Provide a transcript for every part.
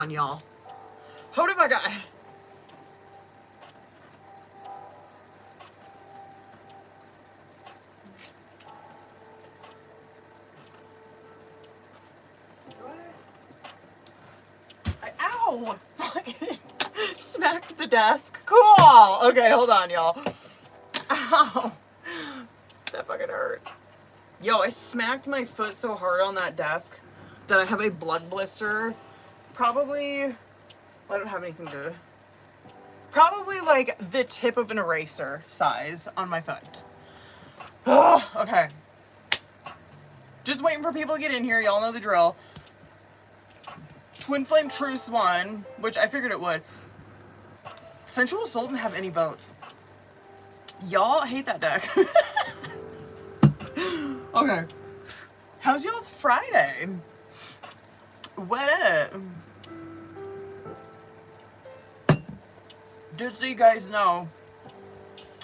on, y'all. Hold if I got... Ow! Smacked the desk. Cool! Okay, hold on, y'all. Ow! That fucking hurt. Yo, I smacked my foot so hard on that desk that I have a blood blister. Probably... I don't have anything to... Probably like the tip of an eraser size on my foot. Ugh, okay. Just waiting for people to get in here. Y'all know the drill. Twin Flame Truce won, which I figured it would. Sensual Soul didn't have any votes. Y'all hate that deck. Okay. How's y'all's Friday? What up? Just so you guys know,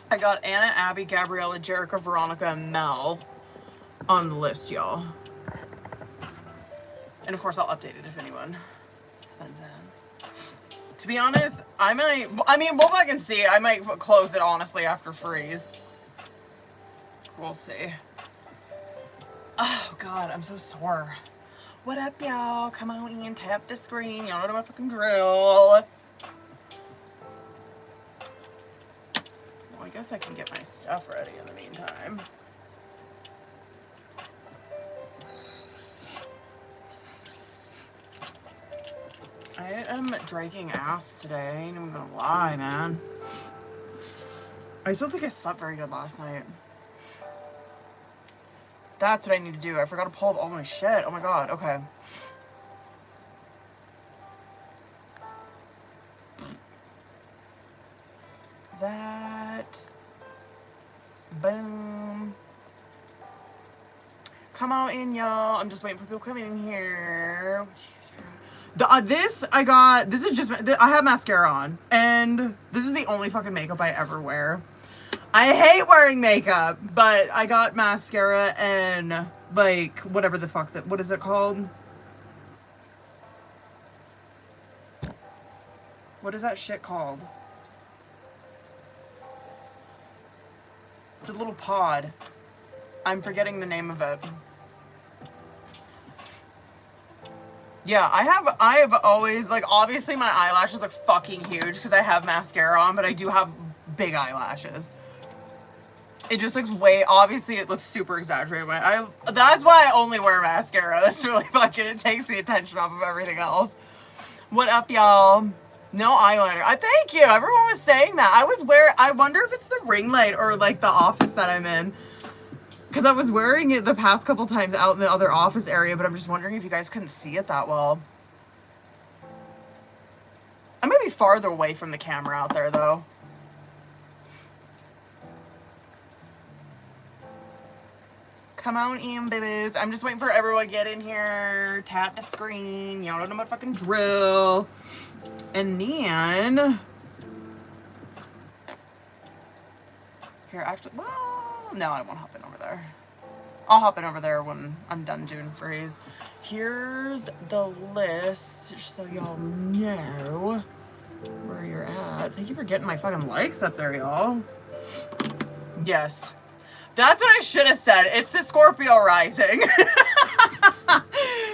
I got Anna, Abby, Gabriella, Jerica, Veronica, and Mel on the list, y'all. And of course, I'll update it if anyone sends in. To be honest, I mean, we'll fucking see. I might close it, honestly, after Freeze. We'll see. Oh, God, I'm so sore. What up, y'all? Come on in, tap the screen. Y'all know my fucking drill. Well, I guess I can get my stuff ready in the meantime. I am dragging ass today, I ain't even gonna lie, man. I still think I slept very good last night. That's what I need to do. I forgot to pull up all my shit. Oh my god, okay. That. Boom. Come on in, y'all. I'm just waiting for people to come in here. This is just, I have mascara on, and this is the only fucking makeup I ever wear. I hate wearing makeup, but I got mascara and, like, whatever the fuck what is it called? What is that shit called? It's a little pod. I'm forgetting the name of it. Yeah, I have always, like, obviously my eyelashes look fucking huge because I have mascara on, but I do have big eyelashes. It just looks obviously it looks super exaggerated. That's why I only wear mascara. That's really fucking, it takes the attention off of everything else. What up, y'all? No eyeliner. Thank you. Everyone was saying that. I wonder if it's the ring light or, like, the office that I'm in. Because I was wearing it the past couple times out in the other office area, but I'm just wondering if you guys couldn't see it that well. I might be farther away from the camera out there, though. Come on in, babies. I'm just waiting for everyone to get in here. Tap the screen. Y'all know my fucking drill. And then... Here, actually... Well, no, I won't hop in over there. I'll hop in over there when I'm done doing Freeze. Here's the list, just so y'all know where you're at. Thank you for getting my fucking likes up there, y'all. Yes. That's what I should have said. It's the Scorpio rising.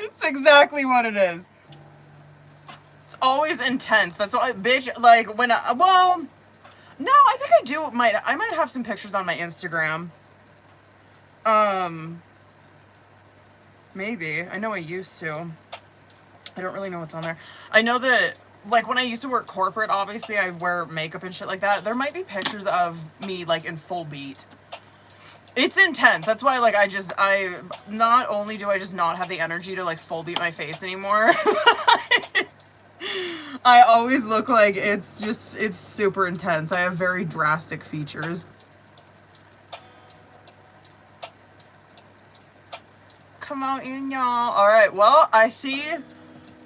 It's exactly what it is. It's always intense. That's why, bitch, like, when I, well, no, I think I might have some pictures on my Instagram. Maybe. I know I used to. I don't really know what's on there. I know that, like, when I used to work corporate, obviously, I wear makeup and shit like that. There might be pictures of me, like, in full beat. It's intense. That's why, like, not only do I just not have the energy to, like, full beat my face anymore, I always look like it's super intense. I have very drastic features. Come on in, y'all. Alright, well, I see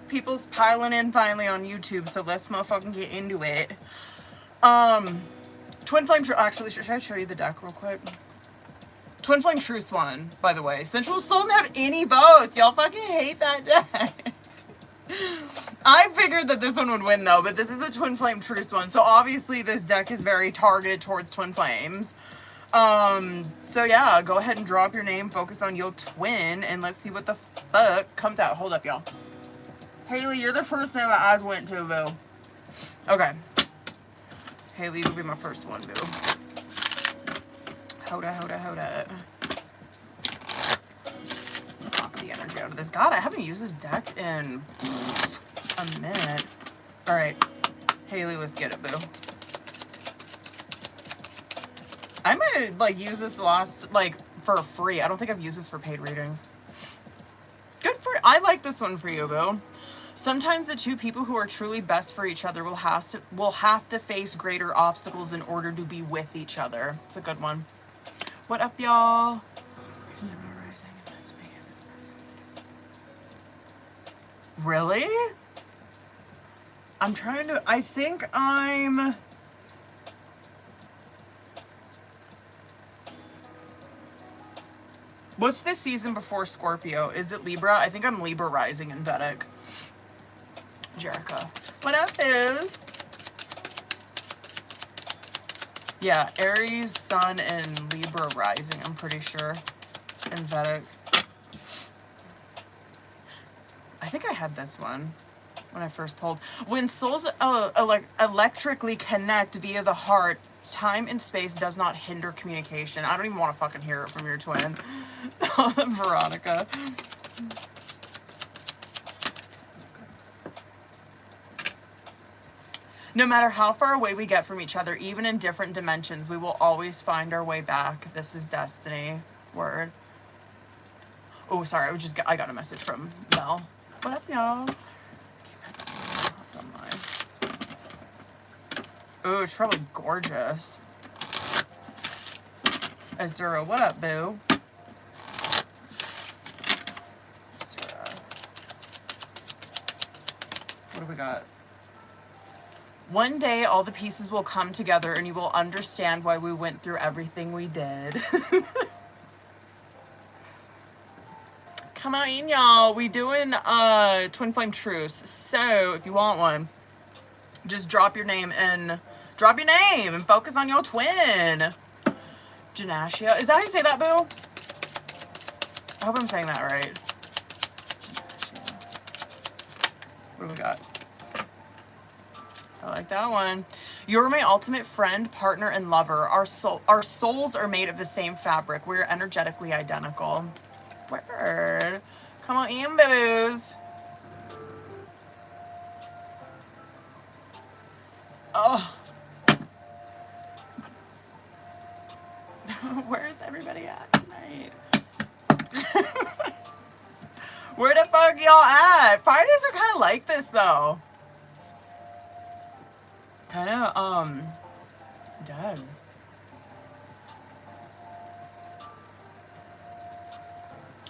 people's piling in finally on YouTube, so let's motherfucking get into it. Twin Flame actually, should I show you the deck real quick? Twin Flame Truce won, by the way. Sensual Soul didn't have any votes. Y'all fucking hate that deck. I figured that this one would win though, but this is the Twin Flame Truce one. So obviously this deck is very targeted towards Twin Flames. So yeah, go ahead and drop your name, focus on your twin, and let's see what the fuck comes out. Hold up, y'all. Haley, you're the first name that I went to, boo. Okay. Haley will be my first one, boo. Hold it. Knock the energy out of this. God, I haven't used this deck in a minute. Alright. Haley, let's get it, boo. I might, like, use this last, like, for free. I don't think I've used this for paid readings. Good for, I like this one for you, boo. Sometimes the two people who are truly best for each other will have to face greater obstacles in order to be with each other. It's a good one. What up, y'all? Really? I'm trying to, I think I'm... What's this season before Scorpio? Is it Libra? I think I'm Libra rising in Vedic. Jerica. What up, is? Yeah, Aries, Sun, and Libra rising, I'm pretty sure. In Vedic. I think I had this one when I first pulled. When souls electrically connect via the heart, time and space does not hinder communication. I don't even want to fucking hear it from your twin. Veronica. No matter how far away we get from each other, even in different dimensions, we will always find our way back. This is destiny. Word. Oh, sorry. I got a message from Mel. What up, y'all? Ooh, it's probably gorgeous. Azura, what up, boo? Azura. What do we got? One day, all the pieces will come together and you will understand why we went through everything we did. Come on in, y'all. We doing Twin Flame Truce. So, if you want one, just drop your name and focus on your twin. Janasia. Is that how you say that, boo? I hope I'm saying that right. Janasia. What do we got? I like that one. You're my ultimate friend, partner, and lover. Our souls are made of the same fabric. We're energetically identical. Word. Come on in, boo-boos. Oh. Where's everybody at tonight? Where the fuck y'all at? Fridays are kind of like this, though. Kind of, dead.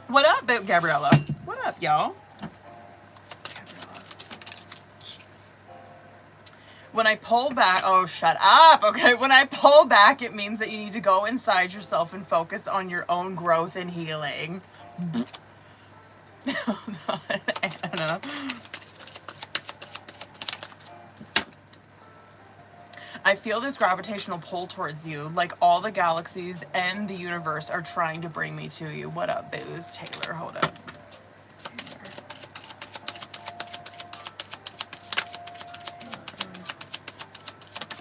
What up, Gabriella? What up, y'all? When I pull back, oh, shut up. Okay, when I pull back, it means that you need to go inside yourself and focus on your own growth and healing. Hold on, Anna. I feel this gravitational pull towards you, like all the galaxies and the universe are trying to bring me to you. What up, booze? Taylor, hold up.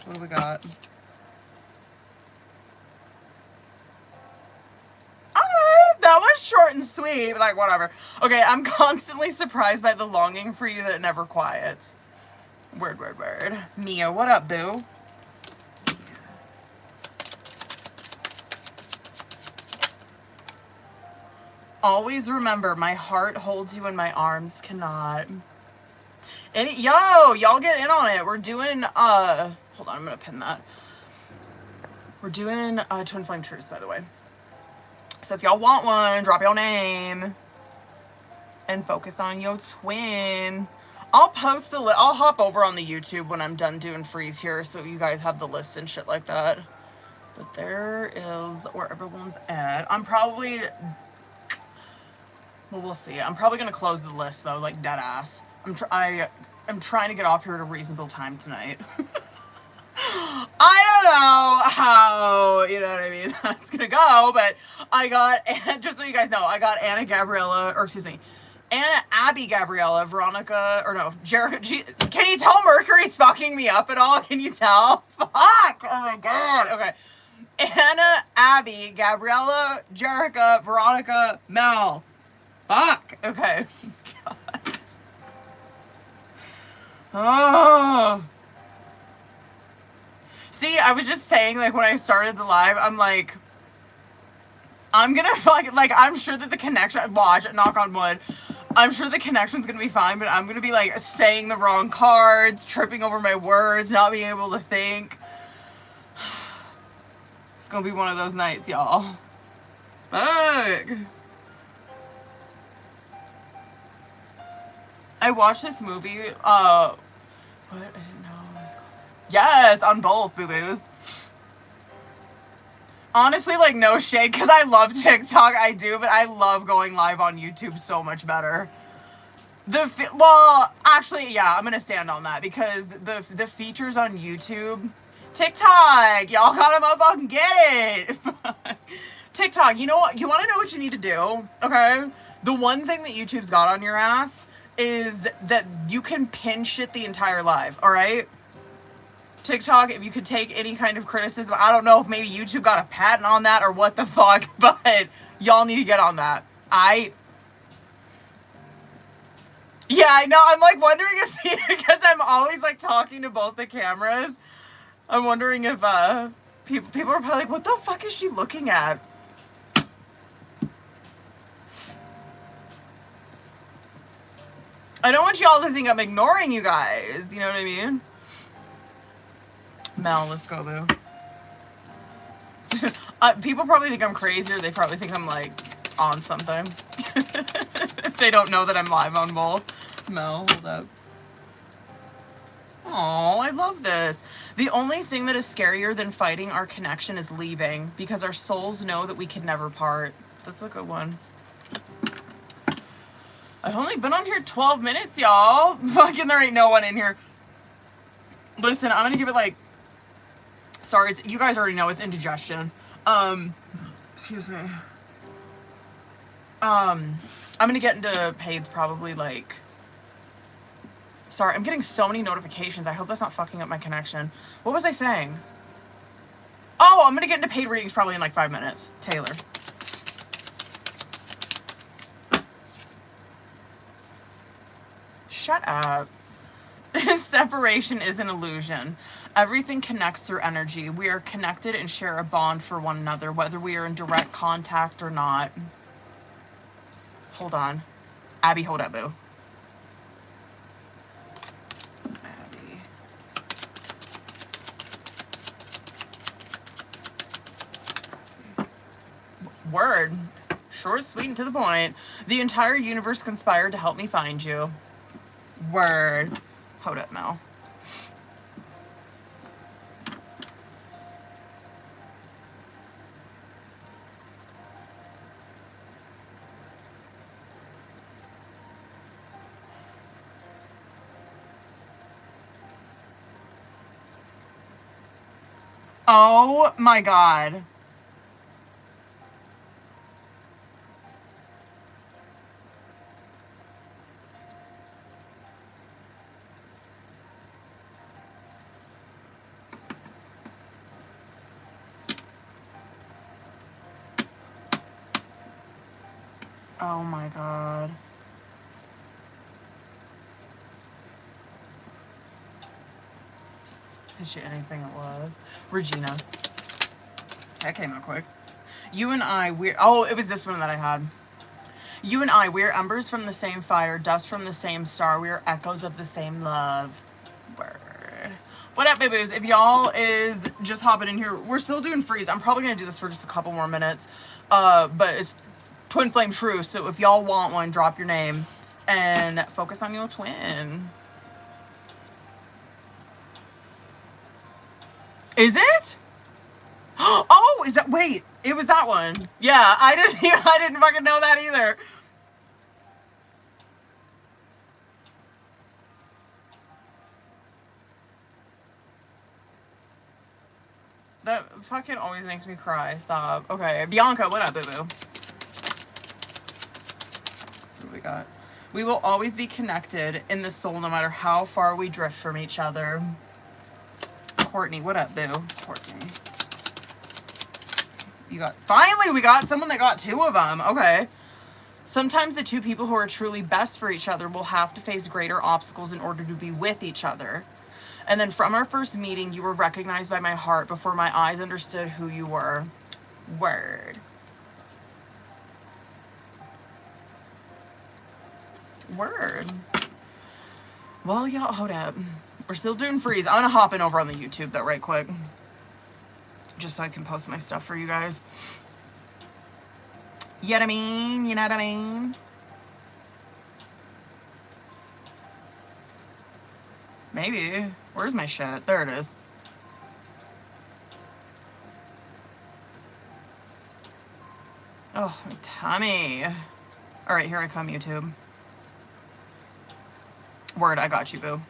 What do we got? Okay, that was short and sweet, like whatever. Okay, I'm constantly surprised by the longing for you that never quiets. Word, word, word. Mia, what up, boo? Always remember, my heart holds you and my arms cannot. Y'all get in on it. We're doing, hold on, I'm gonna pin that. We're doing Twin Flame Truce, by the way. So if y'all want one, drop your name and focus on your twin. I'll post I'll hop over on the YouTube when I'm done doing freeze here, so you guys have the list and shit like that. But there is where everyone's at. I'm probably, well, we'll see. I'm probably gonna close the list though, like dead ass. I'm trying to get off here at a reasonable time tonight. I don't know how, you know what I mean, that's gonna go, but I got, just so you guys know, I got Anna Abby Gabriella, Veronica, or no, Jerica, can you tell Mercury's fucking me up at all? Can you tell? Fuck! Oh my god, okay. Anna, Abby, Gabriella, Jerica, Veronica, Mel. Fuck! Okay. God. Oh. See, I was just saying, like, when I started the live, I'm like, I'm gonna fucking, like, I'm sure that the connection, watch, knock on wood, I'm sure the connection's gonna be fine, but I'm gonna be, like, saying the wrong cards, tripping over my words, not being able to think. It's gonna be one of those nights, y'all. Fuck. I watched this movie, what? I didn't know. Yes, on both, boo-boos. Honestly, like, no shade, because I love TikTok, I do, but I love going live on YouTube so much better. Well, actually, yeah, I'm gonna stand on that, because the features on YouTube, TikTok, y'all gotta motherfucking get it. TikTok, you know what, you wanna know what you need to do, okay? The one thing that YouTube's got on your ass is that you can pin shit the entire live, alright? TikTok, if you could take any kind of criticism, I don't know if maybe YouTube got a patent on that or what the fuck, but y'all need to get on that. Yeah, I know, I'm like wondering if, because I'm always like talking to both the cameras, I'm wondering if people are probably like, what the fuck is she looking at? I don't want y'all to think I'm ignoring you guys, you know what I mean? Mel, let's go, boo. People probably think I'm crazy, or they probably think I'm, like, on something. They don't know that I'm live on both. Mel, hold up. Oh, I love this. The only thing that is scarier than fighting our connection is leaving, because our souls know that we can never part. That's a good one. I've only been on here 12 minutes, y'all. Fucking there ain't no one in here. Listen, I'm gonna give it, like, sorry, you guys already know it's indigestion. Excuse me. I'm gonna get into paids probably, like, sorry, I'm getting so many notifications. I hope that's not fucking up my connection. What was I saying? Oh, I'm gonna get into paid readings probably in like 5 minutes. Taylor. Shut up. Separation is an illusion. Everything connects through energy. We are connected and share a bond for one another, whether we are in direct contact or not. Hold on. Abby, hold up, boo. Abby. Word. Short, sweet, and to the point. The entire universe conspired to help me find you. Word. Hold up, Mel. Oh my God. Oh my God. Is she anything it was? Regina. That came out quick. You and I, oh, it was this one that I had. You and I, we're embers from the same fire, dust from the same star. We are echoes of the same love. Word. What up, babies? If y'all is just hopping in here, we're still doing freeze. I'm probably going to do this for just a couple more minutes. But it's Twin Flame True, so if y'all want one, drop your name and focus on your twin. Is it? Oh, is that, wait, it was that one. Yeah, I didn't fucking know that either. That fucking always makes me cry. Stop. Okay, Bianca, what up, boo-boo? What do we got? We will always be connected in the soul no matter how far we drift from each other. Courtney, what up, boo? Courtney. You got... Finally, we got someone that got 2 of them. Okay. Sometimes the 2 people who are truly best for each other will have to face greater obstacles in order to be with each other. And then from our first meeting, you were recognized by my heart before my eyes understood who you were. Word. Word. Well, y'all, hold up. We're still doing freeze. I'm gonna hop in over on the YouTube, though, right quick. Just so I can post my stuff for you guys. You know what I mean? You know what I mean? Maybe. Where's my shit? There it is. Oh, my tummy. All right, here I come, YouTube. Word, I got you, boo.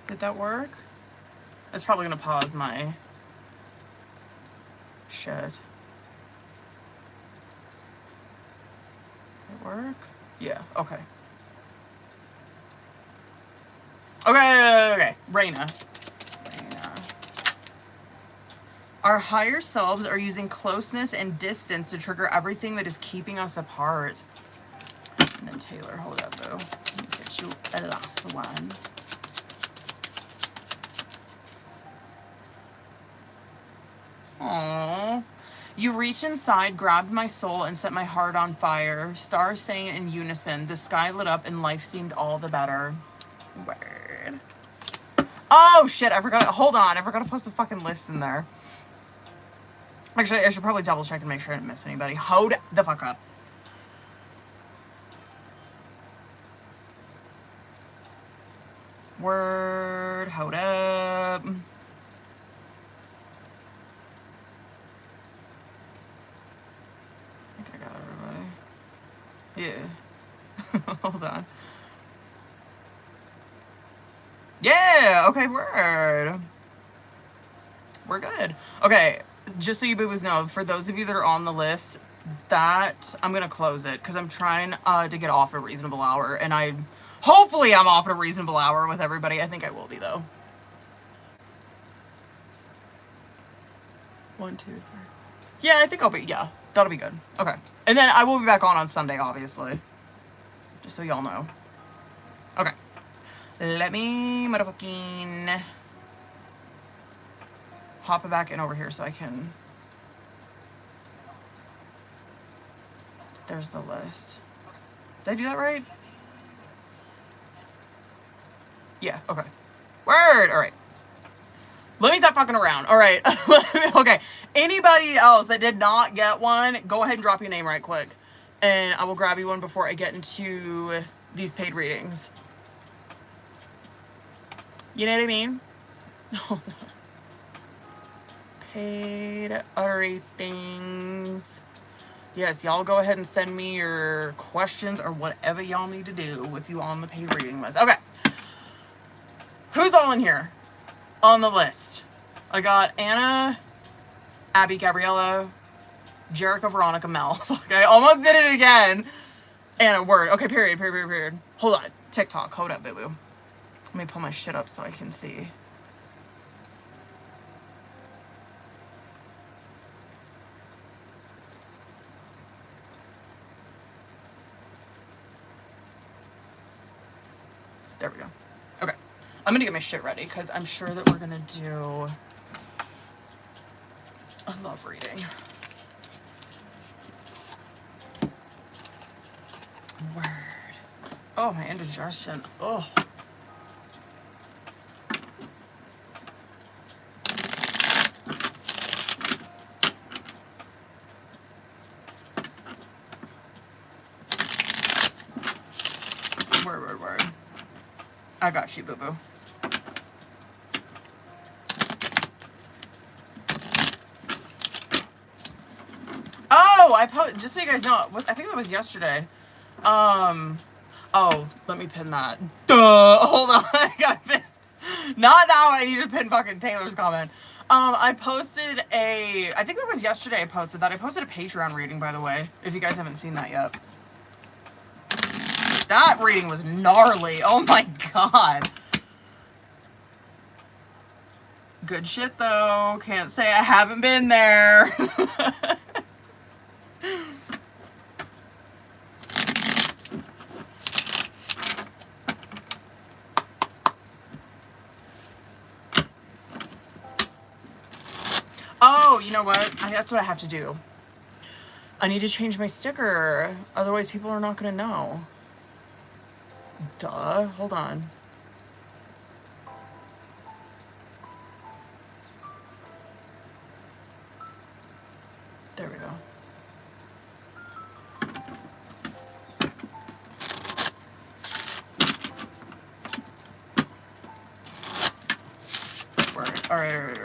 Did that work? It's probably gonna pause my shit. Did it work? Yeah, okay. Okay. Raina. Our higher selves are using closeness and distance to trigger everything that is keeping us apart. And then Taylor, hold up, boo. Let me get you a last one. Aww. You reached inside, grabbed my soul, and set my heart on fire. Stars sang in unison. The sky lit up and life seemed all the better. Word. Oh, shit. I forgot. Hold on. I forgot to post the fucking list in there. Actually, I should probably double check and make sure I didn't miss anybody. Hold the fuck up. Word. Hold up. I got everybody. Yeah. Hold on. Yeah. Okay, word. We're good. Okay, just so you boo-boos know, for those of you that are on the list, that I'm gonna close it because I'm trying to get off at a reasonable hour, and hopefully I'm off at a reasonable hour with everybody. I think I will be, though. 1, 2, 3. Yeah, I think I'll be, yeah, that'll be good. Okay. And then I will be back on Sunday, obviously. Just so y'all know. Okay. Let me motherfucking hop it back in over here so I can... There's the list. Did I do that right? Yeah, okay. Word! Alright. Let me stop fucking around. Alright. Okay. Anybody else that did not get one, go ahead and drop your name right quick. And I will grab you one before I get into these paid readings. You know what I mean? Paid readings. Yes, y'all go ahead and send me your questions or whatever y'all need to do with you on the paid reading list. Okay. Who's all in here? On the list. I got Anna, Abby, Gabriella, Jericho, Veronica, Mel. Okay, I almost did it again. Anna, word. Okay, period. Hold on. TikTok. Hold up, boo-boo. Let me pull my shit up so I can see. There we go. Okay. I'm gonna get my shit ready because I'm sure that we're gonna do a love reading. Word. Oh, my indigestion. Oh. Word. I got you, boo-boo. just so you guys know, I think that was yesterday. Oh, let me pin that. Duh. Hold on. I gotta pin. Not that one. I need to pin fucking Taylor's comment. I posted I think that was yesterday I posted that. I posted a Patreon reading, by the way, if you guys haven't seen that yet. That reading was gnarly. Oh my god. Good shit, though. Can't say I haven't been there. Oh, you know what? That's what I have to do. I need to change my sticker. Otherwise, people are not going to know. Duh. Hold on. There we go. Word. All right.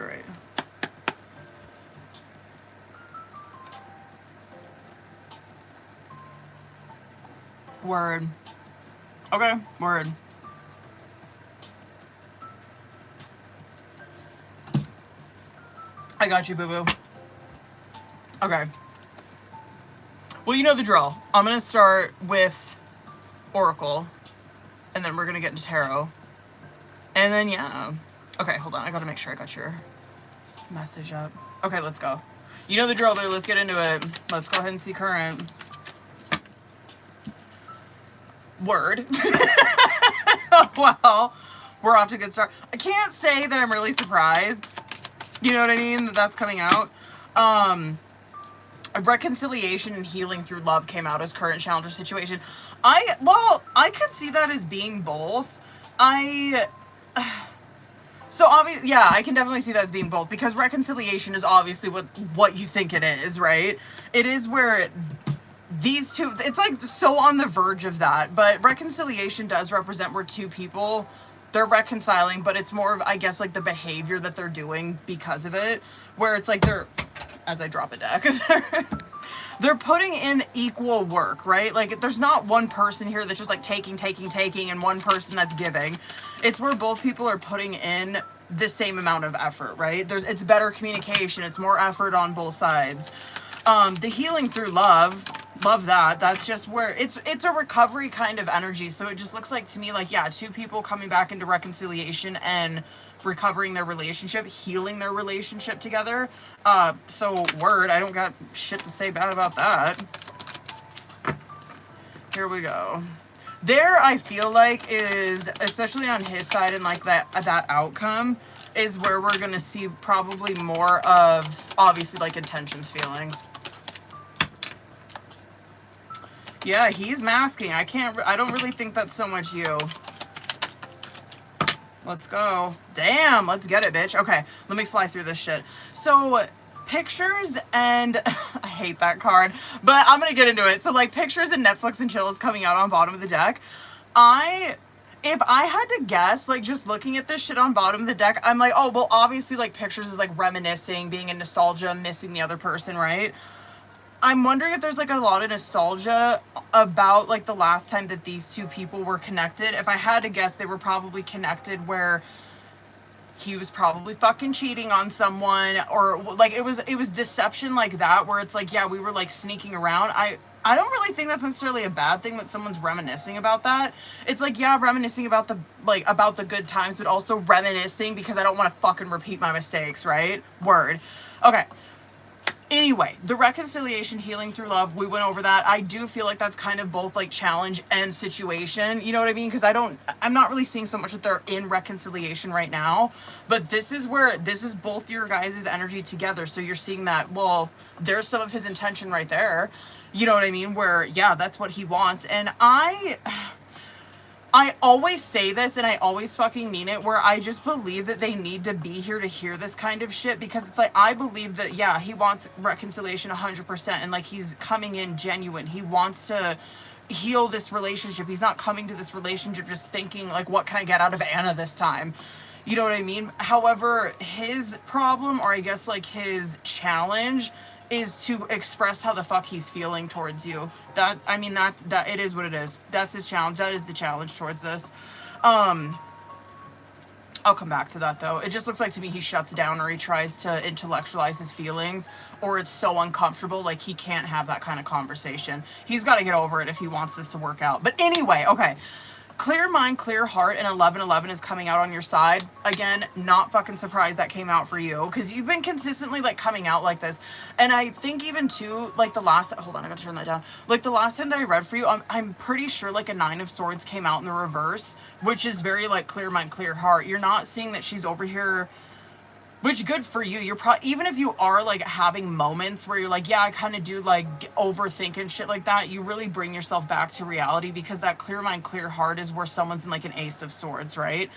Word. Okay, word. I got you, boo-boo. Okay. Well, you know the drill. I'm going to start with Oracle, and then we're going to get into Tarot. And then, yeah. Okay, hold on. I got to make sure I got your message up. Okay, let's go. You know the drill, dude. Let's get into it. Let's go ahead and see current. Word. Well, we're off to a good start. I can't say that I'm really surprised. You know what I mean? That's coming out. Reconciliation and healing through love came out as current challenge or situation. I could see that as being both. So obviously, yeah, I can definitely see that as being both, because reconciliation is obviously what you think it is, right? It is where these two, it's like so on the verge of that, but reconciliation does represent where two people, they're reconciling, but it's more of, I guess, like the behavior that they're doing because of it, where it's like they're, as I drop a deck, they're putting in equal work, right? Like there's not one person here that's just like taking, and one person that's giving. It's where both people are putting in the same amount of effort, right? It's better communication. It's more effort on both sides. The healing through love that. That's just where it's a recovery kind of energy. So it just looks like to me like, yeah, two people coming back into reconciliation and recovering their relationship, healing their relationship together. So word, I don't got shit to say bad about that. Here we go. There, I feel like is, especially on his side and like that outcome, is where we're gonna see probably more of, obviously, like intentions, feelings. Yeah, he's masking. I don't really think that's so much you. Let's go. Damn, let's get it, bitch. Okay, let me fly through this shit. So, pictures and... I hate that card, but I'm gonna get into it. So, like, pictures and Netflix and chill is coming out on bottom of the deck. If I had to guess, like, just looking at this shit on bottom of the deck, I'm like, oh, well, obviously, like, pictures is, like, reminiscing, being in nostalgia, missing the other person, right? I'm wondering if there's, like, a lot of nostalgia about, like, the last time that these two people were connected. If I had to guess, they were probably connected where he was probably fucking cheating on someone, or, like, it was deception like that, where it's like, yeah, we were, like, sneaking around. I don't really think that's necessarily a bad thing that someone's reminiscing about that. It's like, yeah, reminiscing about the good times, but also reminiscing because I don't want to fucking repeat my mistakes, right? Word. Okay. Anyway, the reconciliation, healing through love, we went over that. I do feel like that's kind of both like challenge and situation. You know what I mean? Because I'm not really seeing so much that they're in reconciliation right now. But this is both your guys' energy together. So you're seeing that, well, there's some of his intention right there. You know what I mean? Where, yeah, that's what he wants. And I always say this, and I always fucking mean it, where I just believe that they need to be here to hear this kind of shit, because it's like, I believe that, yeah, he wants reconciliation 100%, and like, he's coming in genuine. He wants to heal this relationship. He's not coming to this relationship just thinking, like, what can I get out of Anna this time? You know what I mean? However, his problem, or I guess like his challenge, is to express how the fuck he's feeling towards you. That, I mean, that it is what it is. That's his challenge. That is the challenge towards this. I'll come back to that though. It just looks like to me he shuts down, or he tries to intellectualize his feelings, or it's so uncomfortable, like he can't have that kind of conversation. He's got to get over it if he wants this to work out. But anyway, okay. Clear mind, clear heart, and 1111 is coming out on your side. Again, not fucking surprised that came out for you, because you've been consistently, like, coming out like this. And I think even, too, like, the last... Hold on, I gotta turn that down. Like, the last time that I read for you, I'm pretty sure, like, a 9 of Swords came out in the reverse, which is very, like, clear mind, clear heart. You're not seeing that she's over here... Which, good for you. You're probably, even if you are, like, having moments where you're like, yeah, I kind of do, like, overthink and shit like that, you really bring yourself back to reality, because that clear mind, clear heart is where someone's in, like, an Ace of Swords, right?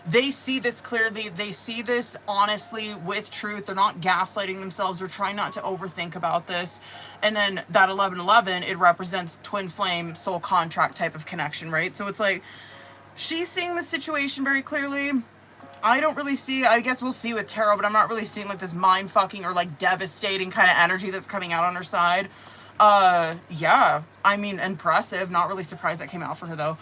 They see this clearly. They see this honestly with truth. They're not gaslighting themselves. They're trying not to overthink about this. And then that 1111, it represents twin flame, soul contract type of connection, right? So it's like, she's seeing the situation very clearly. I don't really see, I guess we'll see with tarot, but I'm not really seeing, like, this mind-fucking or, like, devastating kind of energy that's coming out on her side. Yeah, I mean, impressive. Not really surprised that came out for her, though.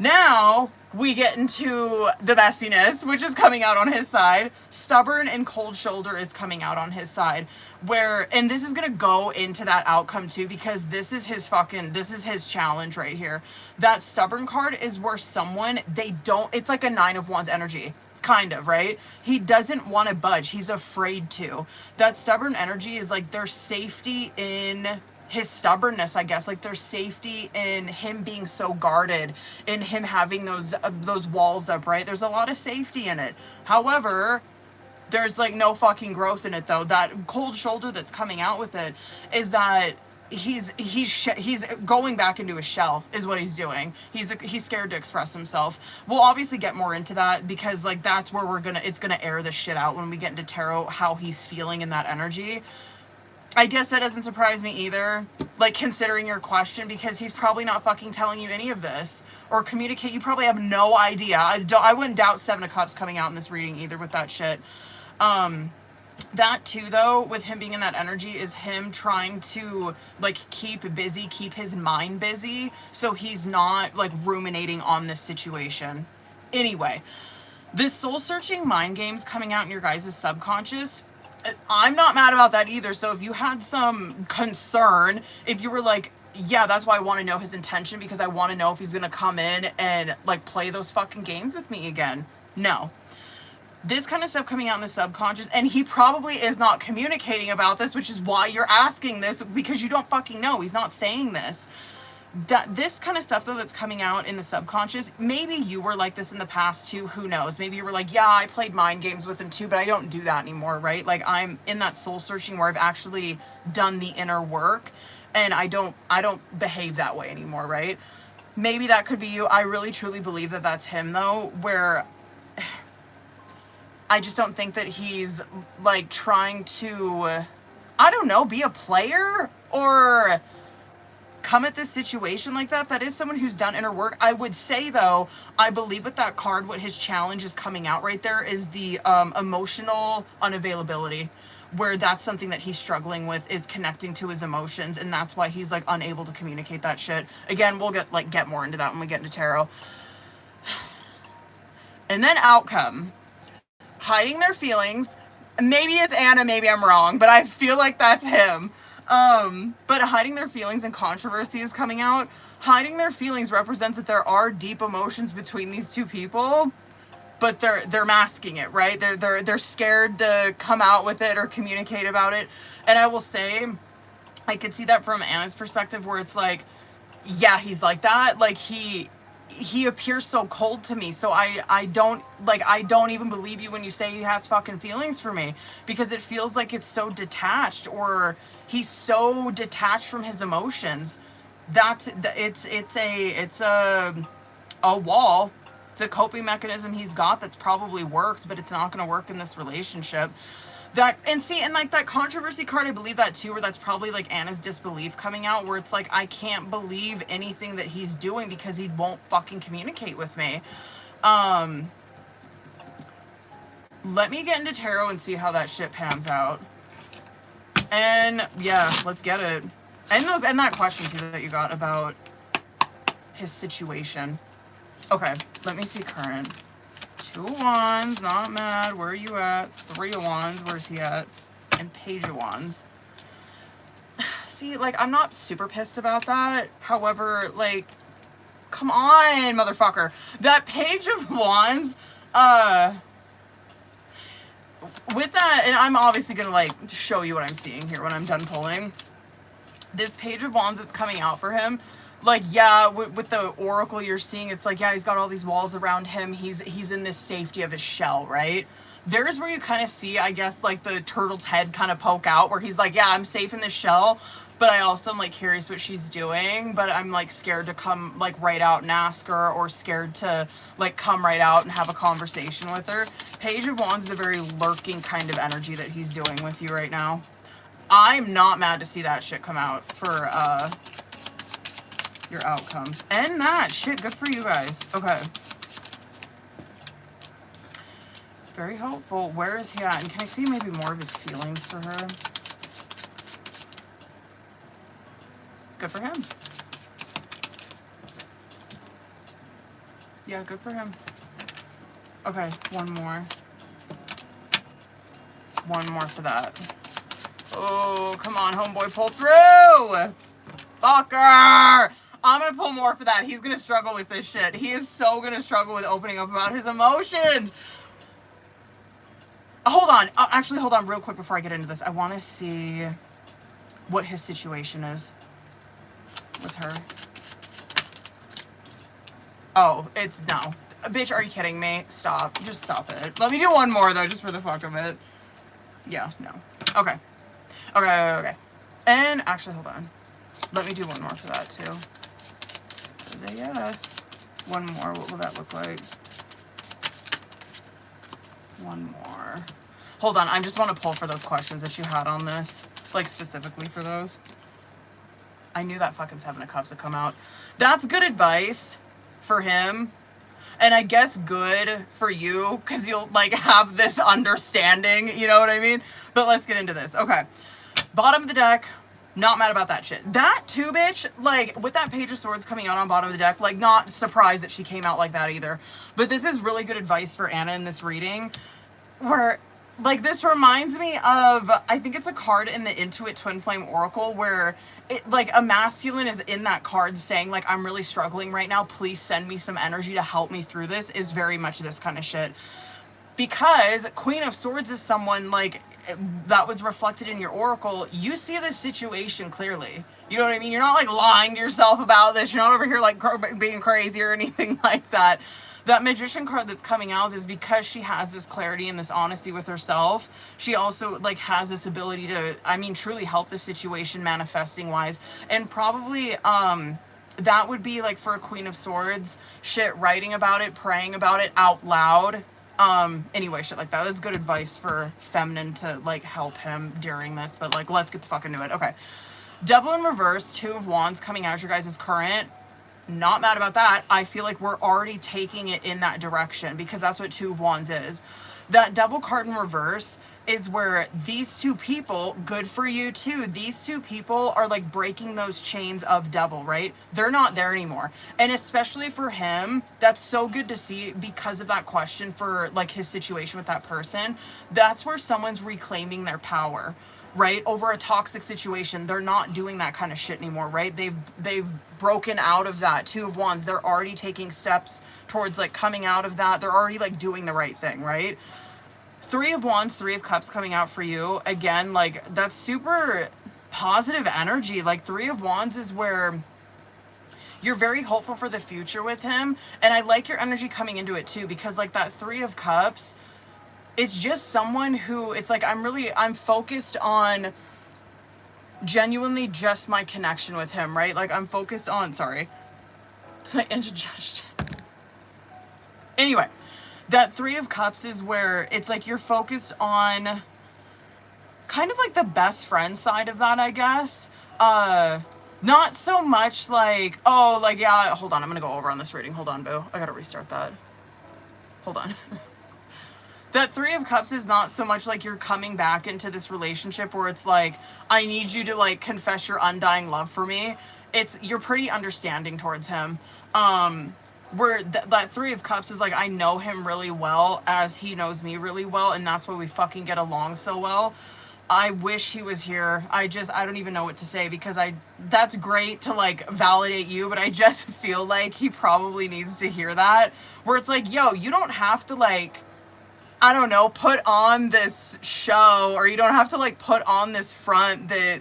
Now, we get into the messiness, which is coming out on his side. Stubborn and cold shoulder is coming out on his side. Where, and this is going to go into that outcome, too, because this is his challenge right here. That stubborn card is where someone, it's like a 9 of Wands energy. Kind of, right? He doesn't want to budge. He's afraid to. That stubborn energy is like there's safety in his stubbornness, I guess. Like there's safety in him being so guarded, in him having those walls up, right? There's a lot of safety in it. However, there's like no fucking growth in it though. That cold shoulder that's coming out with it is that he's going back into his shell is what he's doing. He's scared to express himself. We'll obviously get more into that, because like that's where it's gonna air the shit out when we get into tarot, how he's feeling in that energy. I guess that doesn't surprise me either, like considering your question, because he's probably not fucking telling you any of this or communicate. You probably have no idea. I wouldn't doubt 7 of Cups coming out in this reading either with that shit. That too, though, with him being in that energy, is him trying to, like, keep his mind busy, so he's not, like, ruminating on this situation. Anyway, this soul-searching mind games coming out in your guys' subconscious, I'm not mad about that either. So if you had some concern, if you were like, yeah, that's why I want to know his intention, because I want to know if he's going to come in and, like, play those fucking games with me again. No. This kind of stuff coming out in the subconscious, and he probably is not communicating about this, which is why you're asking this, because you don't fucking know. He's not saying this. This kind of stuff, though, that's coming out in the subconscious, maybe you were like this in the past, too. Who knows? Maybe you were like, yeah, I played mind games with him, too, but I don't do that anymore, right? Like, I'm in that soul-searching where I've actually done the inner work, and I don't behave that way anymore, right? Maybe that could be you. I really, truly believe that that's him, though, where... I just don't think that he's, like, trying to, I don't know, be a player or come at this situation like that. That is someone who's done inner work. I would say, though, I believe with that card, what his challenge is coming out right there is the emotional unavailability, where that's something that he's struggling with, is connecting to his emotions, and that's why he's, like, unable to communicate that shit. Again, we'll get more into that when we get into tarot. And then outcome. Hiding their feelings. Maybe it's Anna, maybe I'm wrong, but I feel like that's him. But hiding their feelings and controversy is coming out. Hiding their feelings represents that there are deep emotions between these two people, but they're masking it, right? They're scared to come out with it or communicate about it. And I will say, I could see that from Anna's perspective, where it's like, yeah, he's like that. Like, he appears so cold to me, so I don't even believe you when you say he has fucking feelings for me, because it feels like it's so detached, or he's so detached from his emotions. It's a wall. It's a coping mechanism he's got that's probably worked, but it's not going to work in this relationship. And like that controversy card, I believe that too, where that's probably like Anna's disbelief coming out, where it's like, I can't believe anything that he's doing because he won't fucking communicate with me. Let me get into tarot and see how that shit pans out. And yeah, let's get it. And that question too that you got about his situation. Okay, let me see current. 2 of Wands, not mad. Where are you at? 3 of Wands, where's he at? And Page of Wands. See, like, I'm not super pissed about that. However, like, come on, motherfucker. That Page of Wands, with that, and I'm obviously gonna, like, show you what I'm seeing here when I'm done pulling. This Page of Wands that's coming out for him, like, yeah, with the oracle you're seeing, it's like, yeah, he's got all these walls around him. He's in this safety of his shell, right? There's where you kind of see, I guess, like, the turtle's head kind of poke out, where he's like, yeah, I'm safe in this shell, but I also am, like, curious what she's doing, but I'm, like, scared to come, like, right out and ask her, or scared to, like, come right out and have a conversation with her. Page of Wands is a very lurking kind of energy that he's doing with you right now. I'm not mad to see that shit come out for, your outcomes. And that shit, good for you guys. Okay. Very hopeful. Where is he at? And can I see maybe more of his feelings for her? Good for him. Yeah, good for him. Okay, one more. One more for that. Oh, come on, homeboy, pull through! Fucker! I'm gonna pull more for that. He's gonna struggle with this shit. He is so gonna struggle with opening up about his emotions. Hold on. Actually, hold on real quick before I get into this. I want to see what his situation is with her. Oh, it's no. Bitch, are you kidding me? Stop. Just stop it. Let me do one more, though, just for the fuck of it. Yeah, no. Okay. Okay. And actually, hold on. Let me do one more for that, too. There's a yes. One more. What will that look like? One more. Hold on. I just want to pull for those questions that you had on this. Like, specifically for those. I knew that fucking 7 of Cups would come out. That's good advice for him. And I guess good for you, because you'll, like, have this understanding. You know what I mean? But let's get into this. Okay. Bottom of the deck. Not mad about that shit. That too, bitch, like, with that Page of Swords coming out on bottom of the deck, like, not surprised that she came out like that either. But this is really good advice for Anna in this reading, where, like, this reminds me of, I think it's a card in the Intuit Twin Flame Oracle, where, it, like, a masculine is in that card saying, like, I'm really struggling right now, please send me some energy to help me through this, is very much this kind of shit. Because Queen of Swords is someone, like, that was reflected in your oracle. You see this situation clearly. You know what I mean? You're not, like, lying to yourself about this. You're not over here, like, being crazy or anything like that. That Magician card that's coming out is because she has this clarity and this honesty with herself. She also, like, has this ability to, I mean, truly help the situation manifesting wise. And probably, that would be, like, for a Queen of Swords, shit, writing about it, praying about it out loud. Anyway, shit like that. That's good advice for feminine to, like, help him during this, but, like, let's get the fuck into it. Okay. Devil in reverse, 2 of Wands coming out as your guys' current. Not mad about that. I feel like we're already taking it in that direction, because that's what 2 of Wands is. That Devil card in reverse is where these 2 people, good for you too, these 2 people are, like, breaking those chains of devil, right? They're not there anymore. And especially for him, that's so good to see because of that question for, like, his situation with that person. That's where someone's reclaiming their power, right? Over a toxic situation. They're not doing that kind of shit anymore, right? They've broken out of that. 2 of Wands, they're already taking steps towards, like, coming out of that. They're already, like, doing the right thing, right? 3 of Wands, 3 of Cups coming out for you. Again, like, that's super positive energy. Like, 3 of Wands is where you're very hopeful for the future with him. And I like your energy coming into it too, because, like, that 3 of Cups, it's just someone who, it's like, I'm focused on genuinely just my connection with him, right? Like, I'm focused on, sorry, it's my indigestion. Anyway, that 3 of Cups is where it's like you're focused on kind of like the best friend side of that, I guess. Not so much like, oh, like, yeah, hold on, I'm gonna go over on this reading. Hold on, boo. I gotta restart that. Hold on. That Three of Cups is not so much like you're coming back into this relationship where it's like, I need you to like confess your undying love for me. It's, you're pretty understanding towards him. Where that Three of Cups is like, I know him really well as he knows me really well, and that's why we fucking get along so well. I wish he was here. I don't even know what to say, because that's great to like validate you, but I just feel like he probably needs to hear that, where it's like, yo, you don't have to like, I don't know, put on this show, or you don't have to like put on this front that,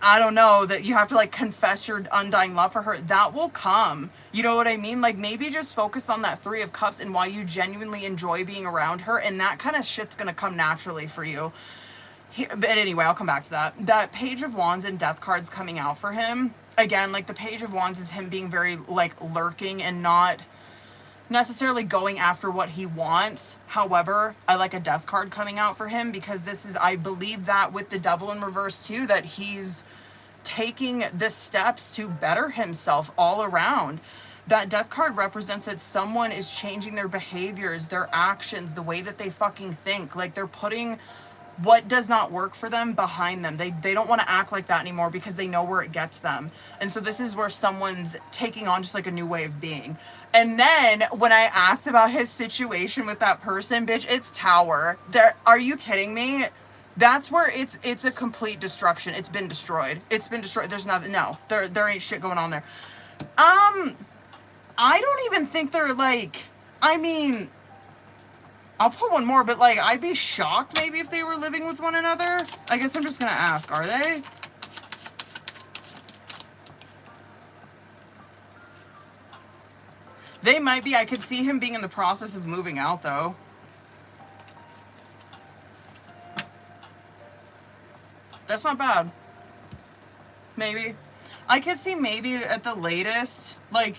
I don't know, that you have to like confess your undying love for her. That will come. You know what I mean? Like, maybe just focus on that Three of Cups and why you genuinely enjoy being around her, and that kind of shit's gonna come naturally for you. But anyway, I'll come back to that. That Page of Wands and Death cards coming out for him. Again, like the Page of Wands is him being very like lurking and not necessarily going after what he wants. However, I like a Death card coming out for him, because this is, I believe that with the Devil in reverse too, that he's taking the steps to better himself all around. That Death card represents that someone is changing their behaviors, their actions, the way that they fucking think. Like, they're putting what does not work for them behind them. They don't want to act like that anymore, because they know where it gets them. And so this is where someone's taking on just like a new way of being. And then when I asked about his situation with that person, bitch, it's Tower. Are you kidding me? That's where it's a complete destruction. It's been destroyed. It's been destroyed. There's nothing. No, there ain't shit going on there. I don't even think they're like, I mean, I'll put one more, but like, I'd be shocked maybe if they were living with one another. I guess I'm just gonna ask, are they? They might be. I could see him being in the process of moving out though. That's not bad. Maybe. I could see maybe at the latest, like,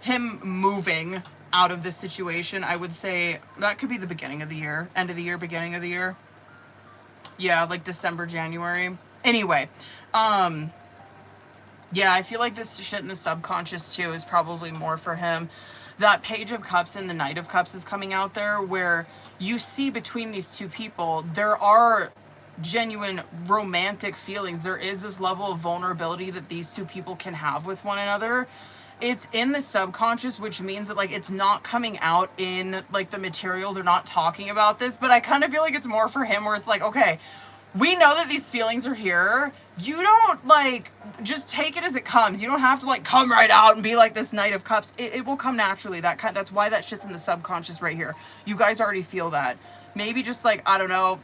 him moving out of this situation. I would say that could be the beginning of the year, end of the year, beginning of the year. Yeah, like December, January. Anyway, yeah, I feel like this shit in the subconscious too is probably more for him. That Page of Cups and the Knight of Cups is coming out there, where you see between these two people, there are genuine romantic feelings. There is this level of vulnerability that these two people can have with one another. It's in the subconscious, which means that like it's not coming out in like the material. They're not talking about this, but I kind of feel like it's more for him, where it's like, okay, we know that these feelings are here. You don't like, just take it as it comes. You don't have to like come right out and be like this Knight of Cups. It will come naturally. That's why that shit's in the subconscious right here. You guys already feel that. Maybe just like, I don't know,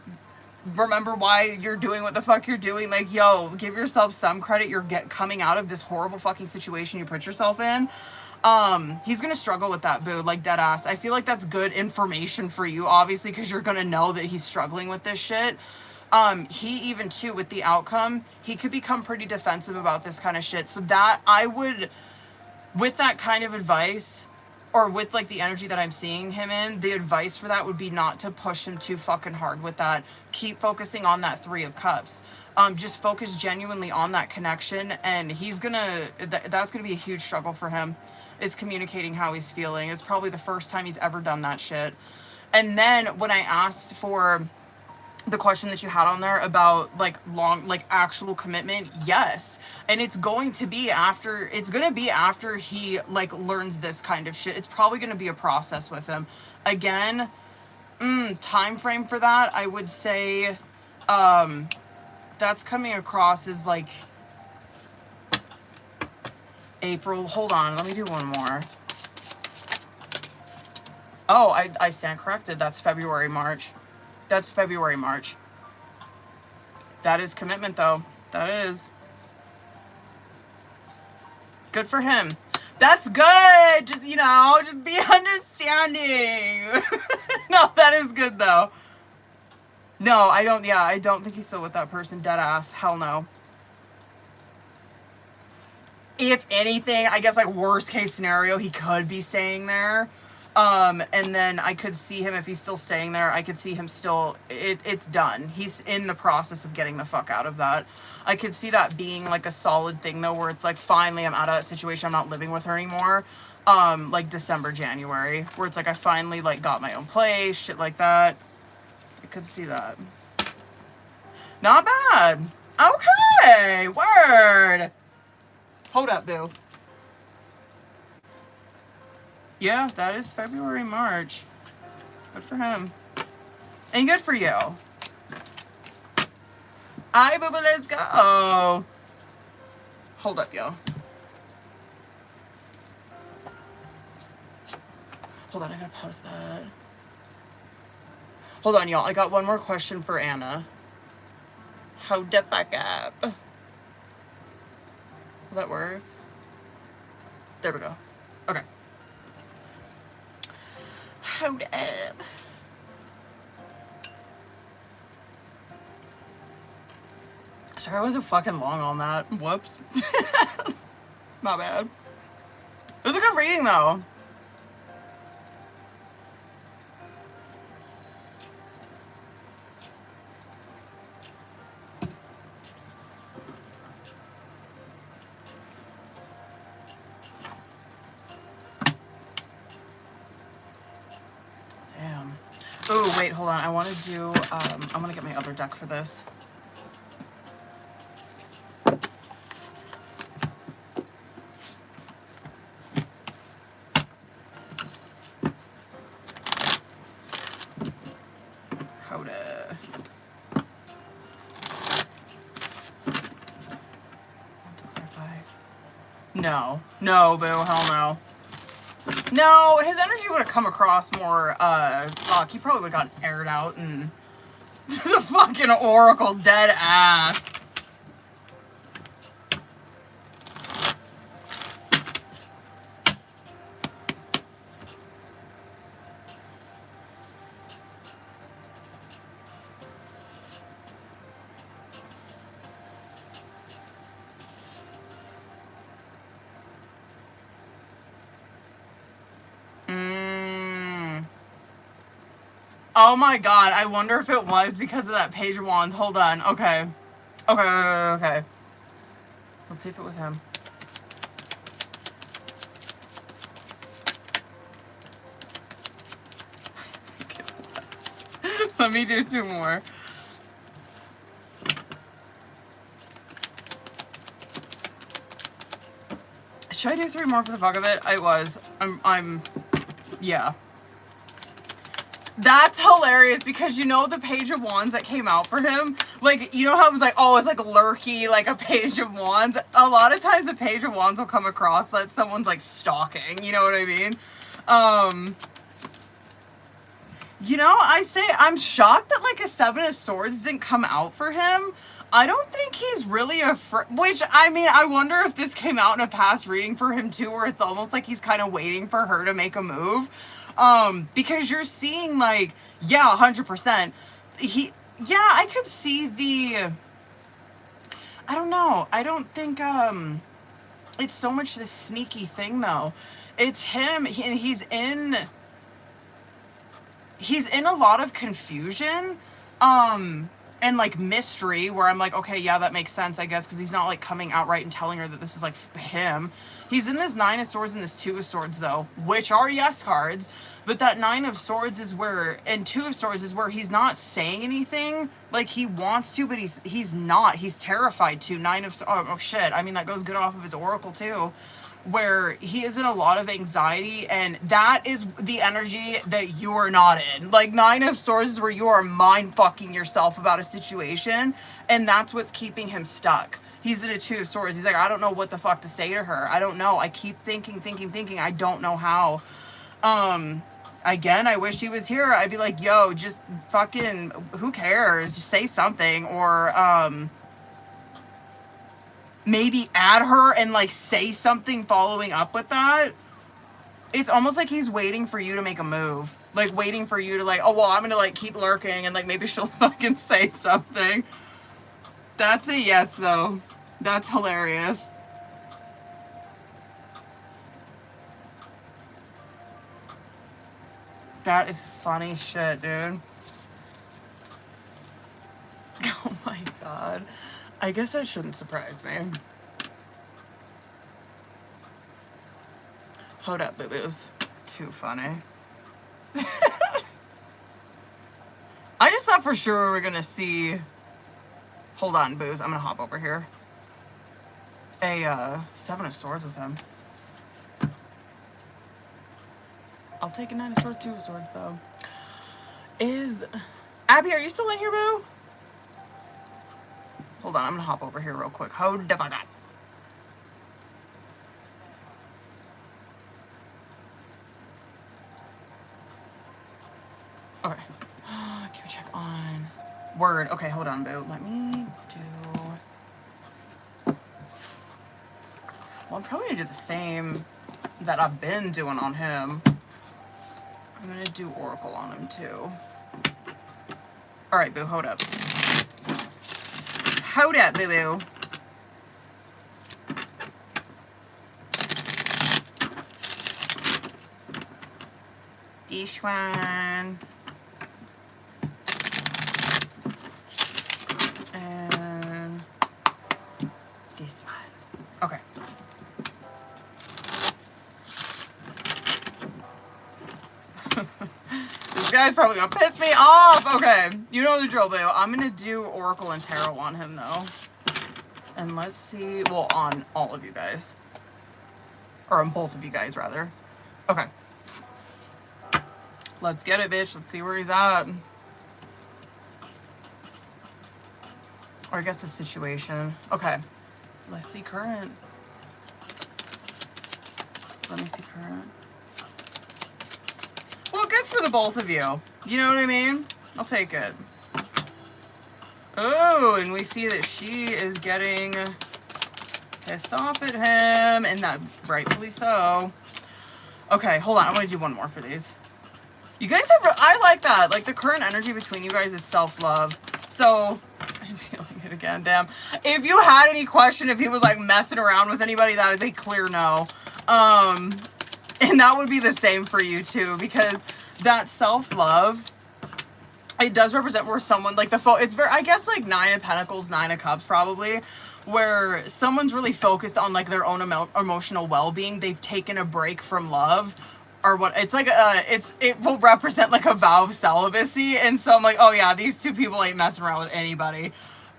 remember why you're doing what the fuck you're doing. Like, yo, give yourself some credit. You're coming out of this horrible fucking situation you put yourself in. He's gonna struggle with that, boo, like dead ass. I feel like that's good information for you, obviously, because you're gonna know that he's struggling with this shit. He even too, with the outcome, he could become pretty defensive about this kind of shit. So that I would, with that kind of advice, or with like the energy that I'm seeing him in, the advice for that would be not to push him too fucking hard with that. Keep focusing on that Three of Cups. Just focus genuinely on that connection, and he's gonna, that's gonna be a huge struggle for him, is communicating how he's feeling. It's probably the first time he's ever done that shit. And then when I asked for the question that you had on there about like actual commitment, yes. And it's going to be after he like learns this kind of shit. It's probably going to be a process with him. Again, time frame for that, I would say that's coming across as like April. Hold on, let me do one more. Oh, I stand corrected. That's February, March. That's February, March. That is commitment, though. That is. Good for him. That's good. Just, you know, just be understanding. No, that is good, though. No, I don't think he's still with that person. Dead ass. Hell no. If anything, I guess, like, worst case scenario, he could be staying there. And then I could see him, if he's still staying there, I could see him still, it's done. He's in the process of getting the fuck out of that. I could see that being like a solid thing though, where it's like, finally I'm out of that situation, I'm not living with her anymore. like December, January, where it's like I finally like got my own place, shit like that. I could see that. Not bad. Okay, word. Hold up, boo. Yeah, that is February, March. Good for him. And good for you. Alright, boo, let's go. Hold up, yo. Hold on, I gotta pause that. Hold on, y'all. I got one more question for Anna. Hold the fuck up. Will that work? There we go. Okay. Hold up. Sorry, I wasn't fucking long on that. Whoops. My bad. It was a good reading, though. Damn. Oh, wait, hold on. I want to do, I'm going to get my other deck for this. Coda. 1, 2, 4, 5. No. No, boo. Hell no. No, his energy would have come across more, fuck, he probably would have gotten aired out and the fucking Oracle dead ass. Oh my god, I wonder if it was because of that Page of Wands. Hold on. Okay. Okay. Let's see if it was him. Let me do 2 more. Should I do 3 more for the fuck of it? I was. Yeah. That's hilarious because you know the Page of Wands that came out for him? Like, you know how it was like, oh, it's like lurky, like a Page of Wands? A lot of times a Page of Wands will come across that someone's like stalking, you know what I mean? You know, I'm shocked that like a 7 of Swords didn't come out for him. I don't think he's really which, I mean, I wonder if this came out in a past reading for him too, where it's almost like he's kind of waiting for her to make a move. Because you're seeing like, yeah, 100%. I could see I don't know. I don't think, it's so much this sneaky thing though. It's him, and he's in a lot of confusion, and like mystery, where I'm like, okay, yeah, that makes sense, I guess, because he's not like coming outright and telling her that this is like him. He's in this 9 of Swords and this 2 of Swords though, which are yes cards, but that 9 of Swords is where, and 2 of Swords is where he's not saying anything like he wants to, but he's not. He's terrified to. 9 of, oh shit, I mean, that goes good off of his Oracle too, where he is in a lot of anxiety, and that is the energy that you are not in. Like, 9 of Swords is where you are mind fucking yourself about a situation, and that's what's keeping him stuck. He's in a 2 of Swords. He's like, I don't know what the fuck to say to her. I don't know. I keep thinking. I don't know how. Again, I wish he was here. I'd be like, yo, just fucking, who cares? Just say something, or, maybe add her and like say something following up with that. It's almost like he's waiting for you to make a move, like waiting for you to like, oh well, I'm gonna like keep lurking and like maybe she'll fucking say something. That's a yes though. That's hilarious. That is funny shit, dude. Oh my god. I guess that shouldn't surprise me. Hold up, boo-boos. Too funny. I just thought for sure we were gonna see... Hold on, Booze. I'm gonna hop over here. A, 7 of Swords with him. I'll take a 9 of Swords, 2 of Swords, though. Abby, are you still in here, boo? Hold on, I'm gonna hop over here real quick. Hold the fuck on. Okay. Can we check on... Word. Okay, hold on, boo. Let me do... Well, I'm probably gonna do the same that I've been doing on him. I'm gonna do Oracle on him, too. Alright, boo, hold up. Hold up, boo-boo. This one. And this one. Okay. This guy's probably gonna piss me off. Okay, you know the drill, boo. I'm gonna do Oracle and Tarot on him, though. And let's see. Well, on all of you guys. Or on both of you guys, rather. Okay. Let's get it, bitch. Let's see where he's at. Or I guess the situation. Okay. Let's see current. Let me see current. Well, good for the both of you. You know what I mean? I'll take it. Oh, and we see that she is getting pissed off at him, and that rightfully so. Okay, hold on. I want to do one more for these. You guys have... I like that. Like, the current energy between you guys is self-love. So... I'm feeling it again, damn. If you had any question if he was, like, messing around with anybody, that is a clear no. And that would be the same for you, too, because that self-love, it does represent where someone, like, it's very, I guess, like, 9 of Pentacles, 9 of Cups, probably, where someone's really focused on, like, their own emotional well-being. They've taken a break from love, or what, it's like, it will represent, like, a vow of celibacy, and so I'm like, oh, yeah, these two people ain't messing around with anybody.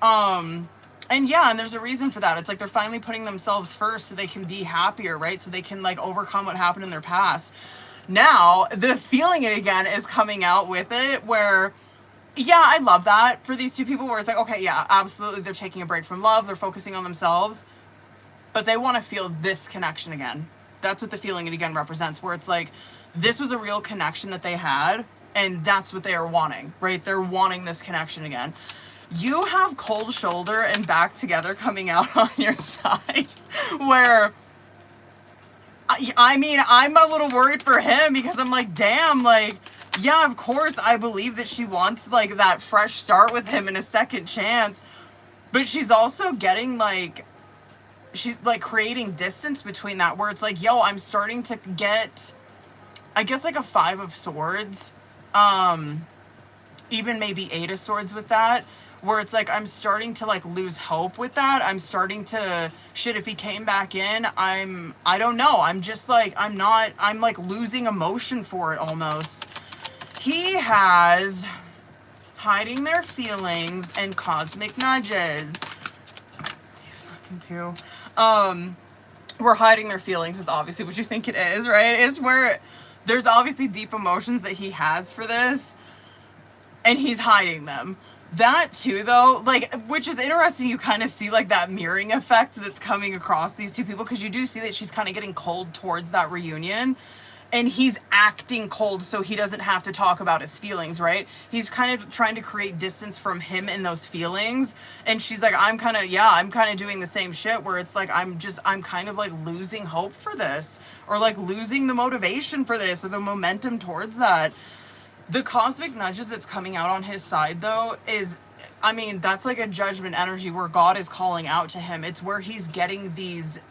And yeah, and there's a reason for that. It's like they're finally putting themselves first so they can be happier, right? So they can, like, overcome what happened in their past. Now, the feeling it again is coming out with it where, yeah, I love that for these two people where it's like, okay, yeah, absolutely. They're taking a break from love. They're focusing on themselves, but they want to feel this connection again. That's what the feeling it again represents, where it's like, this was a real connection that they had, and that's what they are wanting, right? They're wanting this connection again. You have cold shoulder and back together coming out on your side where, I mean, I'm a little worried for him because I'm like, damn, like, yeah, of course, I believe that she wants, like, that fresh start with him and a second chance, but she's also getting, like, she's, like, creating distance between that where it's like, yo, I'm starting to get, I guess, like, a 5 of Swords, even maybe 8 of Swords with that, where it's like, I'm starting to, like, lose hope with that. I'm starting to, shit, if he came back in, I don't know. I'm just, like, I'm like, losing emotion for it almost. He has hiding their feelings and cosmic nudges. He's fucking too. We're hiding their feelings is obviously what you think it is, right? It's where there's obviously deep emotions that he has for this, and he's hiding them. That too, though, like, which is interesting, you kind of see, like, that mirroring effect that's coming across these two people, because you do see that she's kind of getting cold towards that reunion, and he's acting cold so he doesn't have to talk about his feelings, right? He's kind of trying to create distance from him and those feelings, and she's like, I'm kind of doing the same shit, where it's like, I'm kind of, like, losing hope for this, or, like, losing the motivation for this, or the momentum towards that. The cosmic nudges that's coming out on his side, though, is, I mean, that's like a judgment energy where God is calling out to him. It's where he's getting these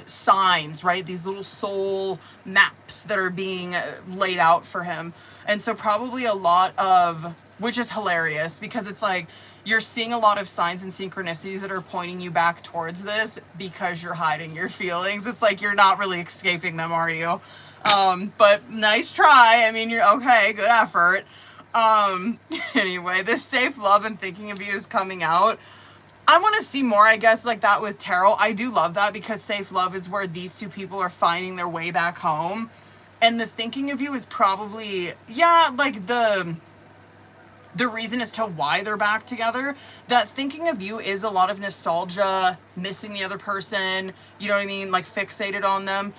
signs, right? These little soul maps that are being laid out for him. And so probably a lot of which is hilarious because it's like you're seeing a lot of signs and synchronicities that are pointing you back towards this because you're hiding your feelings. It's like you're not really escaping them, are you? But nice try. I mean, you're okay, good effort. Anyway, this safe love and thinking of you is coming out. I want to see more, I guess, like that with tarot. I do love that because safe love is where these two people are finding their way back home. And the thinking of you is probably, yeah, like the reason as to why they're back together. That thinking of you is a lot of nostalgia, missing the other person, you know what I mean? Like fixated on them.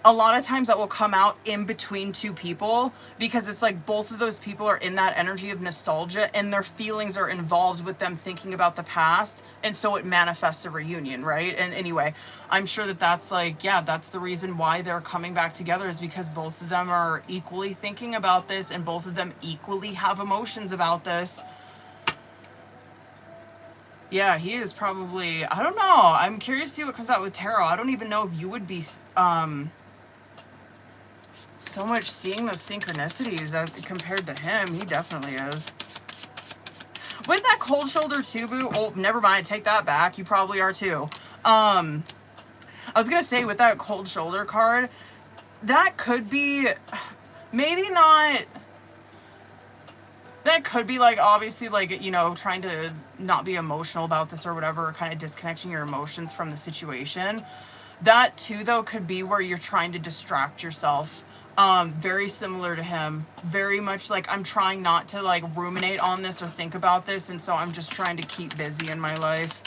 A lot of times that will come out in between two people because it's like both of those people are in that energy of nostalgia and their feelings are involved with them thinking about the past. And so it manifests a reunion, right? And anyway, I'm sure that that's like, yeah, that's the reason why they're coming back together is because both of them are equally thinking about this and both of them equally have emotions about this. Yeah, he is probably, I don't know. I'm curious to see what comes out with tarot. I don't even know if you would be, so much seeing those synchronicities as compared to him. He definitely is. With that cold shoulder too, boo. Oh, never mind. Take that back. You probably are too. I was going to say with that cold shoulder card, that could be maybe not. That could be like, obviously, like, you know, trying to not be emotional about this or whatever, kind of disconnecting your emotions from the situation. That too, though, could be where you're trying to distract yourself. Very similar to him. Very much like I'm trying not to like ruminate on this or think about this, and so I'm just trying to keep busy in my life.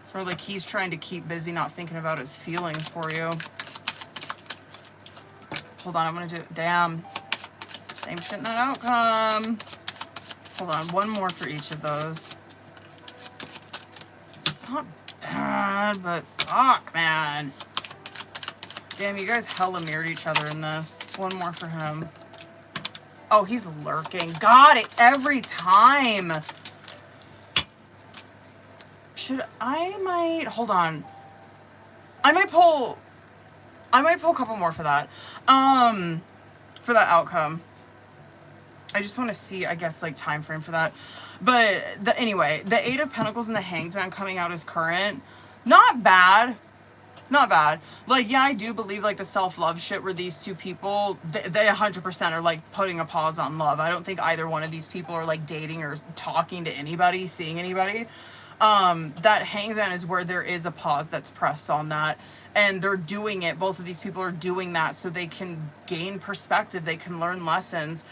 Sort of like he's trying to keep busy, not thinking about his feelings for you. Hold on, I'm gonna do it. Damn. Same shit in that outcome. Hold on, one more for each of those. It's not bad, but fuck, man. Damn, you guys hella mirrored each other in this. One more for him. Oh, he's lurking. Got it every time. Hold on. I might pull a couple more for that. For that outcome. I just want to see, I guess, like time frame for that. But anyway, the Eight of Pentacles and the Hanged Man coming out as current. Not bad. Not bad. Like, yeah, I do believe, like, the self-love shit where these two people, they 100% are, like, putting a pause on love. I don't think either one of these people are, like, dating or talking to anybody, seeing anybody. That Hanged Man is where there is a pause that's pressed on that. And they're doing it. Both of these people are doing that so they can gain perspective. They can learn lessons.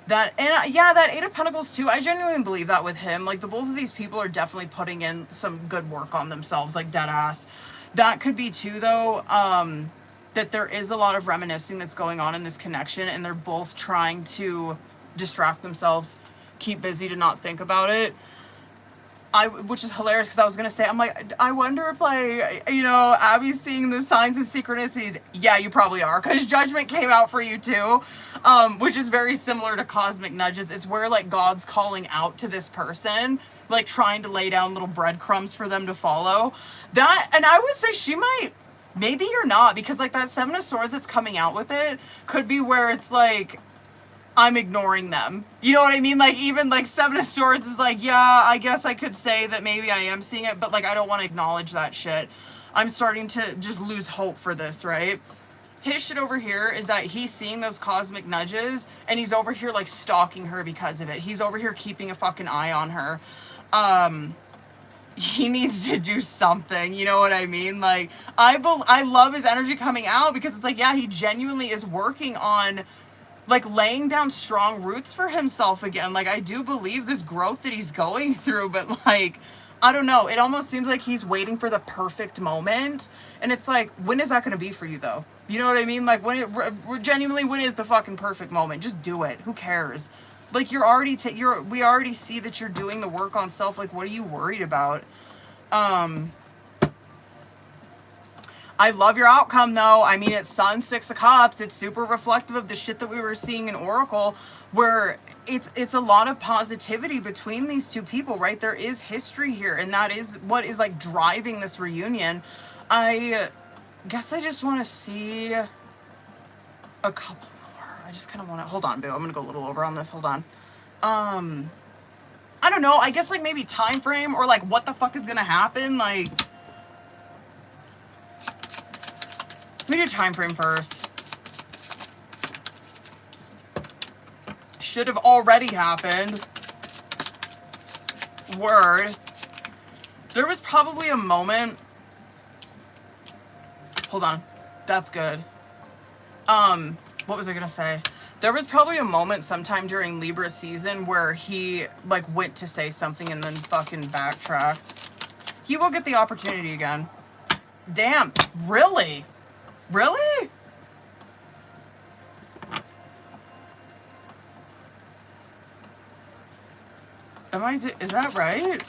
Yeah, that Eight of Pentacles, too. I genuinely believe that with him. Like, both of these people are definitely putting in some good work on themselves, like, dead ass. That could be too, though, that there is a lot of reminiscing that's going on in this connection, and they're both trying to distract themselves, keep busy to not think about it. Which is hilarious because I was going to say, I'm like, I wonder if, like, you know, Abby's seeing the signs and synchronicities. Yeah, you probably are, because Judgment came out for you too, which is very similar to cosmic nudges. It's where, like, God's calling out to this person, like, trying to lay down little breadcrumbs for them to follow. That, and I would say she might, maybe you're not, because, like, that Seven of Swords that's coming out with it could be where it's, like, I'm ignoring them. You know what I mean? Like, even, like, Seven of Swords is like, yeah, I guess I could say that maybe I am seeing it, but, like, I don't want to acknowledge that shit. I'm starting to just lose hope for this, right? His shit over here is that he's seeing those cosmic nudges, and he's over here, like, stalking her because of it. He's over here keeping a fucking eye on her. He needs to do something, you know what I mean? Like, I love his energy coming out because it's like, yeah, he genuinely is working on, like, laying down strong roots for himself again. Like, I do believe this growth that he's going through, but, like, I don't know. It almost seems like he's waiting for the perfect moment. And it's like, when is that going to be for you, though? You know what I mean? Like, genuinely, when is the fucking perfect moment? Just do it. Who cares? Like, we already see that you're doing the work on self. Like, what are you worried about? I love your outcome, though. I mean, it's Sun, Six of Cups. It's super reflective of the shit that we were seeing in Oracle, where it's a lot of positivity between these two people, right? There is history here, and that is what is, like, driving this reunion. I guess I just want to see a couple more. I just kind of want to, hold on, boo. I'm going to go a little over on this. Hold on. I don't know. I guess like maybe time frame or like what the fuck is going to happen. Like, let me do time frame first. Should have already happened. Word. There was probably a moment. Hold on. That's good. What was I gonna say? There was probably a moment sometime during Libra season where he like went to say something and then fucking backtracked. He will get the opportunity again. Damn. Really? Really? Is that right?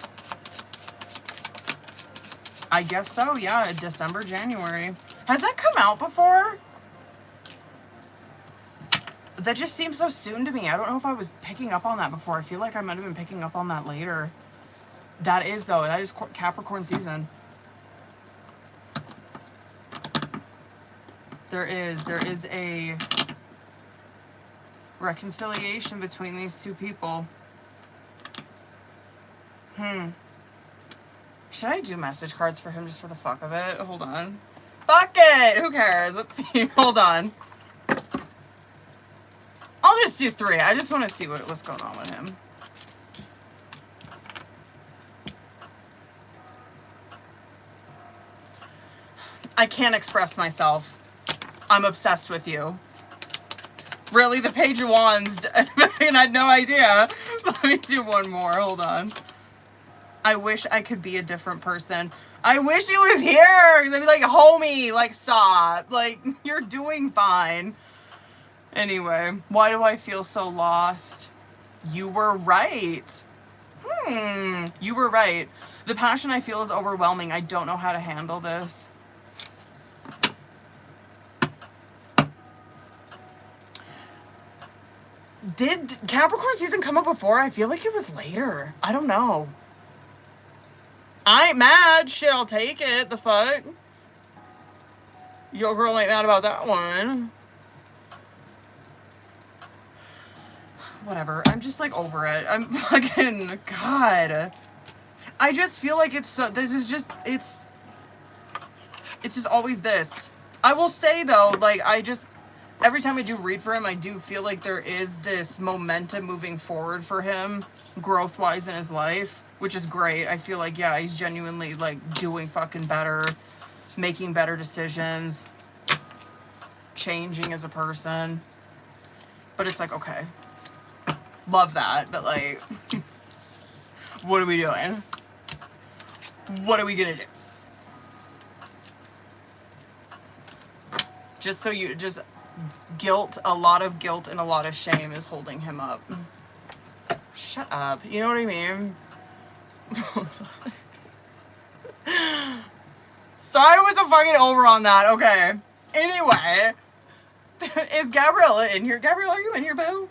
I guess so, yeah. December, January. Has that come out before? That just seems so soon to me. I don't know if I was picking up on that before. I feel like I might have been picking up on that later. That is, though. That is Capricorn season. There is a reconciliation between these two people. Should I do message cards for him just for the fuck of it? Hold on. Fuck it! Who cares? Let's see. Hold on. I'll just do 3. I just want to see what's going on with him. I can't express myself. I'm obsessed with you. Really? The Page of Wands? I had no idea. Let me do one more. Hold on. I wish I could be a different person. I wish he was here. They'd be like, homie, like, stop. Like, you're doing fine. Anyway, why do I feel so lost? You were right. You were right. The passion I feel is overwhelming. I don't know how to handle this. Did Capricorn season come up before? I feel like it was later. I don't know. I ain't mad. Shit, I'll take it. The fuck? Yo girl ain't mad about that one. Whatever. I'm just like over it. I'm fucking, God. I just feel like it's so, this is just, it's just always this. I will say though, like, every time I do read for him, I do feel like there is this momentum moving forward for him, growth-wise in his life, which is great. I feel like, yeah, he's genuinely, like, doing fucking better, making better decisions, changing as a person. But it's like, okay, love that, but, like, what are we doing? What are we gonna do? Just so you, just... guilt, a lot of guilt and a lot of shame is holding him up. Shut up. You know what I mean? Sorry, I was a fucking over on that. Okay. Anyway. Is Gabriella in here? Gabriella, are you in here, boo?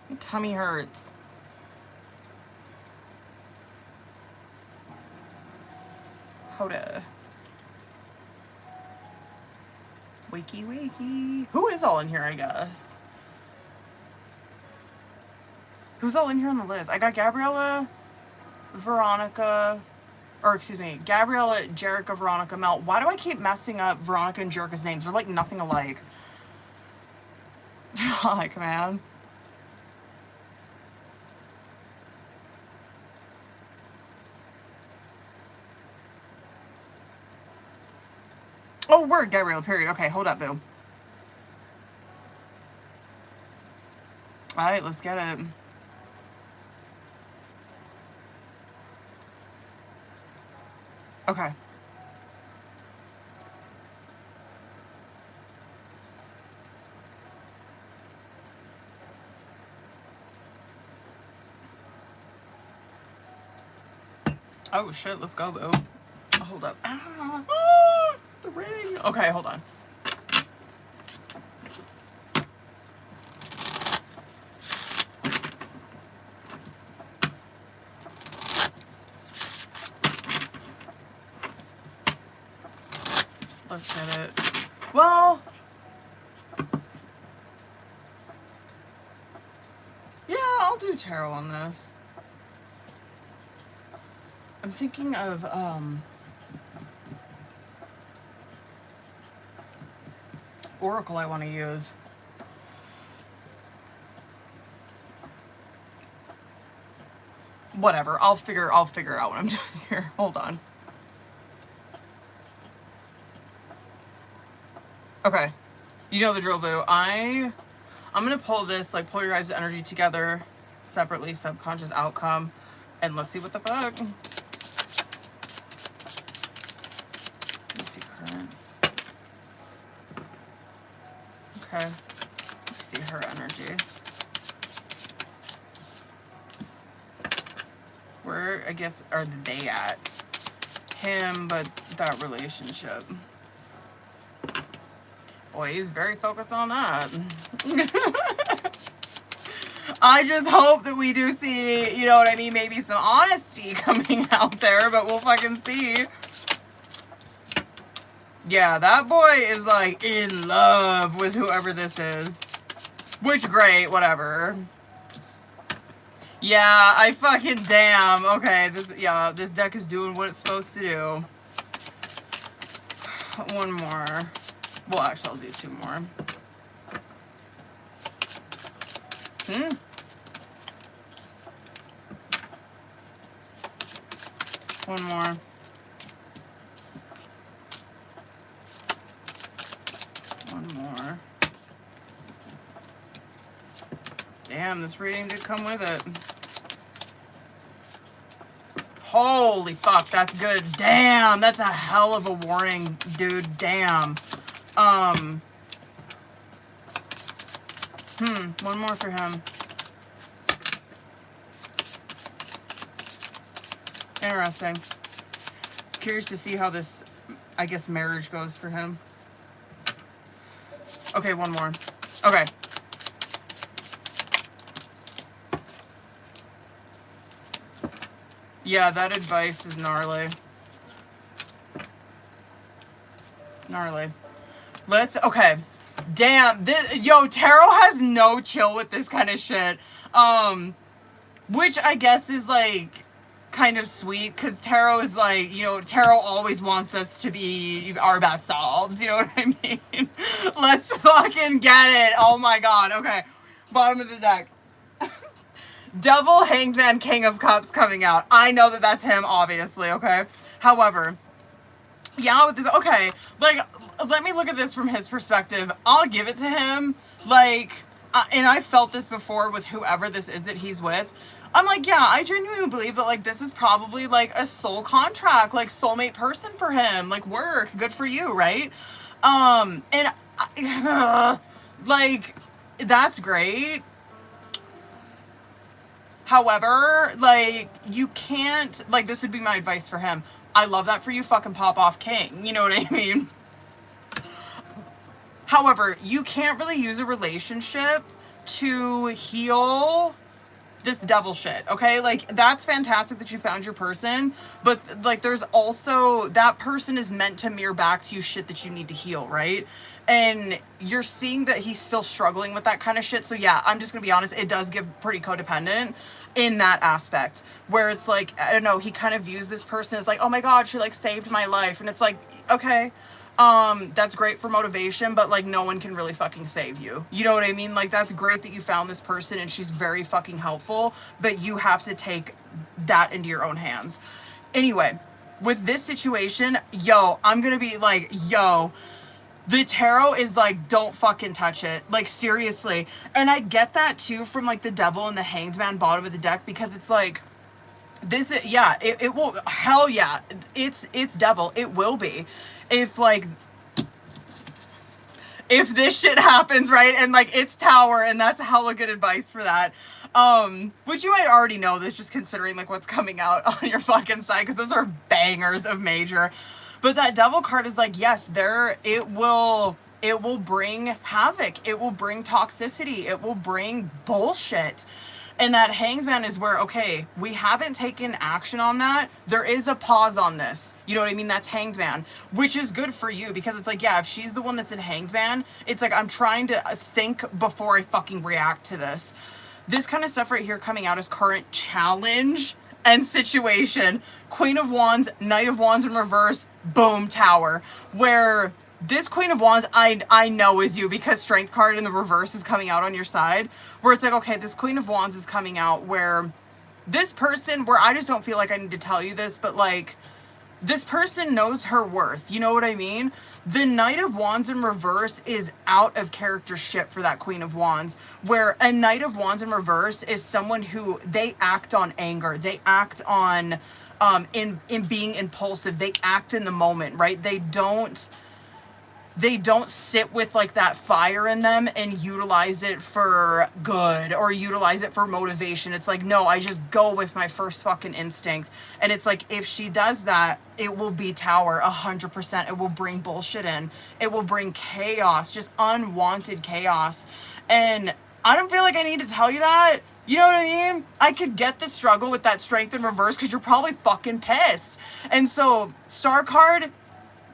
My tummy hurts. Wakey, wakey. Who is all in here, I guess? Who's all in here on the list? I got Gabriella, Veronica, or excuse me, Gabriella, Jerica, Veronica, Mel. Why do I keep messing up Veronica and Jerica's names? They're like nothing alike. Fuck, man. Oh, word, Gabrielle, period. Okay, hold up, boo. Alright, let's get it. Okay. Oh, shit, let's go, boo. Hold up. Ah! The ring. Okay, hold on. Let's get it. Well, yeah, I'll do tarot on this. I'm thinking of, Oracle I want to use. Whatever, I'll figure it out when I'm done here. Hold on. Okay, you know the drill, boo. I'm gonna pull this, like, pull your guys' energy together separately, subconscious outcome, and let's see what the fuck. Let me see current. Okay, let's see her energy. Where, I guess, are they at? Him, but that relationship. Boy, he's very focused on that. I just hope that we do see, you know what I mean, maybe some honesty coming out there, but we'll fucking see. Yeah, that boy is, like, in love with whoever this is. Which, great, whatever. Yeah, I fucking damn. Okay, this deck is doing what it's supposed to do. One more. Well, actually, I'll do two more. One more. One more. Damn, this reading did come with it. Holy fuck, that's good. Damn, that's a hell of a warning, dude. Damn. One more for him. Interesting. Curious to see how this, I guess, marriage goes for him. Okay, one more. Okay. Yeah, that advice is gnarly. It's gnarly. Okay. Damn, yo, tarot has no chill with this kind of shit. Which I guess is, like, kind of sweet, because tarot is like, you know, tarot always wants us to be our best selves, you know what I mean? Let's fucking get it. Oh my god. Okay. Bottom of the deck. Devil, Hanged Man, King of Cups coming out. I know that that's him, obviously, okay? However, yeah, with this, okay, like, let me look at this from his perspective. I'll give it to him, like, and I felt this before with whoever this is that he's with. I'm like, yeah, I genuinely believe that, like, this is probably, like, a soul contract, like, soulmate person for him, like, work, good for you, right? Like, that's great. However, like, you can't, like, this would be my advice for him. I love that for you, fucking pop off king. You know what I mean? However, you can't really use a relationship to heal this devil shit, okay? Like, that's fantastic that you found your person, but, like, there's also, that person is meant to mirror back to you shit that you need to heal, right? And you're seeing that he's still struggling with that kind of shit, so yeah, I'm just gonna be honest, it does give pretty codependent in that aspect, where it's like, I don't know, he kind of views this person as like, oh my god, she, like, saved my life, and it's like, okay, that's great for motivation, but, like, no one can really fucking save you. You know what I mean? Like, that's great that you found this person and she's very fucking helpful, but you have to take that into your own hands. Anyway, with this situation, yo, I'm gonna be like, yo, the tarot is like, don't fucking touch it. Like, seriously. And I get that too from, like, the devil and the Hanged Man bottom of the deck, because it's like, this, yeah, it will, hell yeah, it's devil, it will be. If, like, if this shit happens, right, and, like, it's tower, and that's hella good advice for that, which you might already know this, just considering, like, what's coming out on your fucking side, because those are bangers of major. But that devil card is like, yes, it will bring havoc, it will bring toxicity, it will bring bullshit. And that Hanged Man is where, okay, we haven't taken action on that. There is a pause on this. You know what I mean? That's Hanged Man, which is good for you because it's like, yeah, if she's the one that's in Hanged Man, it's like, I'm trying to think before I fucking react to this. This kind of stuff right here coming out as current challenge and situation. Queen of Wands, Knight of Wands in reverse, boom, Tower. Where this Queen of Wands, I know is you because Strength card in the reverse is coming out on your side. Where it's like, okay, this Queen of Wands is coming out where this person, where I just don't feel like I need to tell you this, but like, this person knows her worth. You know what I mean? The Knight of Wands in reverse is out of character shit for that Queen of Wands. Where a Knight of Wands in reverse is someone who, they act on anger. They act on, in being impulsive. They act in the moment, right? They don't sit with like that fire in them and utilize it for good or utilize it for motivation. It's like, no, I just go with my first fucking instinct. And it's like, if she does that, it will be Tower 100%. It will bring bullshit in. It will bring chaos, just unwanted chaos. And I don't feel like I need to tell you that. You know what I mean? I could get the struggle with that Strength in reverse because you're probably fucking pissed. And so Star card,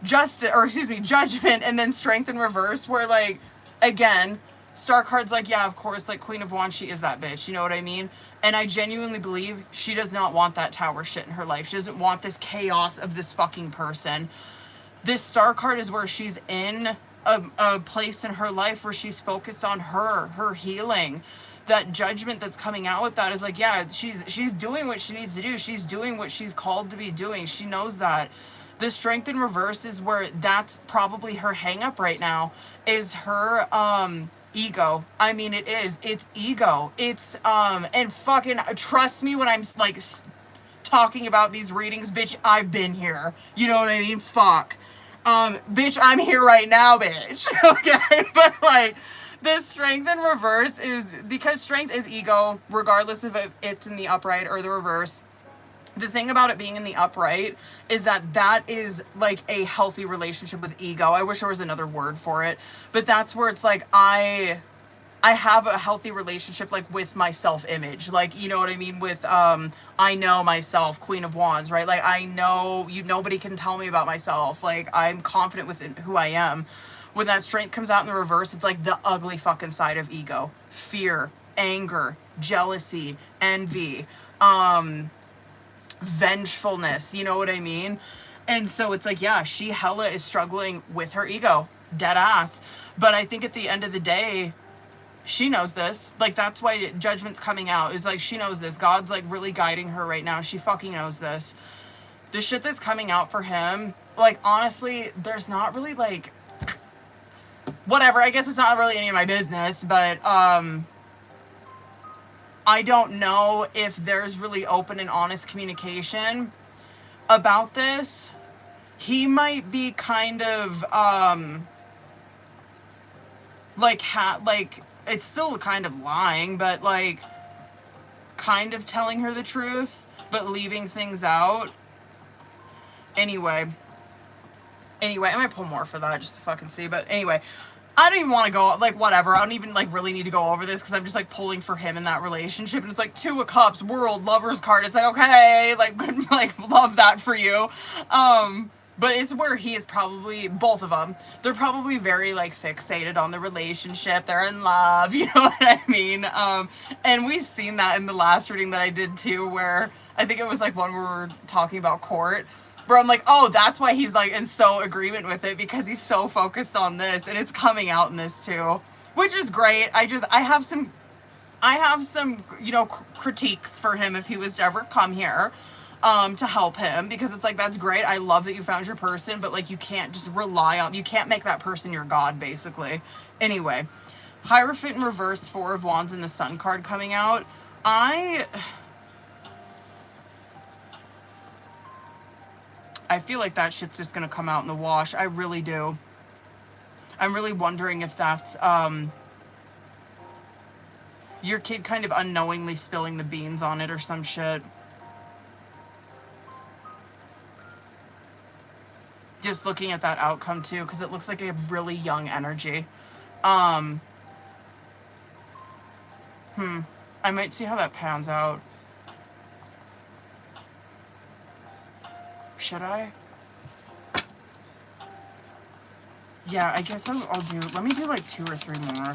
Judgment, and then Strength in reverse, where like, again, Star card's like, yeah, of course, like Queen of Wands, she is that bitch, you know what I mean? And I genuinely believe she does not want that Tower shit in her life. She doesn't want this chaos of this fucking person. This Star card is where she's in a place in her life where she's focused on her healing. That Judgment that's coming out with that is like, yeah, she's doing what she needs to do. She's doing what she's called to be doing. She knows that. The Strength in reverse is where that's probably her hang up right now, is her ego. I mean, it's ego. It's and fucking trust me when I'm like talking about these readings, bitch, I've been here. You know what I mean? Fuck. Bitch, I'm here right now, bitch. Okay? But like, this Strength in reverse is because Strength is ego, regardless if it's in the upright or the reverse. The thing about it being in the upright is that is like a healthy relationship with ego. I wish there was another word for it, but that's where it's like, I have a healthy relationship like with my self-image. Like, you know what I mean? With, I know myself, Queen of Wands, right? Like, I know nobody can tell me about myself. Like, I'm confident within who I am. When that Strength comes out in the reverse, it's like the ugly fucking side of ego. Fear, anger, jealousy, envy, vengefulness, you know what I mean? And so it's like, yeah, she hella is struggling with her ego, dead ass. But I think at the end of the day, she knows this. Like, that's why Judgment's coming out, is like, she knows this. God's like really guiding her right now. She fucking knows this. The shit that's coming out for him, like, honestly, there's not really like, whatever, I guess it's not really any of my business, but I don't know if there's really open and honest communication about this. He might be kind of, like, it's still kind of lying, but, like, kind of telling her the truth, but leaving things out. Anyway, I might pull more for that just to fucking see, but anyway. I don't even want to go, like, whatever. I don't even, like, really need to go over this because I'm just, like, pulling for him in that relationship. And it's, like, 2 of Cups, World, Lovers card. It's, like, okay, like, love that for you. But it's where he is probably, both of them, they're probably very, like, fixated on the relationship. They're in love, you know what I mean? And we've seen that in the last reading that I did, too, where I think it was, like, one where we were talking about court. Where I'm like, oh, that's why he's like in so agreement with it, because he's so focused on this, and it's coming out in this too, which is great. I have some, you know, critiques for him if he was to ever come here, to help him, because it's like, that's great. I love that you found your person, but like, you can't just rely on, you can't make that person your God, basically. Anyway, Hierophant in reverse, 4 of Wands, and the Sun card coming out. I feel like that shit's just gonna come out in the wash. I really do. I'm really wondering if that's, your kid kind of unknowingly spilling the beans on it or some shit. Just looking at that outcome too, because it looks like a really young energy. I I might see how that pans out. Should I? Yeah, I guess I'll do, let me do like 2 or 3 more.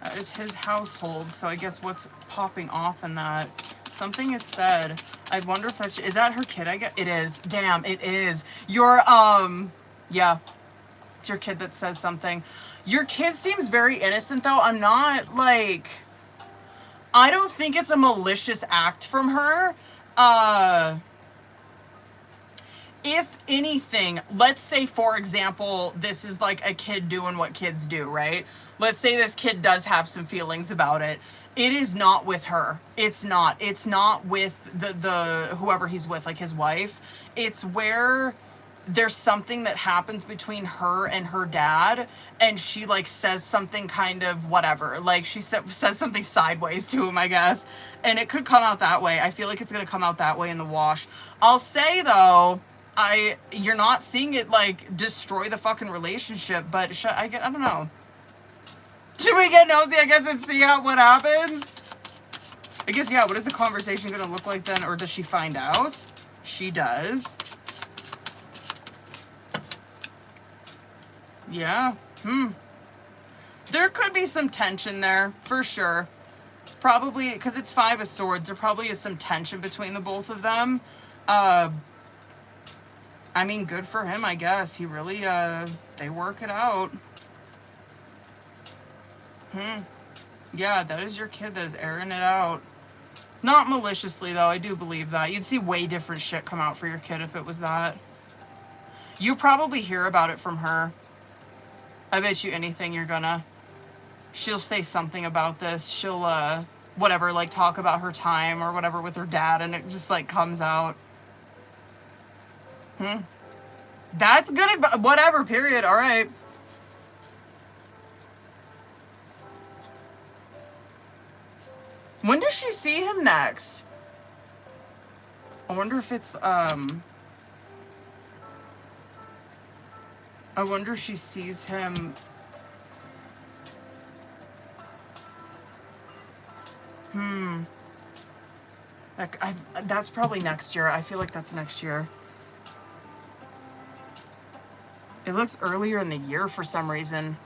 That is his household, so I guess what's popping off in that? Something is said. I wonder if that's, is that her kid? I guess it is. Damn, it is. Your, yeah. It's your kid that says something. Your kid seems very innocent, though. I'm not, like, I don't think it's a malicious act from her. If anything, let's say, for example, this is like a kid doing what kids do, right? Let's say this kid does have some feelings about it. It is not with her. It's not with the whoever he's with, like his wife. It's where there's something that happens between her and her dad, and she like says something kind of whatever, like she says something sideways to him, I guess, and it could come out that way. I feel like it's gonna come out that way in the wash. I'll say though, you're not seeing it like destroy the fucking relationship, but I don't know. Should we get nosy, I guess, and see what happens? I guess, yeah, what is the conversation gonna look like then? Or does she find out? She does. Yeah. There could be some tension there, for sure. Probably, because it's 5 of Swords, there probably is some tension between the both of them. I mean, good for him, I guess. He really, they work it out. Yeah, that is your kid that is airing it out. Not maliciously, though. I do believe that. You'd see way different shit come out for your kid if it was that. You probably hear about it from her. I bet you anything you're gonna. She'll say something about this. She'll, whatever, like, talk about her time or whatever with her dad, and it just, like, comes out. That's good advice. Whatever, period. All right. When does she see him next? I wonder if it's, I wonder if she sees him. Like, that's probably next year. I feel like that's next year. It looks earlier in the year for some reason.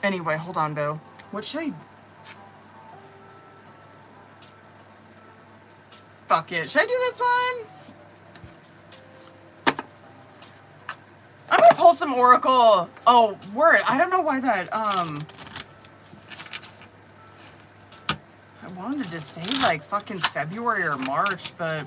Anyway, hold on, boo. What should I... Fuck it. Should I do this one? I'm gonna pull some Oracle. Oh, word. I don't know why that, I wanted to say, like, fucking February or March, but...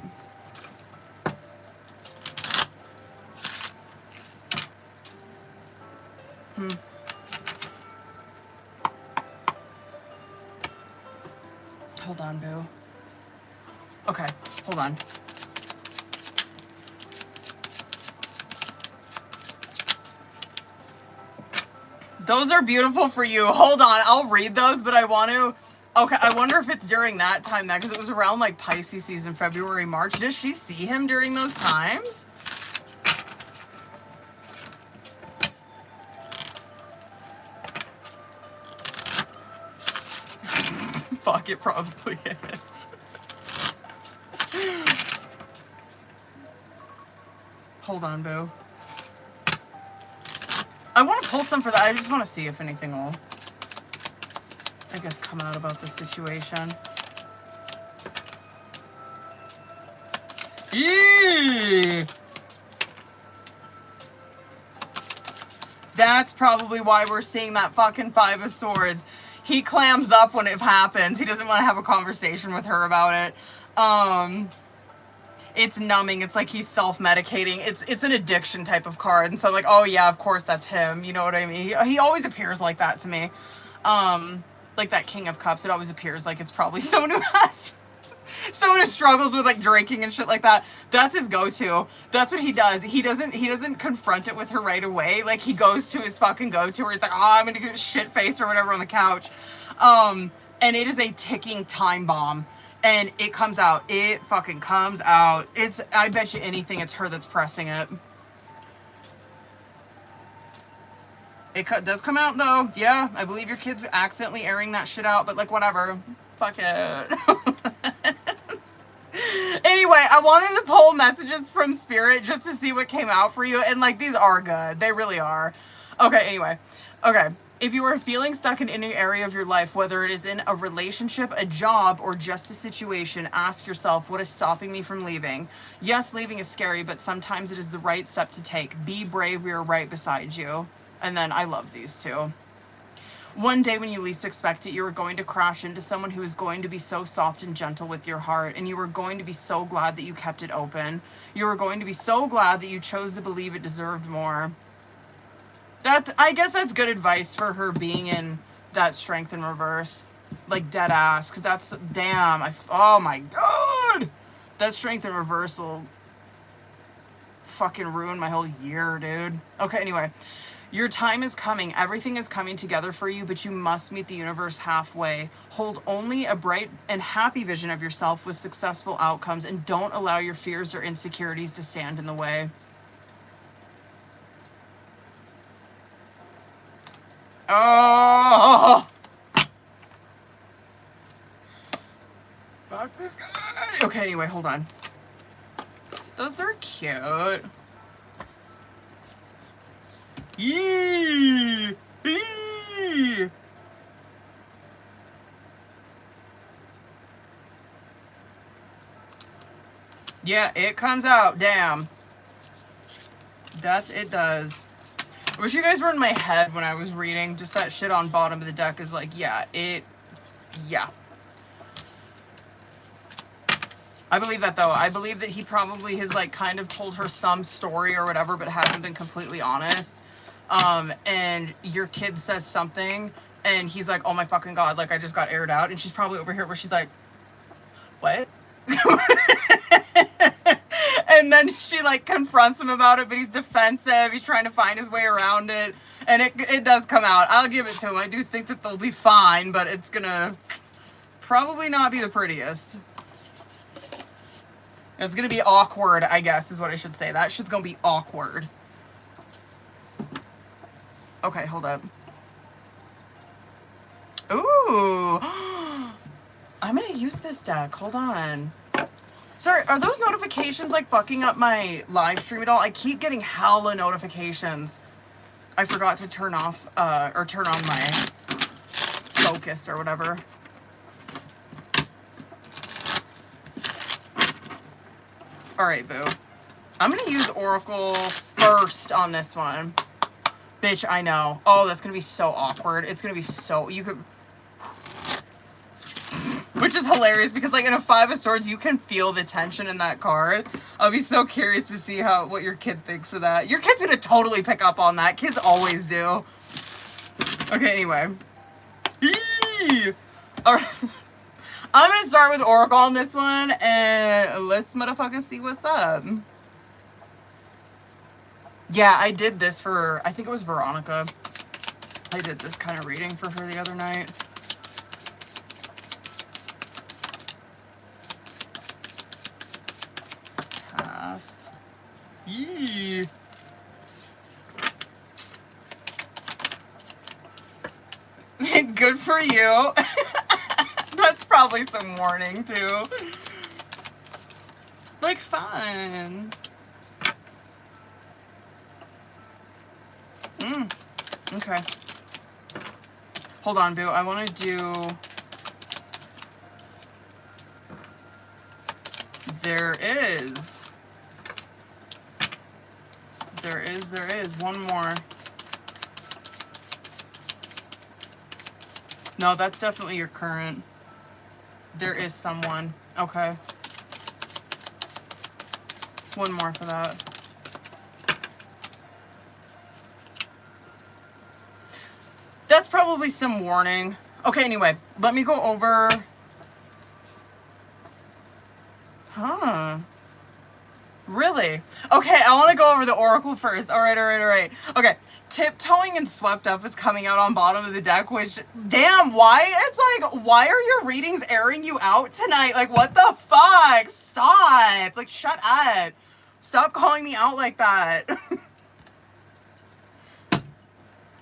Hold on, boo. Okay, hold on. Those are beautiful for you. Hold on, I'll read those, but I want to... Okay, I wonder if it's during that time then, because it was around, like, Pisces season, February, March. Does she see him during those times? Fuck, it probably is. Hold on, boo. I want to pull some for that. I just want to see if anything will, I guess, come out about the situation. Eee! That's probably why we're seeing that fucking 5 of Swords. He clams up when it happens. He doesn't want to have a conversation with her about it. It's numbing. It's like he's self-medicating. It's an addiction type of card. And so I'm like, oh yeah, of course that's him. You know what I mean? He always appears like that to me. Like that King of Cups, it always appears like it's probably someone who has... someone who struggles with like drinking and shit like that. That's his go-to. That's what he does. He doesn't confront it with her right away. Like he goes to his fucking go-to where he's like, oh, I'm gonna get shit faced or whatever on the couch. And it is a ticking time bomb. And it comes out. It fucking comes out. I bet you anything it's her that's pressing it. It does come out, though. Yeah, I believe your kid's accidentally airing that shit out, but, like, whatever. Fuck it. Anyway, I wanted to pull messages from Spirit just to see what came out for you, and, like, these are good. They really are. Okay, anyway. Okay. If you are feeling stuck in any area of your life, whether it is in a relationship, a job, or just a situation, ask yourself, what is stopping me from leaving? Yes, leaving is scary, but sometimes it is the right step to take. Be brave, we are right beside you. And then I love these two. One day when you least expect it, you are going to crash into someone who is going to be so soft and gentle with your heart, and you are going to be so glad that you kept it open. You are going to be so glad that you chose to believe it deserved more. I guess that's good advice for her being in that strength in reverse. Like, dead ass. Because that's, damn, oh my god! That strength in reverse will fucking ruin my whole year, dude. Okay, anyway. Your time is coming. Everything is coming together for you, but you must meet the universe halfway. Hold only a bright and happy vision of yourself with successful outcomes, and don't allow your fears or insecurities to stand in the way. Oh! Fuck this guy! Okay, anyway, hold on. Those are cute. Yee! Yee! Yeah, it comes out. Damn. That it does. I wish you guys were in my head when I was reading. Just that shit on bottom of the deck is like, yeah. I believe that, though. I believe that he probably has, like, kind of told her some story or whatever, but hasn't been completely honest. And your kid says something, and he's like, oh my fucking god, like, I just got aired out. And she's probably over here where she's like, what? And then she, like, confronts him about it, but he's defensive. He's trying to find his way around it. And it does come out. I'll give it to him. I do think that they'll be fine, but it's gonna probably not be the prettiest. It's gonna be awkward, I guess, is what I should say. That shit's gonna be awkward. Okay, hold up. Ooh. I'm gonna use this deck. Hold on. Sorry, are those notifications, like, fucking up my live stream at all? I keep getting hella notifications. I forgot to turn off, or turn on my focus or whatever. Alright, boo. I'm gonna use Oracle first on this one. Bitch, I know. Oh, that's gonna be so awkward. It's gonna be so... You could... Which is hilarious because, like, in a Five of Swords, you can feel the tension in that card. I'll be so curious to see what your kid thinks of that. Your kid's gonna totally pick up on that. Kids always do. Okay, anyway. Alright. I'm gonna start with Oracle on this one, and let's motherfucking see what's up. Yeah, I did this for, I think it was Veronica. I did this kind of reading for her the other night. Past. Yee. Good for you. That's probably some warning, too. Like, fun. Okay. Hold on, boo. I want to do... There is. One more. No, that's definitely your current. There is someone. Okay. One more for that. That's probably some warning. Okay, anyway. Let me go over... Huh. Really? Okay, I want to go over the Oracle first. Alright. Okay. Tiptoeing and Swept Up is coming out on bottom of the deck, which, damn, why? It's like, why are your readings airing you out tonight? Like, what the fuck? Stop. Like, shut up. Stop calling me out like that.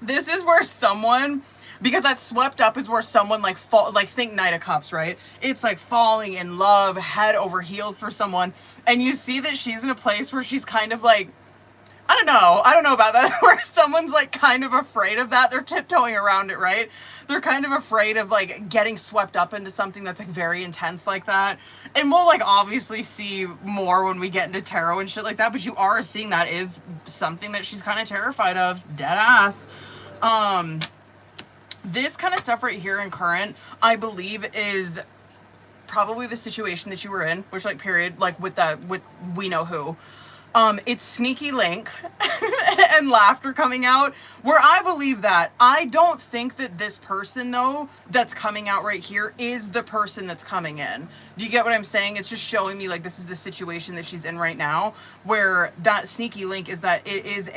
This is where someone, because that swept up is where someone like think Knight of Cups, right? It's like falling in love, head over heels for someone, and you see that she's in a place where she's kind of like, I don't know about that, where someone's like kind of afraid of that. They're tiptoeing around it, right? They're kind of afraid of like getting swept up into something that's like very intense like that. And we'll like obviously see more when we get into tarot and shit like that, but you are seeing that is something that she's kind of terrified of, dead ass. This kind of stuff right here in current, I believe is probably the situation that you were in, which like period, like with we know who. It's sneaky link and laughter coming out, where I believe that. I don't think that this person, though, that's coming out right here is the person that's coming in. Do you get what I'm saying? It's just showing me, like, this is the situation that she's in right now, where that sneaky link is that it's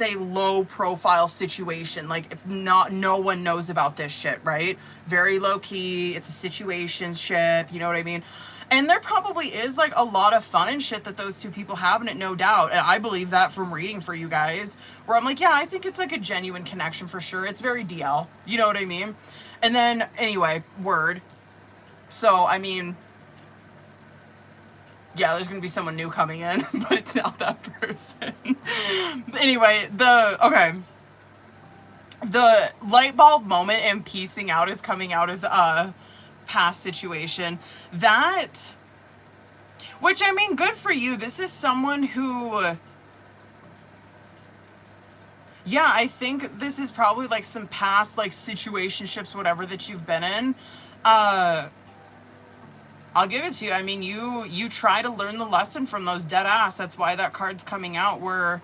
a low profile situation. Like, if no one knows about this shit, right? Very low key. It's a situationship, you know what I mean? And there probably is like a lot of fun and shit that those two people have in it, no doubt. And I believe that from reading for you guys, where I'm like, yeah, I think it's like a genuine connection for sure. It's very DL, you know what I mean? And then anyway, word. So, I mean, yeah, there's gonna be someone new coming in, but it's not that person. Anyway, the light bulb moment and piecing out is coming out as past situation. That, which, I mean, good for you. This is someone who, yeah, I think this is probably like some past like situationships, whatever, that you've been in. I'll give it to you. I mean, you try to learn the lesson from those, dead ass. That's why that card's coming out, where,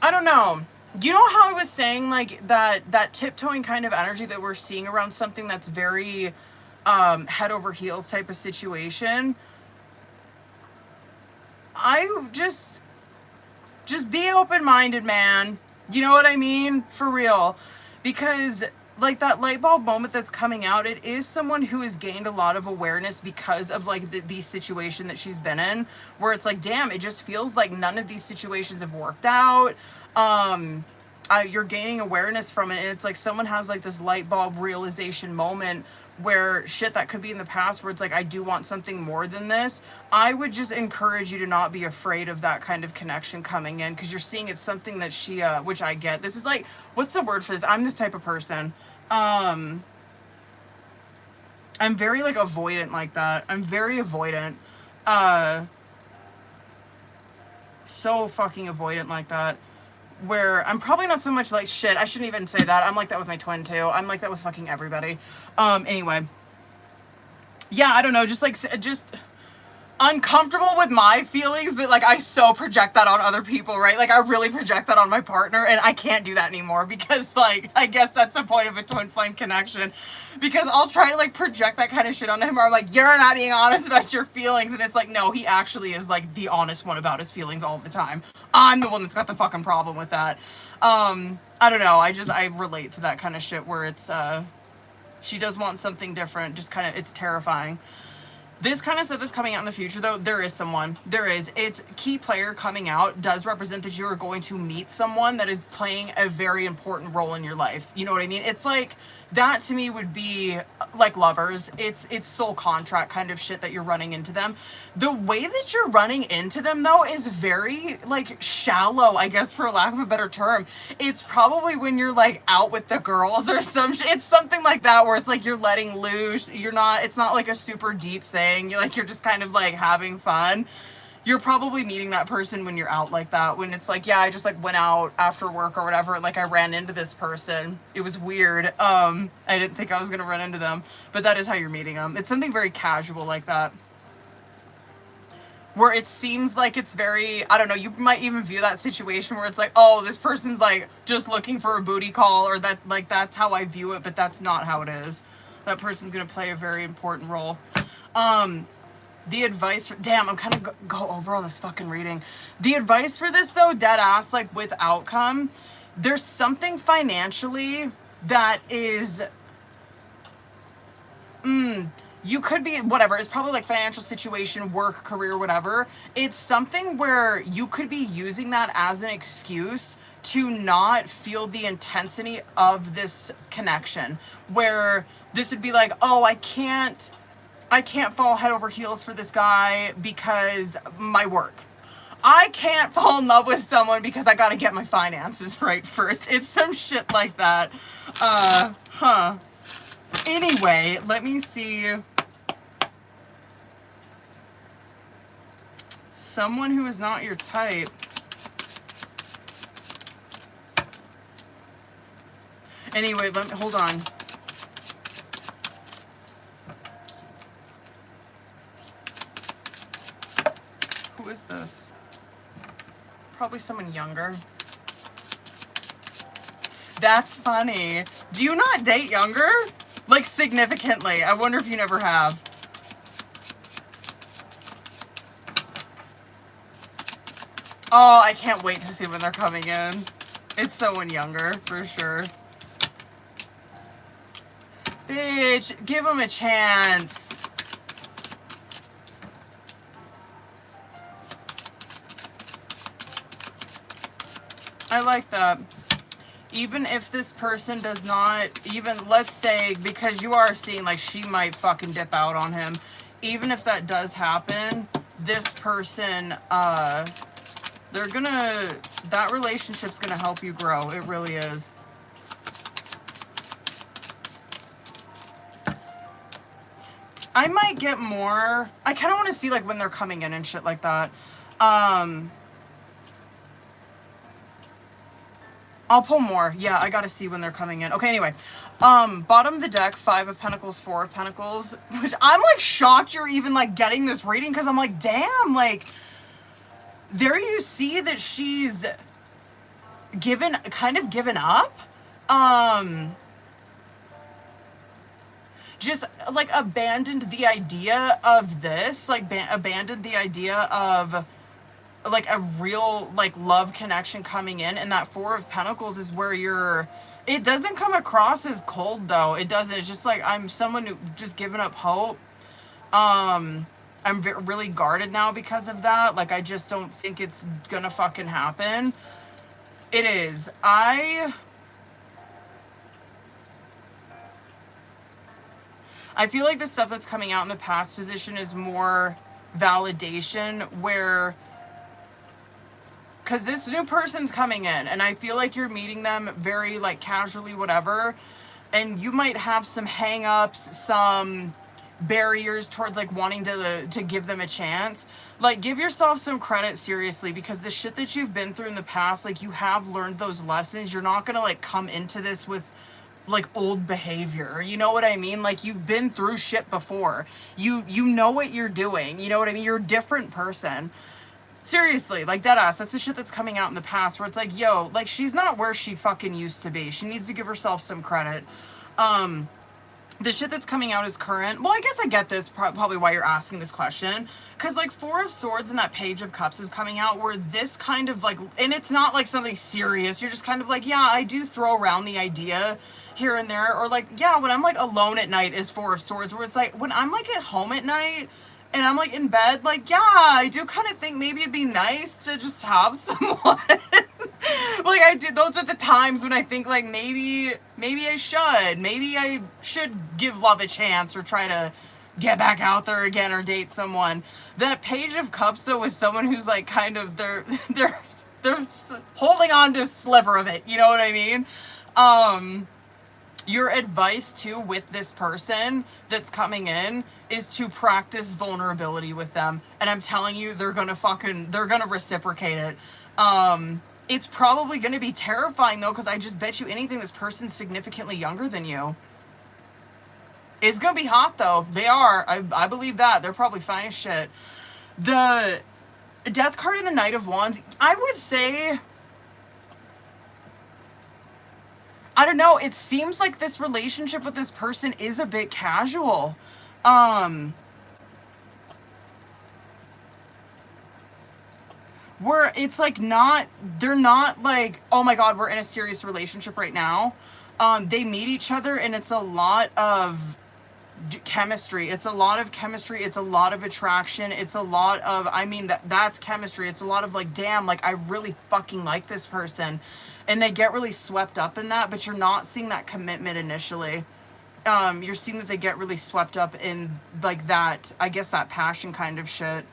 I don't know. You know how I was saying, like, that tiptoeing kind of energy that we're seeing around something that's very head over heels type of situation? I just be open-minded, man. You know what I mean? For real. Because, like, that light bulb moment that's coming out, it is someone who has gained a lot of awareness because of, like, the situation that she's been in, where it's like, damn, it just feels like none of these situations have worked out. You're gaining awareness from it, and it's like someone has like this light bulb realization moment where shit that could be in the past, where it's like, I do want something more than this. I would just encourage you to not be afraid of that kind of connection coming in, because you're seeing it's something that she, which I get. This is like, what's the word for this? I'm this type of person. I'm very like avoidant like that. I'm very avoidant. So fucking avoidant like that. Where I'm probably not so much like, shit, I shouldn't even say that. I'm like that with my twin too. I'm like that with fucking everybody. Anyway. Yeah, I don't know, just uncomfortable with my feelings, but like I so project that on other people, right? Like I really project that on my partner, and I can't do that anymore, because like, I guess that's the point of a twin flame connection, because I'll try to like project that kind of shit onto him, where I'm like, you're not being honest about your feelings, and it's like, no, he actually is like the honest one about his feelings all the time. I'm the one that's got the fucking problem with that. I don't know, I relate to that kind of shit where it's she does want something different, just kind of, it's terrifying. This kind of stuff that's coming out in the future, though, there is someone. There is. It's key player coming out does represent that you are going to meet someone that is playing a very important role in your life. You know what I mean? It's like, that to me would be like lovers. It's soul contract kind of shit that you're running into them. The way that you're running into them, though, is very, like, shallow, I guess, for lack of a better term. It's probably when you're, like, out with the girls or some shit. It's something like that, where it's like you're letting loose. It's not like a super deep thing. You're just kind of like having fun. You're probably meeting that person when you're out like that, when it's like, yeah, I just like went out after work or whatever, and like I ran into this person. It was weird. I didn't think I was gonna run into them, but that is how you're meeting them. It's something very casual like that, where it seems like it's very, I don't know, you might even view that situation where it's like, oh, this person's like just looking for a booty call, or that, like, that's how I view it, but that's not how it is. That person's gonna play a very important role. The advice for, damn, I'm kind of go over on this fucking reading. The advice for this, though, dead ass, like, with outcome, there's something financially that is, you could be, whatever, it's probably like financial situation, work, career, whatever. It's something where you could be using that as an excuse to not feel the intensity of this connection, where this would be like, oh, I can't fall head over heels for this guy because my work. I can't fall in love with someone because I gotta get my finances right first. It's some shit like that. Anyway, let me see. Someone who is not your type. Anyway, hold on. Who is this? Probably someone younger. That's funny. Do you not date younger? Like, significantly. I wonder if you never have. Oh, I can't wait to see when they're coming in. It's someone younger, for sure. Bitch, give them a chance. I like that. Even if this person does not, even, let's say, because you are seeing, like, she might fucking dip out on him. Even if that does happen, this person, they're gonna, that relationship's gonna help you grow. It really is. I might get more, I kind of want to see, like, when they're coming in and shit like that. I'll pull more. Yeah, I gotta see when they're coming in. Okay, anyway. Bottom of the deck, 5 of Pentacles, 4 of Pentacles. Which I'm, like, shocked you're even, like, getting this reading, because I'm like, damn, like, there you see that she's kind of given up. Just, like, abandoned the idea of this. Like, abandoned the idea of, like, a real, like, love connection coming in. And that 4 of Pentacles is where you're, it doesn't come across as cold, though. It doesn't. It's just like, I'm someone who just given up hope. I'm really guarded now because of that. Like, I just don't think it's gonna fucking happen. It is. I feel like the stuff that's coming out in the past position is more validation, where, because this new person's coming in, and I feel like you're meeting them very, like, casually, whatever, and you might have some hang-ups, some barriers towards, like, wanting to give them a chance. Like, give yourself some credit, seriously, because the shit that you've been through in the past, like, you have learned those lessons. You're not gonna, like, come into this with, like, old behavior, you know what I mean? Like, you've been through shit before. You know what you're doing, you know what I mean? You're a different person. Seriously, like, deadass, that's the shit that's coming out in the past, where it's like, yo, like, she's not where she fucking used to be. She needs to give herself some credit. The shit that's coming out is current. Well, I guess I get this, probably why you're asking this question. Because, like, 4 of Swords and that Page of Cups is coming out, where this kind of, like, and it's not, like, something serious. You're just kind of like, yeah, I do throw around the idea here and there. Or, like, yeah, when I'm, like, alone at night is 4 of Swords, where it's like, when I'm, like, at home at night and I'm, like, in bed, like, yeah, I do kind of think maybe it'd be nice to just have someone. Like, I do, those are the times when I think, like, maybe I should give love a chance, or try to get back out there again, or date someone. That Page of Cups, though, is someone who's, like, kind of, they're holding on to a sliver of it, you know what I mean? Your advice, too, with this person that's coming in is to practice vulnerability with them. And I'm telling you, they're gonna reciprocate it. It's probably going to be terrifying, though, because I just bet you anything this person's significantly younger than you. It's going to be hot, though. They are. I believe that. They're probably fine as shit. The Death card and the Knight of Wands, I would say, I don't know, it seems like this relationship with this person is a bit casual. Where it's like they're not like, oh my god, we're in a serious relationship right now. They meet each other and it's a lot of chemistry. It's a lot of chemistry. It's a lot of attraction. It's a lot of, I mean, that's chemistry. It's a lot of like, damn, like I really fucking like this person. And they get really swept up in that, but you're not seeing that commitment initially. You're seeing that they get really swept up in like that, I guess that passion kind of shit.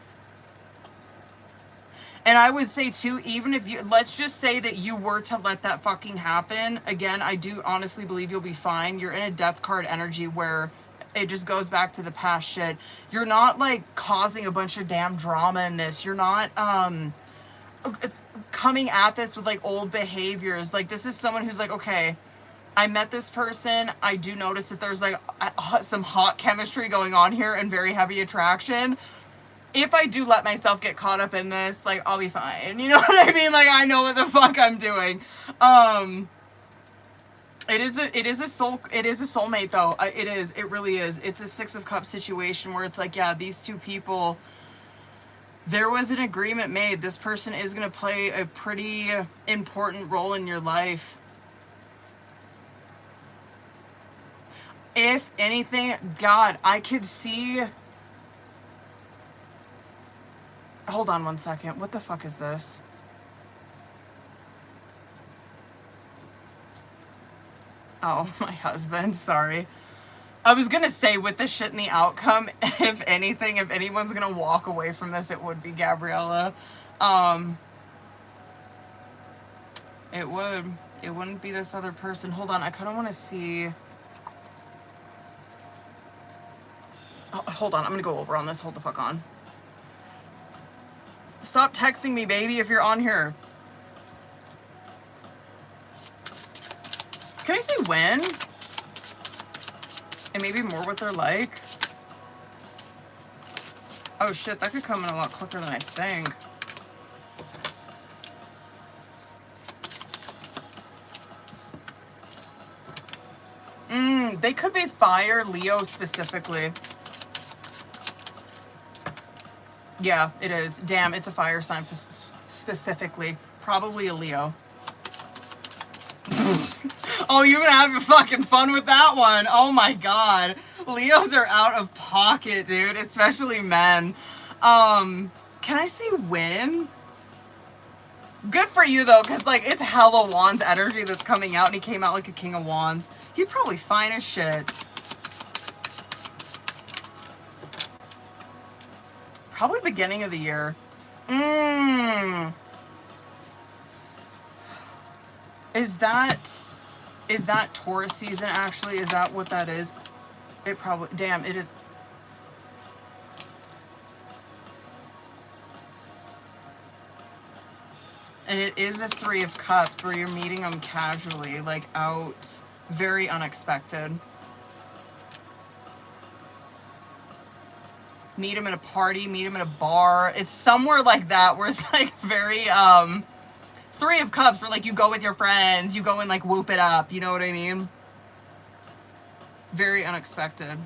And I would say too, even if you, let's just say that you were to let that fucking happen, again, I do honestly believe you'll be fine. You're in a death card energy where it just goes back to the past shit. You're not like causing a bunch of damn drama in this. You're not coming at this with like old behaviors. Like this is someone who's like, okay, I met this person. I do notice that there's like some hot chemistry going on here and very heavy attraction. If I do let myself get caught up in this, like I'll be fine. You know what I mean? Like I know what the fuck I'm doing. It is a soulmate though. It really is. It's a 6 of Cups situation where it's like, yeah, these two people, there was an agreement made. This person is going to play a pretty important role in your life. If anything, God, I could see, hold on one second. What the fuck is this? Oh, my husband, sorry. I was gonna say, with the shit in the outcome, if anything, if anyone's gonna walk away from this, it would be Gabriella. It wouldn't be this other person. Hold on, I kind of want to see. Oh, hold on, I'm gonna go over on this. Hold the fuck on. Stop texting me, baby, if you're on here. Can I say when? And maybe more what they're like? Oh shit, that could come in a lot quicker than I think. They could be fire, Leo specifically. Yeah, it is. Damn, it's a fire sign specifically. Probably a Leo. Oh, you're gonna have fucking fun with that one. Oh my god. Leos are out of pocket, dude. Especially men. Can I see when? Good for you, though, because, like, it's hella Wands energy that's coming out, and he came out like a King of Wands. He's probably fine as shit. Probably beginning of the year. Is that Taurus season, actually? Is that what that is? It probably... Damn, it is... And it is a 3 of Cups where you're meeting them casually, like out, very unexpected. Meet them at a party, meet them at a bar. It's somewhere like that where it's like very, 3 of Cups where like you go with your friends, you go and like whoop it up, you know what I mean? Very unexpected.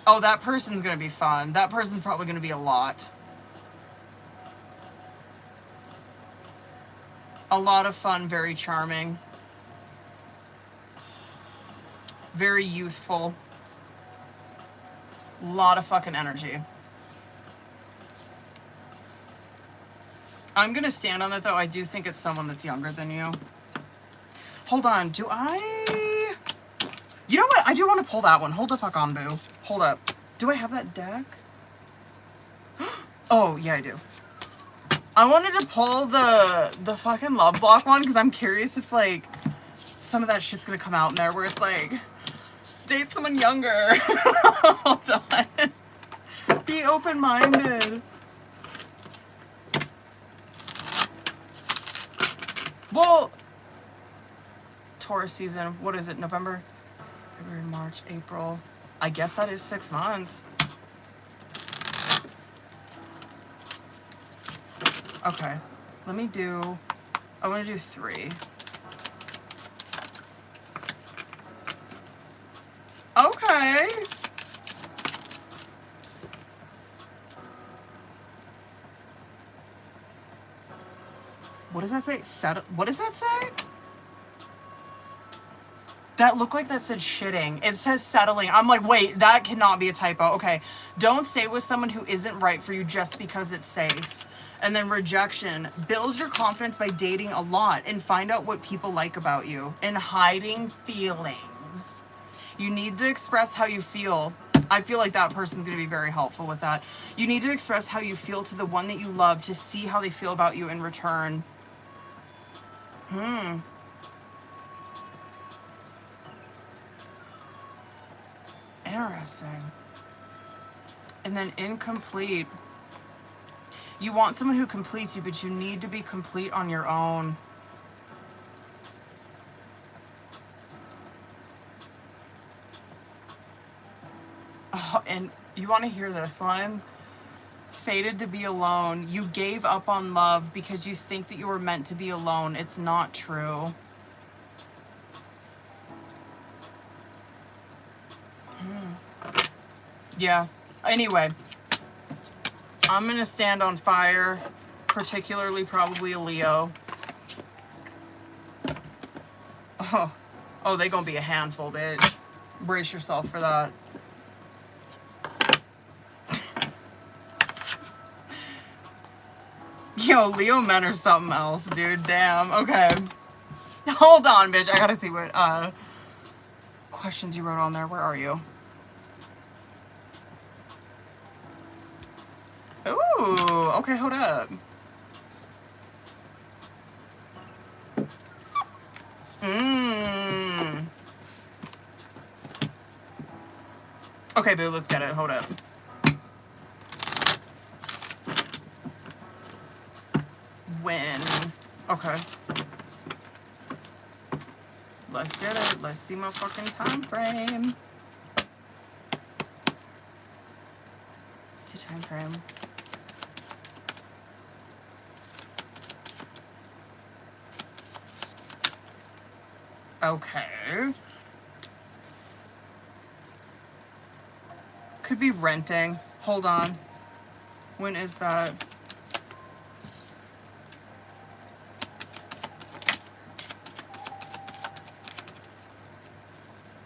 Oh, that person's gonna be fun. That person's probably gonna be a lot. A lot of fun, very charming. Very youthful. A lot of fucking energy. I'm gonna stand on that though. I do think it's someone that's younger than you. Hold on, do I... You know what? I do want to pull that one. Hold the fuck on, boo. Hold up. Do I have that deck? Oh, yeah, I do. I wanted to pull the fucking love block one because I'm curious if, like, some of that shit's gonna come out in there where it's like, date someone younger. Hold on. Be open-minded. Well, Taurus season, what is it, November, February, March, April. I guess that is 6 months. Okay, let me do, I want to do 3. Okay. What does that say? What does that say? That looked like that said shitting. It says settling. I'm like, wait, that cannot be a typo. Okay. Don't stay with someone who isn't right for you just because it's safe. And then rejection. Build your confidence by dating a lot and find out what people like about you. And hiding feelings. You need to express how you feel. I feel like that person's going to be very helpful with that. You need to express how you feel to the one that you love to see how they feel about you in return. Interesting. And then incomplete. You want someone who completes you, but you need to be complete on your own. Oh, and you want to hear this one? Fated to be alone. You gave up on love because you think that you were meant to be alone. It's not true. Yeah. Anyway, I'm going to stand on fire, particularly probably a Leo. Oh, they going to be a handful, bitch. Brace yourself for that. Yo, Leo men are something else, dude. Damn. Okay. Hold on, bitch. I gotta see what questions you wrote on there. Where are you? Ooh. Okay, hold up. Okay, boo. Let's get it. Hold up. When? Okay. Let's get it. Let's see my fucking time frame. Let's see time frame. Okay. Could be renting. Hold on. When is that?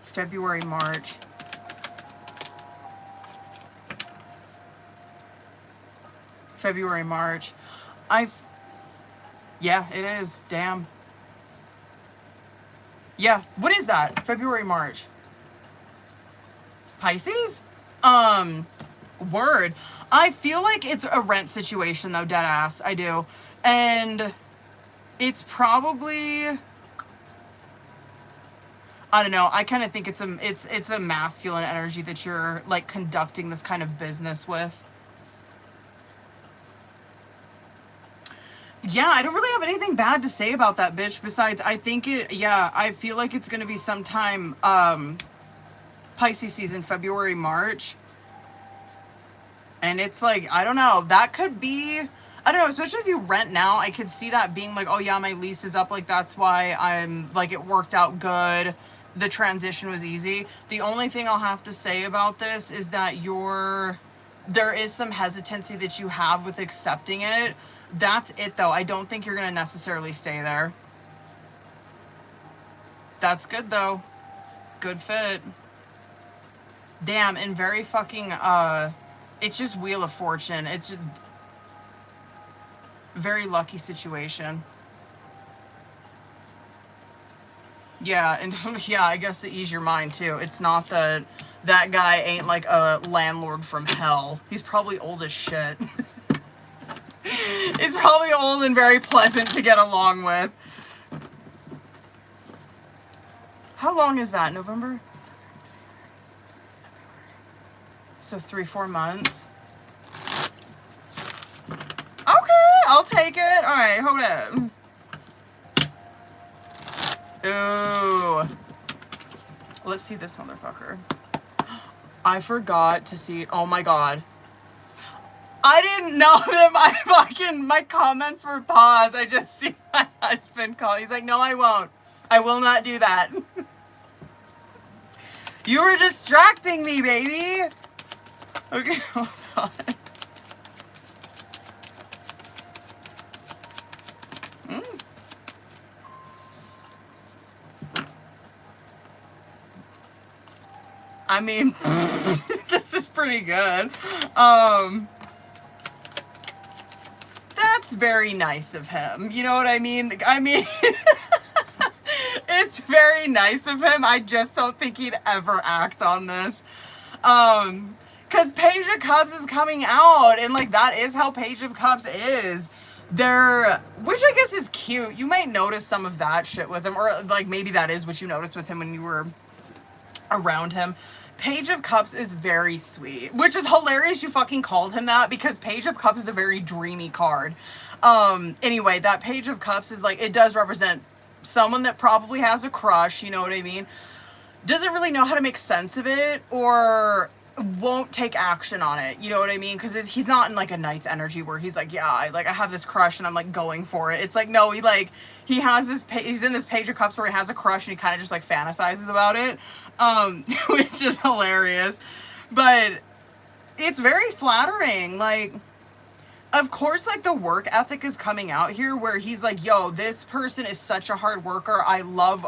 February, March. February, March. Yeah, it is. Damn. Yeah, what is that? February, March. Pisces? Word. I feel like it's a rent situation though, dead ass. I do. And it's probably, I don't know. I kind of think it's a masculine energy that you're like conducting this kind of business with. Yeah, I don't really have anything bad to say about that bitch besides I think I feel like it's going to be sometime Pisces season, February, March. And it's like, I don't know, that could be, I don't know, especially if you rent now, I could see that being like, oh yeah, my lease is up, like that's why I'm like, it worked out good. The transition was easy. The only thing I'll have to say about this is that there is some hesitancy that you have with accepting it. That's it though. I don't think you're going to necessarily stay there. That's good though. Good fit. Damn, and very fucking, it's just Wheel of Fortune. It's just very lucky situation. Yeah, and yeah, I guess to ease your mind too. It's not that guy ain't like a landlord from hell. He's probably old as shit. He's probably old and very pleasant to get along with. How long is that? November? So 3-4 months. Okay, I'll take it. All right, hold up. Ooh. Let's see this motherfucker. I forgot to see. Oh my god. I didn't know that my comments were paused. I just see my husband call. He's like, no, I won't. I will not do that. You were distracting me, baby. Okay, hold on. I mean, this is pretty good. That's very nice of him. You know what I mean? I mean, it's very nice of him. I just don't think he'd ever act on this. Because Page of Cups is coming out, and, like, that is how Page of Cups is. Which I guess is cute. You might notice some of that shit with him, or, like, maybe that is what you noticed with him when you were around him. Page of Cups is very sweet, which is hilarious you fucking called him that, because Page of Cups is a very dreamy card. Anyway, that Page of Cups is, like, it does represent someone that probably has a crush, you know what I mean? Doesn't really know how to make sense of it, or won't take action on it, you know what I mean? Because he's not in, like, a knight's energy where he's like, yeah, I have this crush and I'm, like, going for it. It's like, no, he has this, he's in this Page of Cups where he has a crush and he kind of just, like, fantasizes about it, which is hilarious. But it's very flattering. Like, of course, like, the work ethic is coming out here where he's like, yo, this person is such a hard worker. I love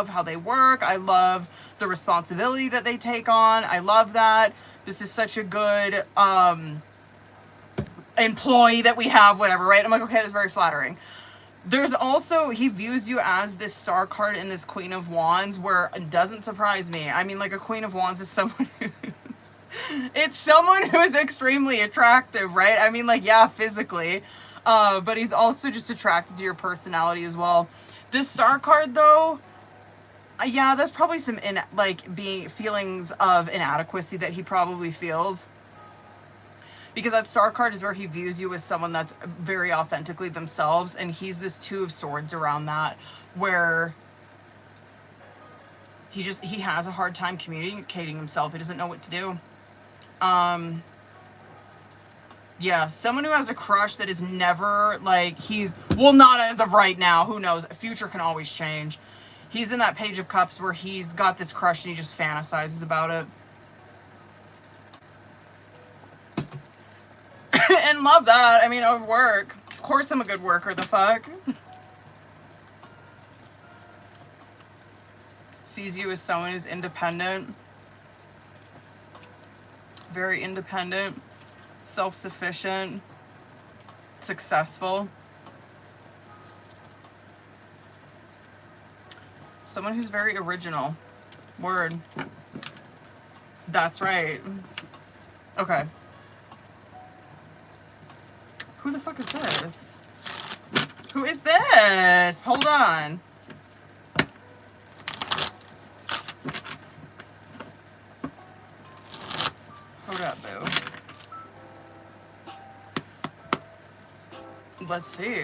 how they work. I love the responsibility that they take on. I love that. This is such a good employee that we have, whatever, right? I'm like, okay, that's very flattering. There's also, he views you as this star card in this Queen of Wands, where it doesn't surprise me. I mean, like, a Queen of Wands is someone who... It's someone who is extremely attractive, right? I mean, like, yeah, physically. But he's also just attracted to your personality as well. This star card, though, yeah, there's probably some, feelings of inadequacy that he probably feels. Because that star card is where he views you as someone that's very authentically themselves. And he's this Two of Swords around that, where... he has a hard time communicating himself. He doesn't know what to do. Yeah, someone who has a crush that is never, like, well, not as of right now, who knows, future can always change. He's in that Page of Cups where he's got this crush and he just fantasizes about it. And love that. I mean, of work. Of course I'm a good worker, the fuck? Sees you as someone who's independent. Very independent. Self-sufficient. Successful. Someone who's very original. Word. That's right. Okay. Who the fuck is this? Who is this? Hold on. Hold up, boo. Let's see.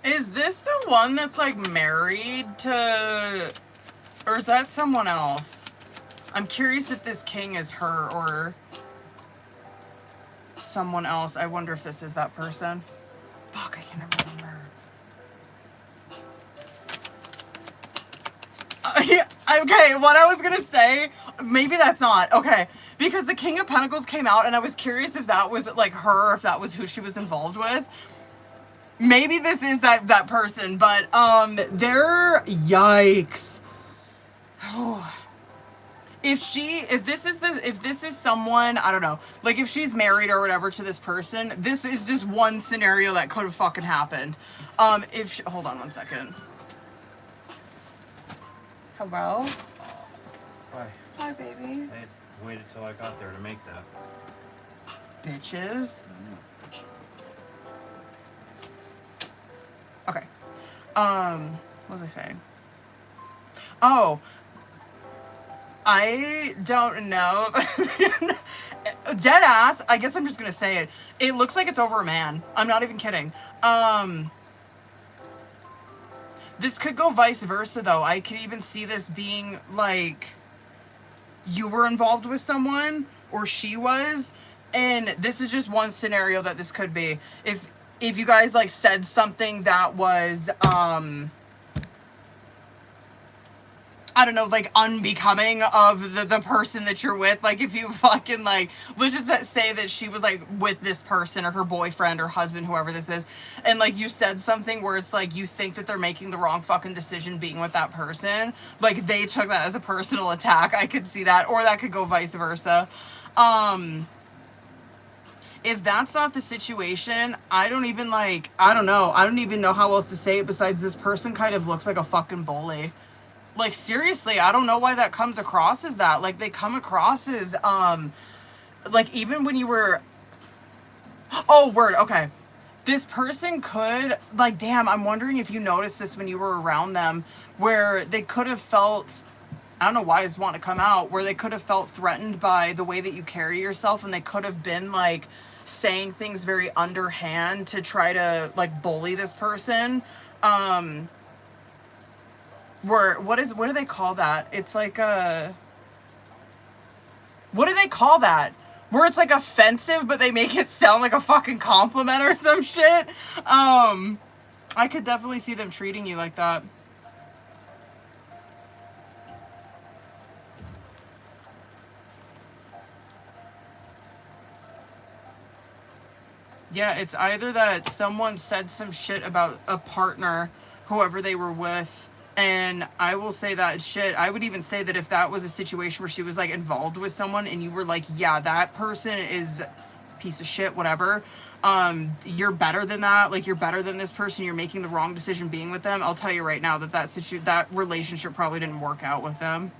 Is this the one that's, like, married to... or is that someone else? I'm curious if this king is her or someone else. I wonder if this is that person. Fuck, I can never remember. Yeah, okay, what I was gonna say, maybe that's not. Okay, because the King of Pentacles came out and I was curious if that was, like, her or if that was who she was involved with. Maybe this is that person, but, yikes. If this is someone, I don't know, like, if she's married or whatever to this person, this is just one scenario that could have fucking happened. Hold on one second. Hello? Hi. Hi, baby. I waited till I got there to make that. Bitches. Okay. What was I saying? Oh. I don't know. Dead ass. I guess I'm just gonna say it. It looks like it's over a man. I'm not even kidding. This could go vice versa, though. I could even see this being, like, you were involved with someone, or she was, and this is just one scenario that this could be. If you guys, like, said something that was, I don't know, like, unbecoming of the person that you're with. Like, if you fucking, like, let's just say that she was, like, with this person or her boyfriend or husband, whoever this is, and, like, you said something where it's, like, you think that they're making the wrong fucking decision being with that person. Like, they took that as a personal attack. I could see that. Or that could go vice versa. If that's not the situation, I don't even, like, I don't know. I don't even know how else to say it besides this person kind of looks like a fucking bully. Like, seriously, I don't know why that comes across as that. Like, they come across as, like, even when you were... Oh, word, okay. This person could, like, damn, I'm wondering if you noticed this when you were around them, where they could have felt... I don't know why I just want to come out, where they could have felt threatened by the way that you carry yourself, and they could have been, like, saying things very underhand to try to, like, bully this person. Where, what do they call that? It's like a... What do they call that? Where it's, like, offensive, but they make it sound like a fucking compliment or some shit. I could definitely see them treating you like that. Yeah, it's either that someone said some shit about a partner, whoever they were with, and I will say that shit, I would even say that if that was a situation where she was, like, involved with someone and you were like, yeah, that person is a piece of shit, whatever, you're better than that, like, you're better than this person, you're making the wrong decision being with them, I'll tell you right now that that relationship probably didn't work out with them.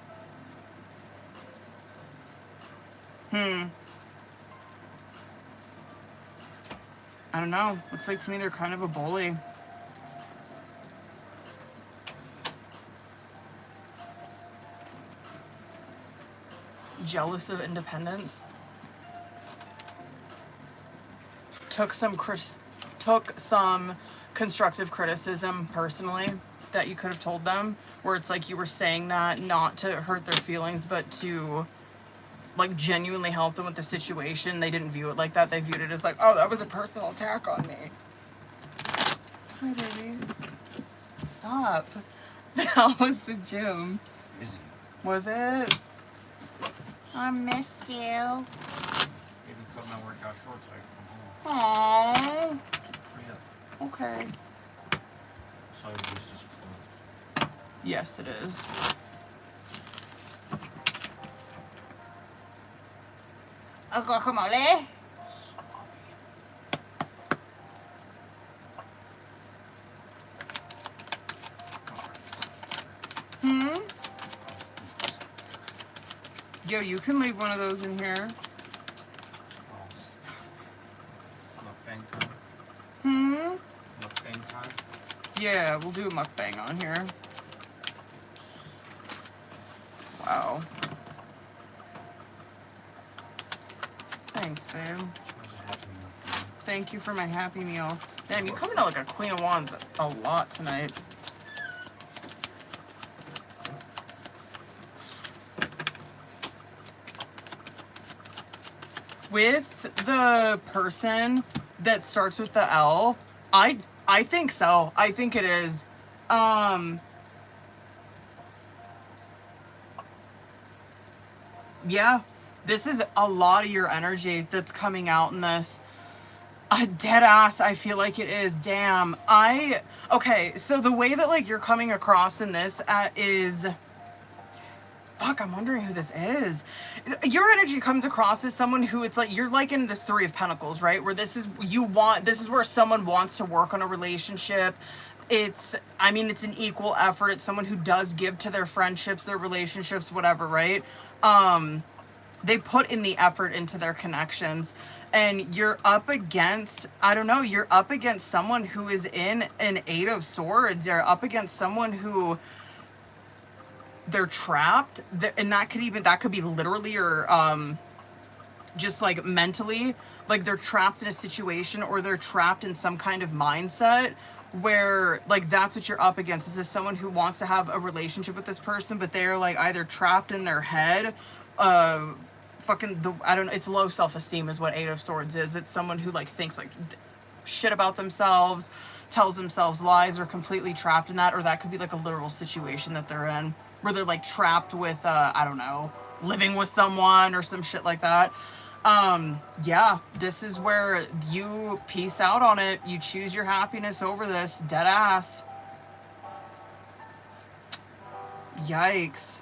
I don't know. Looks like to me they're kind of a bully. Jealous of independence. Took some constructive criticism personally that you could have told them, where it's like you were saying that not to hurt their feelings, but to, like, genuinely help them with the situation. They didn't view it like that. They viewed it as like, oh, that was a personal attack on me. Hi, baby. What's up? How was the gym? Busy. Was it? I missed you. Maybe cut my workout short so I can come home. Aww. Hurry up. Okay. So this is closed. Yes, it is. Guacamole. Yo, you can leave one of those in here. Mukbang time. Mukbang time. Yeah, we'll do a mukbang on here. Wow. Thanks, babe. Thank you for my Happy Meal. Damn, you coming out like a Queen of Wands a lot tonight. With the person that starts with the L, I think so. I think it is. Yeah. This is a lot of your energy that's coming out in this. Dead ass, I feel like it is. Damn. Okay, so the way that, like, you're coming across in this is... Fuck, I'm wondering who this is. Your energy comes across as someone who, it's like, you're like in this Three of Pentacles, right? Where this is where someone wants to work on a relationship. It's an equal effort. It's someone who does give to their friendships, their relationships, whatever, right? They put in the effort into their connections, and you're up against, I don't know, you're up against someone who is in an Eight of Swords. You're up against someone who, they're trapped, and that could be literally or just like mentally, like they're trapped in a situation, or they're trapped in some kind of mindset where, like, that's what you're up against. This is someone who wants to have a relationship with this person, but they're, like, either trapped in their head, it's low self-esteem is what Eight of Swords is. It's someone who, like, thinks, like, shit about themselves, tells themselves lies, or completely trapped in that, or that could be like a literal situation that they're in where they're like trapped with I don't know, living with someone or some shit like that. Yeah, this is where you peace out on it. You choose your happiness over this, dead ass. Yikes.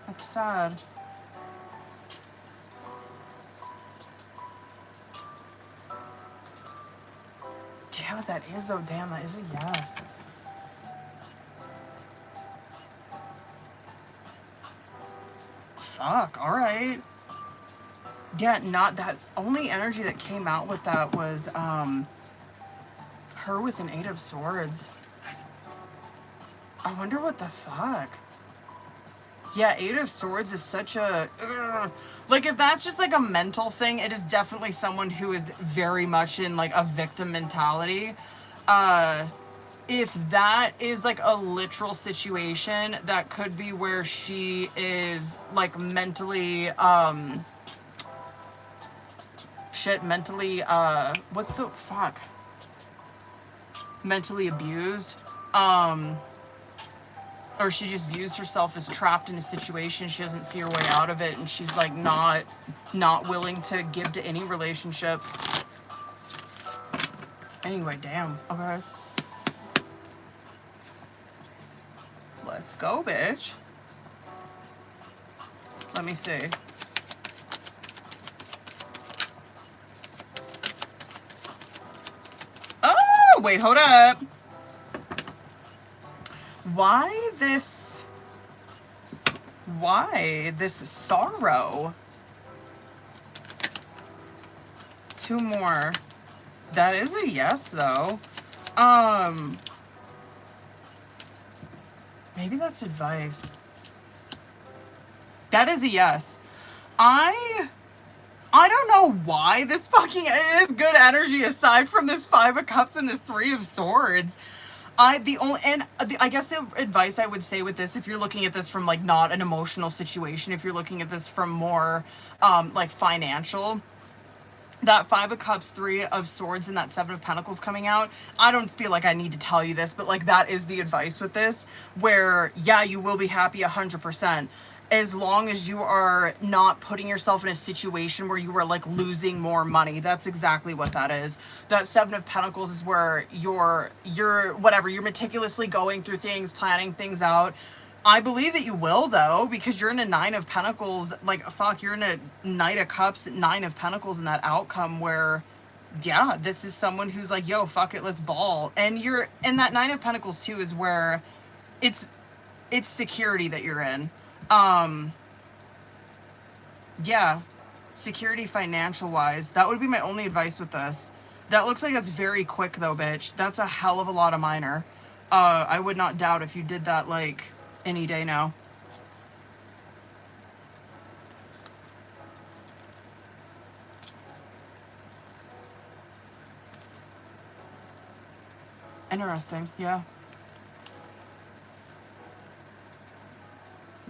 That's sad. Yeah, that is, oh damn, that is a yes. Fuck, alright. Yeah, not that, only energy that came out with that was, her with an 8 of Swords. I wonder what the fuck. Yeah, 8 of Swords is such a... like, if that's just, like, a mental thing, it is definitely someone who is very much in, like, a victim mentality. If that is, like, a literal situation, that could be where she is, like, mentally, mentally, what's the... fuck. Mentally abused. Or she just views herself as trapped in a situation. She doesn't see her way out of it, and she's like not willing to give to any relationships. Anyway, damn. Okay. Let's go, bitch. Let me see. Oh, wait, hold up. Why this sorrow? 2 more. That is a yes, though. Maybe that's advice. That is a yes. I don't know why this fucking is good energy aside from this 5 of Cups and this 3 of Swords. I guess the advice I would say with this, if you're looking at this from like not an emotional situation, if you're looking at this from more like financial, that 5 of Cups, 3 of Swords, and that 7 of Pentacles coming out, I don't feel like I need to tell you this, but like that is the advice with this, where yeah, you will be happy 100%. As long as you are not putting yourself in a situation where you are like losing more money. That's exactly what that is. That 7 of Pentacles is where you're whatever, you're meticulously going through things, planning things out. I believe that you will, though, because you're in a 9 of Pentacles, like, fuck, you're in a Knight of Cups, 9 of Pentacles in that outcome where, yeah, this is someone who's like, yo, fuck it, let's ball. And that 9 of Pentacles, too, is where it's security that you're in. Yeah, security financial-wise. That would be my only advice with this. That looks like that's very quick, though, bitch. That's a hell of a lot of minor. I would not doubt if you did that, like, any day now. Interesting, yeah.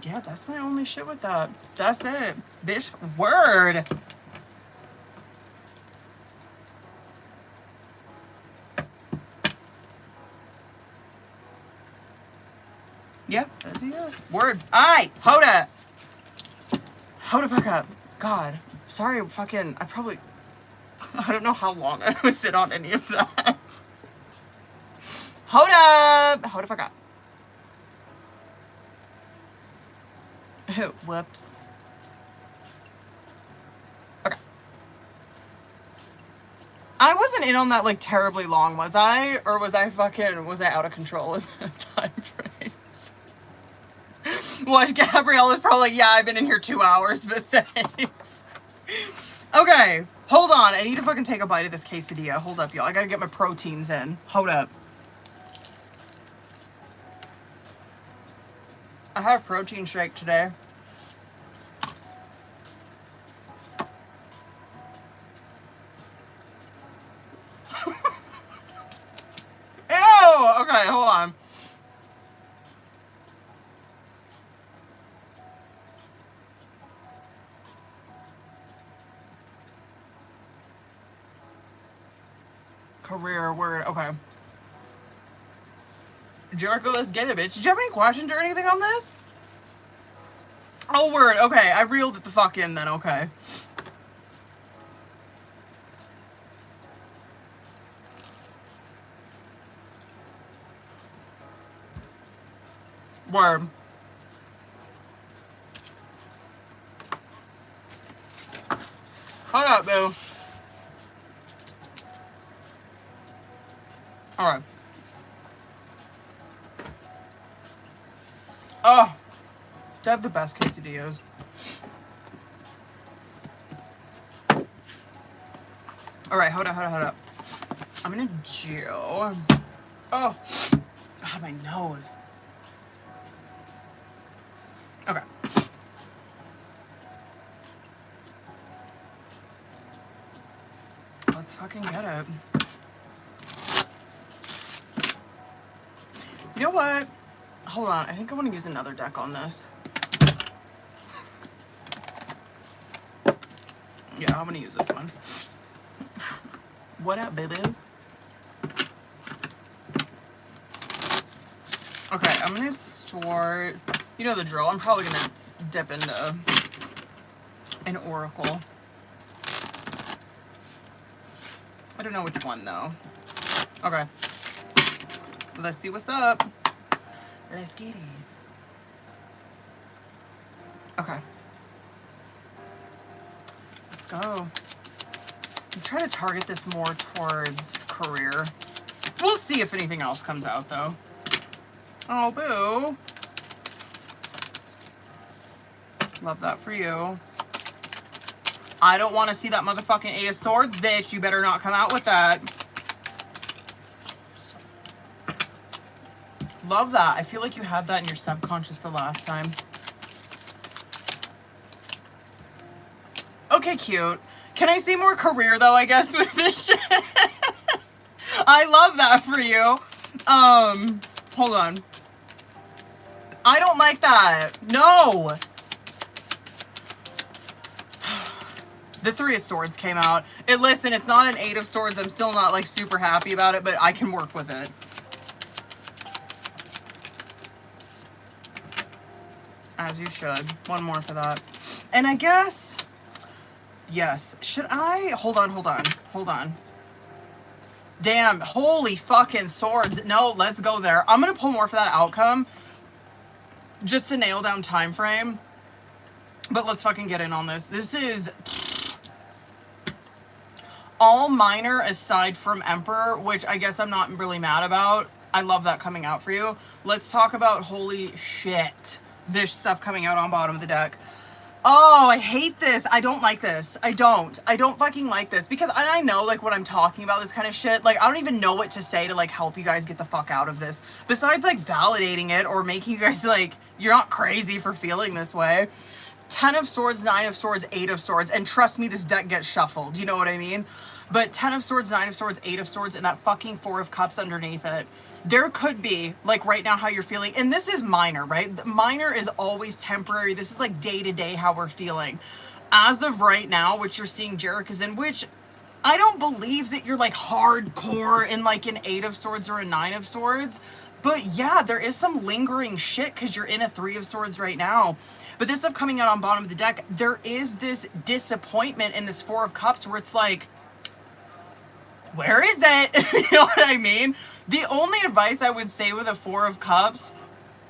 Yeah, that's my only shit with that. That's it. Bitch, word. Yeah, that's a yes. Word. Aight, hold up. Hold the fuck up. God. Sorry, fucking, I don't know how long I would sit on any of that. Hold up. Hold the fuck up. Whoops. Okay. I wasn't in on that like terribly long, was I? Or was I out of control with the time frames? Watch, Gabrielle is probably like, yeah, I've been in here 2 hours, but thanks. Okay, hold on. I need to fucking take a bite of this quesadilla. Hold up, y'all. I gotta get my proteins in. Hold up. I had a protein shake today. Ew! Okay, hold on. Career, word, okay. Jericho, let's get it, bitch. Did you have any questions or anything on this? Oh, word, okay. I reeled it the fuck in then, okay. Word. Hold up, boo. Alright. Oh. They have the best quesadillas. Alright, hold up. I'm in jail. Oh. God, my nose. Okay. Let's fucking get it. You know what? Hold on. I think I want to use another deck on this. Yeah, I'm going to use this one. What up, babies? Okay, I'm going to start... You know the drill. I'm probably going to dip into an oracle. I don't know which one, though. Okay. Let's see what's up. Let's get it. Okay. Let's go. I'm trying to target this more towards career. We'll see if anything else comes out, though. Oh, boo. Love that for you. I don't want to see that motherfucking 8 of Swords, bitch. You better not come out with that. Love that. I feel like you had that in your subconscious the last time. Okay, cute. Can I see more career, though, I guess, with this shit? I love that for you. Hold on. I don't like that. No. The 3 of Swords came out. Listen, it's not an 8 of Swords. I'm still not, like, super happy about it, but I can work with it. As you should. One more for that. And I guess... Yes. Should I... Hold on. Damn. Holy fucking swords. No, let's go there. I'm going to pull more for that outcome. Just to nail down time frame. But let's fucking get in on this. This is... all minor aside from Emperor, which I guess I'm not really mad about. I love that coming out for you. Let's talk about holy shit. This stuff coming out on bottom of the deck. Oh, I hate this. I don't like this. I don't fucking like this because I know like what I'm talking about, this kind of shit. Like I don't even know what to say to like help you guys get the fuck out of this. Besides like validating it or making you guys like, you're not crazy for feeling this way. 10 of Swords, 9 of Swords, 8 of Swords. And trust me, this deck gets shuffled. You know what I mean? But 10 of Swords, 9 of Swords, 8 of Swords, and that fucking 4 of Cups underneath it. There could be, like right now, how you're feeling. And this is minor, right? Minor is always temporary. This is like day-to-day how we're feeling. As of right now, which you're seeing Jericho's in, which I don't believe that you're like hardcore in like an 8 of Swords or a 9 of Swords. But yeah, there is some lingering shit because you're in a 3 of Swords right now. But this stuff coming out on bottom of the deck, there is this disappointment in this 4 of Cups where it's like, where is it? You know what I mean? The only advice I would say with a 4 of Cups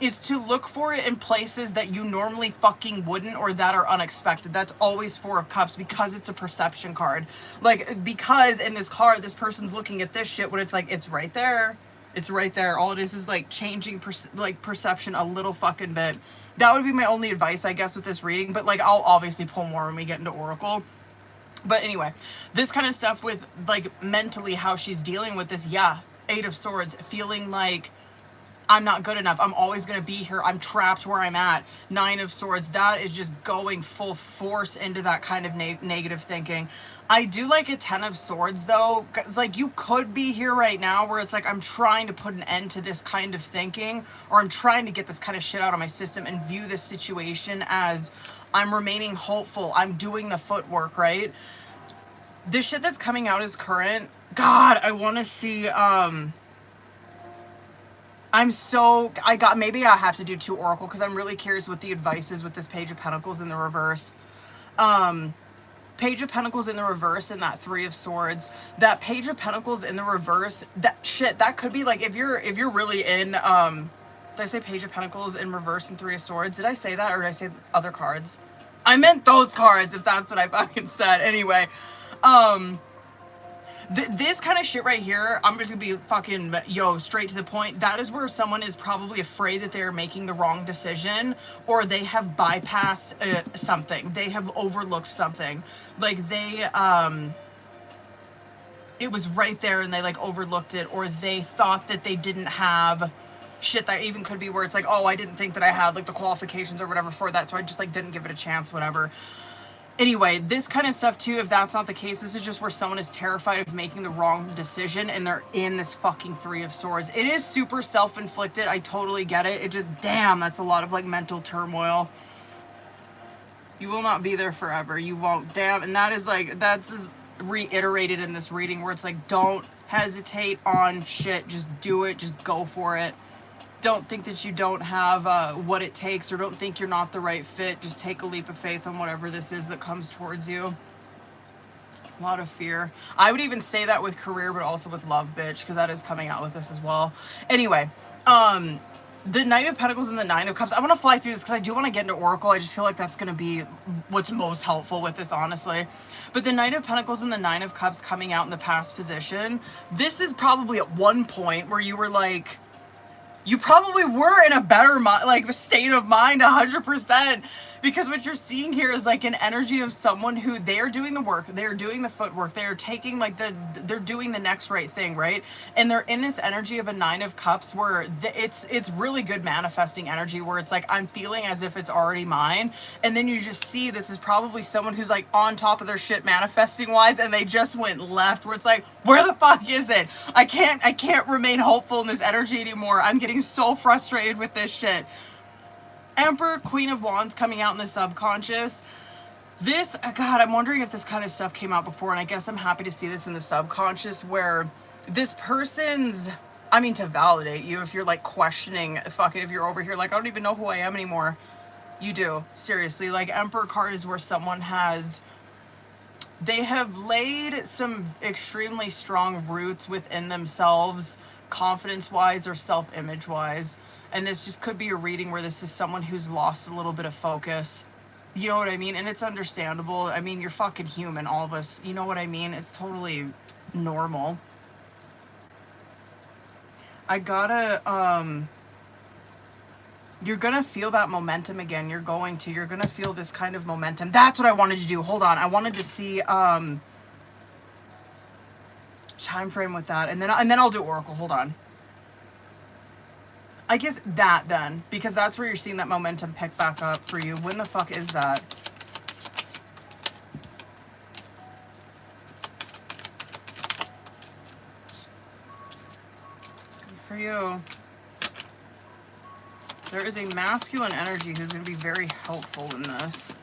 is to look for it in places that you normally fucking wouldn't or that are unexpected. That's always 4 of Cups because it's a perception card. Like, because in this card, this person's looking at this shit when it's like, it's right there. It's right there. All it is like changing perception a little fucking bit. That would be my only advice, I guess, with this reading. But like, I'll obviously pull more when we get into Oracle. But anyway, this kind of stuff with like mentally how she's dealing with this. Yeah, 8 of Swords, feeling like I'm not good enough. I'm always going to be here. I'm trapped where I'm at. 9 of Swords, that is just going full force into that kind of negative thinking. I do like a 10 of Swords though. It's like you could be here right now where it's like I'm trying to put an end to this kind of thinking, or I'm trying to get this kind of shit out of my system and view this situation as I'm remaining hopeful. I'm doing the footwork, right? This shit that's coming out as current, God, I want to see, maybe I have to do 2 Oracle because I'm really curious what the advice is with this Page of Pentacles in the reverse. Page of Pentacles in the reverse and that 3 of Swords. That Page of Pentacles in the reverse, that could be like, if you're really in, did I say Page of Pentacles in reverse and 3 of Swords? Did I say that or did I say other cards? I meant those cards, if that's what I fucking said. Anyway, this kind of shit right here, I'm just gonna be fucking, straight to the point. That is where someone is probably afraid that they're making the wrong decision, or they have bypassed something. They have overlooked something. Like it was right there and they like overlooked it, or they thought that they didn't have shit. That even could be where it's like, oh, I didn't think that I had like the qualifications or whatever for that, so I just like didn't give it a chance, whatever. Anyway, this kind of stuff too, if that's not the case, this is just where someone is terrified of making the wrong decision and they're in this fucking 3 of Swords. It is super self-inflicted. I totally get it. It just, damn, that's a lot of like mental turmoil. You will not be there forever. You won't. Damn. And that is like, that's reiterated in this reading where it's like, don't hesitate on shit. Just do it. Just go for it. Don't think that you don't have what it takes, or don't think you're not the right fit. Just take a leap of faith on whatever this is that comes towards you. A lot of fear. I would even say that with career, but also with love, bitch, because that is coming out with this as well. Anyway, the Knight of Pentacles and the 9 of Cups. I want to fly through this because I do want to get into Oracle. I just feel like that's going to be what's most helpful with this, honestly. But the Knight of Pentacles and the 9 of Cups coming out in the past position. This is probably at one point where you were like, you probably were in a better state of mind 100%, because what you're seeing here is like an energy of someone who they are doing the work, they're doing the footwork, they're taking like they're doing the next right thing, right? And they're in this energy of a 9 of Cups where it's really good manifesting energy where it's like, I'm feeling as if it's already mine. And then you just see this is probably someone who's like on top of their shit manifesting wise, and they just went left where it's like, where the fuck is it? I can't remain hopeful in this energy anymore. I'm getting so frustrated with this shit. Emperor, Queen of Wands coming out in the subconscious. This, God, I'm wondering if this kind of stuff came out before, and I guess I'm happy to see this in the subconscious where this person's, I mean, to validate you, if you're like questioning, fucking, if you're over here like, I don't even know who I am anymore. You do, seriously. Like, Emperor card is where someone they have laid some extremely strong roots within themselves, confidence-wise or self-image-wise. And this just could be a reading where this is someone who's lost a little bit of focus. You know what I mean? And it's understandable. I mean, you're fucking human, all of us. You know what I mean? It's totally normal. I gotta, you're gonna feel that momentum again. You're gonna feel this kind of momentum. That's what I wanted to do. Hold on. I wanted to see, time frame with that. And then I'll do Oracle. Hold on. I guess that then, because that's where you're seeing that momentum pick back up for you. When the fuck is that? Good for you. There is a masculine energy who's going to be very helpful in this.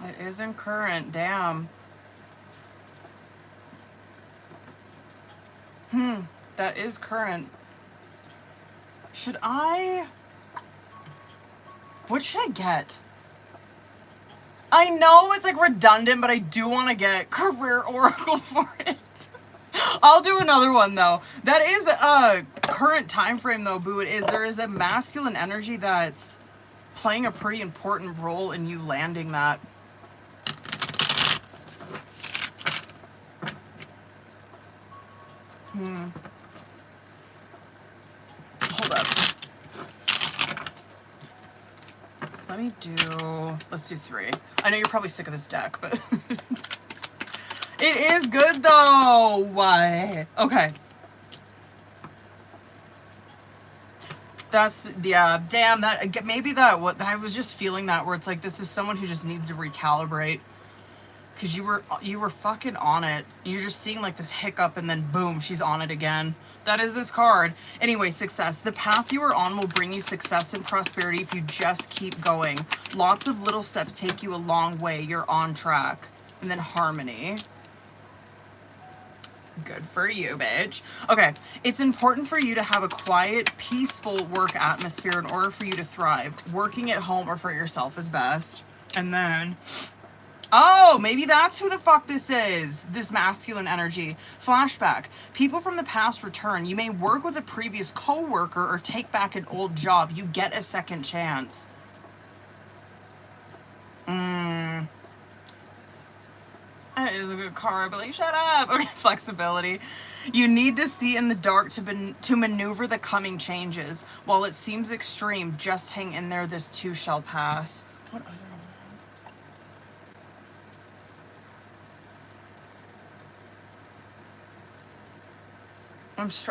It isn't current, damn. That is current. What should I get? I know it's like redundant, but I do want to get Career Oracle for it. I'll do another one though. That is a current time frame though, boo. There is a masculine energy that's playing a pretty important role in you landing that. Hold up. Let's do 3. I know you're probably sick of this deck, but it is good though. Why? Okay. That's, yeah, damn, that, maybe that, what, I was just feeling that where it's like, this is someone who just needs to recalibrate. Because you were fucking on it. You're just seeing like this hiccup and then boom, she's on it again. That is this card. Anyway, success. The path you are on will bring you success and prosperity if you just keep going. Lots of little steps take you a long way. You're on track. And then harmony. Good for you, bitch. Okay, it's important for you to have a quiet, peaceful work atmosphere in order for you to thrive. Working at home or for yourself is best. And then... oh, maybe that's who the fuck this is. This masculine energy. Flashback. People from the past return. You may work with a previous co-worker or take back an old job. You get a second chance. That is a good card, but like, shut up. Okay, flexibility. You need to see in the dark to maneuver the coming changes. While it seems extreme, just hang in there. This too shall pass. What other...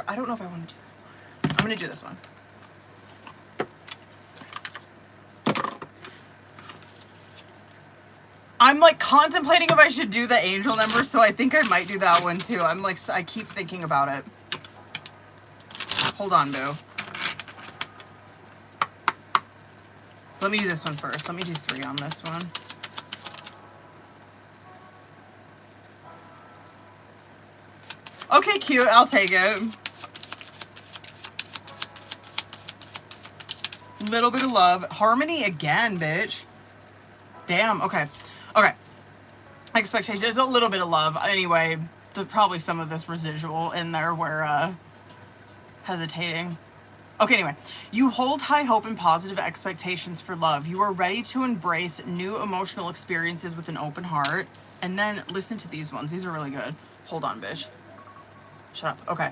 I don't know if I want to do this one. I'm going to do this one. I'm like contemplating if I should do the angel number, so I think I might do that one too. I'm like, I keep thinking about it. Hold on, boo. Let me do this one first. Let me do 3 on this one. Okay, cute. I'll take it. Little bit of love. Harmony again, bitch. Damn. Okay. Okay. Expectations. There's a little bit of love. Anyway, there's probably some of this residual in there where, hesitating. Okay, anyway. You hold high hope and positive expectations for love. You are ready to embrace new emotional experiences with an open heart. And then listen to these ones. These are really good. Hold on, bitch. Shut up. Okay.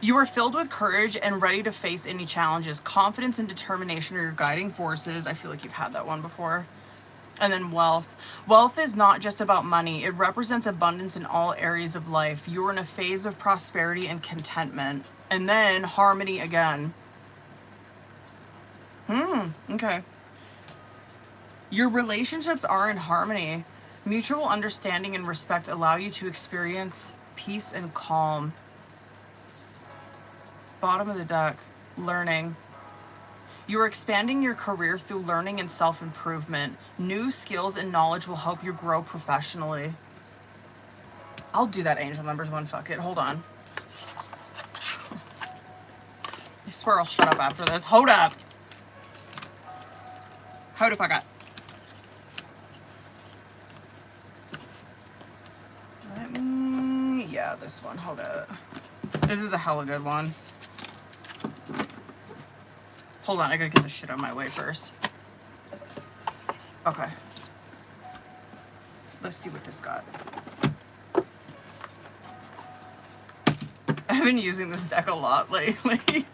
You are filled with courage and ready to face any challenges. Confidence and determination are your guiding forces. I feel like you've had that one before. And then wealth. Wealth is not just about money. It represents abundance in all areas of life. You're in a phase of prosperity and contentment. And then harmony again. Okay. Your relationships are in harmony. Mutual understanding and respect allow you to experience peace and calm. Bottom of the deck, learning. You are expanding your career through learning and self-improvement. New skills and knowledge will help you grow professionally. I'll do that angel numbers one. Fuck it. Hold on. I swear I'll shut up after this. Hold up. Hold the fuck up. Let me... yeah, this one. Hold up. This is a hella good one. Hold on, I gotta get this shit out of my way first. Okay. Let's see what this got. I've been using this deck a lot lately.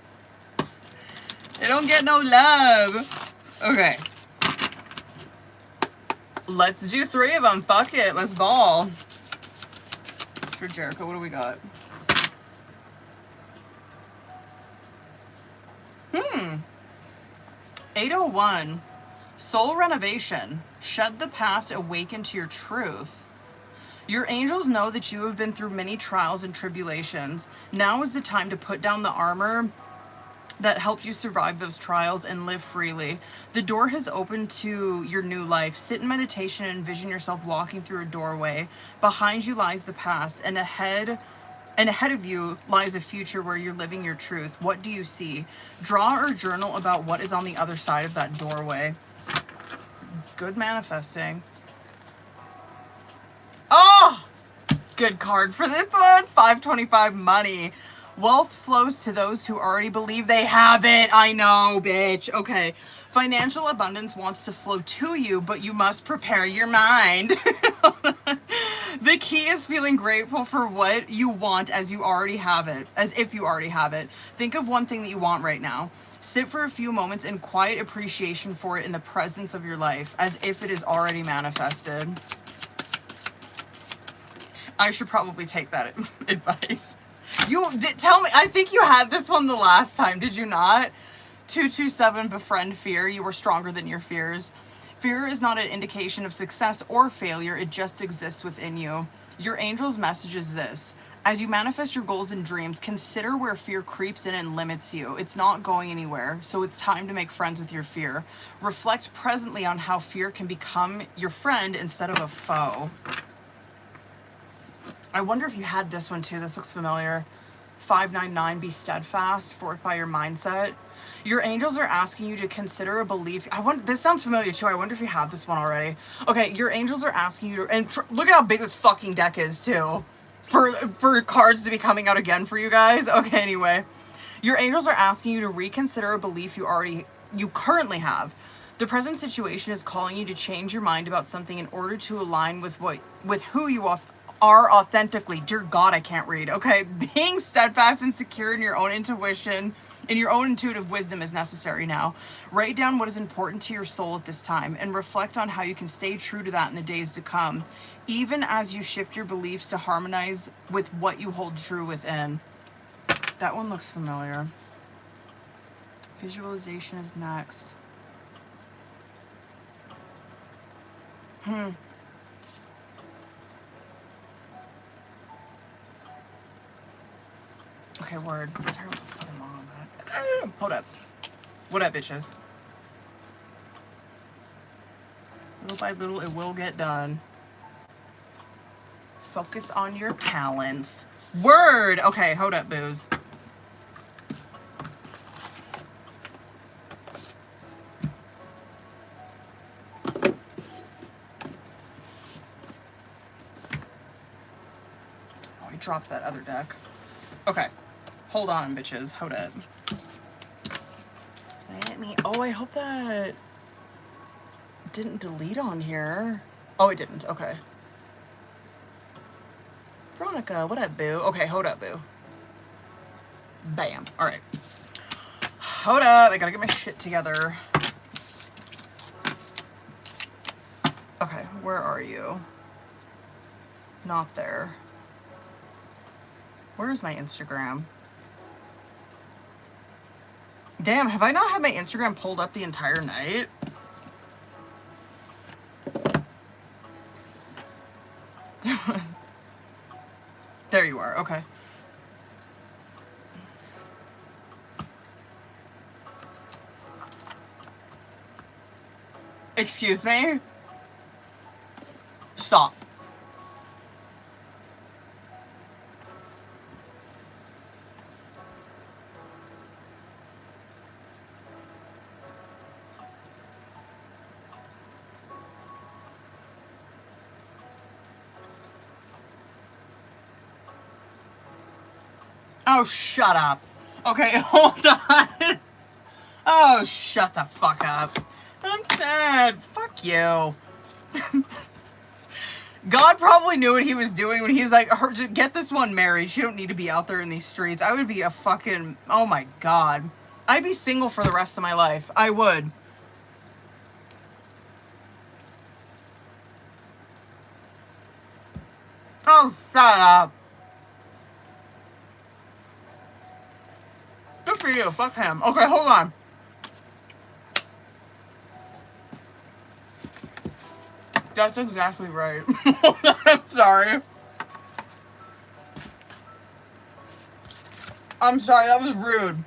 They don't get no love. Okay. Let's do 3 of them. Fuck it. Let's ball. For Jericho, what do we got? 801. Soul renovation. Shed the past, awaken to your truth. Your angels know that you have been through many trials and tribulations. Now is the time to put down the armor that helped you survive those trials and live freely. The door has opened to your new life. Sit in meditation and envision yourself walking through a doorway. Behind you lies the past, and ahead of you lies a future where you're living your truth. What do you see? Draw or journal about what is on the other side of that doorway. Good manifesting. Oh! Good card for this one. 525 money. Wealth flows to those who already believe they have it. I know, bitch. Okay. Financial abundance wants to flow to you, but you must prepare your mind. The key is feeling grateful for what you want as you already have it, as if you already have it. Think of one thing that you want right now. Sit for a few moments in quiet appreciation for it in the presence of your life, as if it is already manifested. I should probably take that advice. You did tell me, I think you had this one the last time, did you not? 227, befriend fear. You were stronger than your fears. Fear is not an indication of success or failure, it just exists within you. Your angel's message is this: as you manifest your goals and dreams, consider where fear creeps in and limits you. It's not going anywhere, so it's time to make friends with your fear. Reflect presently on how fear can become your friend instead of a foe. I wonder if you had this one too. This looks familiar. 599, be steadfast, fortify your mindset. Your angels are asking you to consider a belief. This sounds familiar too. I wonder if you have this one already. Okay, your angels are asking you to, and look at how big this fucking deck is too. For cards to be coming out again for you guys. Okay, anyway. Your angels are asking you to reconsider a belief you currently have. The present situation is calling you to change your mind about something in order to align with who you are authentically. Dear God, I can't read. Okay, being steadfast and secure in your own intuition, in your own intuitive wisdom is necessary now. Write down what is important to your soul at this time and reflect on how you can stay true to that in the days to come, even as you shift your beliefs to harmonize with what you hold true within. That one looks familiar. Visualization is next. Okay, word. Sorry, what's a fucking long on that? Hold up. What up, bitches? Little by little, it will get done. Focus on your talents. Word! Okay, hold up, booze. Oh, I dropped that other deck. Okay. Hold on, bitches. Hold up. Oh, I hope that didn't delete on here. Oh, it didn't. Okay. Veronica, what up, boo? Okay, hold up, boo. Bam. All right. Hold up. I gotta get my shit together. Okay, where are you? Not there. Where's my Instagram? Damn, have I not had my Instagram pulled up the entire night? There you are, okay. Excuse me? Stop. Oh, shut up. Okay, hold on. Oh, shut the fuck up. I'm sad. Fuck you. God probably knew what he was doing when he was like, get this one married. She don't need to be out there in these streets. I would be a fucking, oh my God. I'd be single for the rest of my life. I would. Oh, shut up. Good for you. Fuck him. Okay, hold on. That's exactly right. I'm sorry. I'm sorry, that was rude.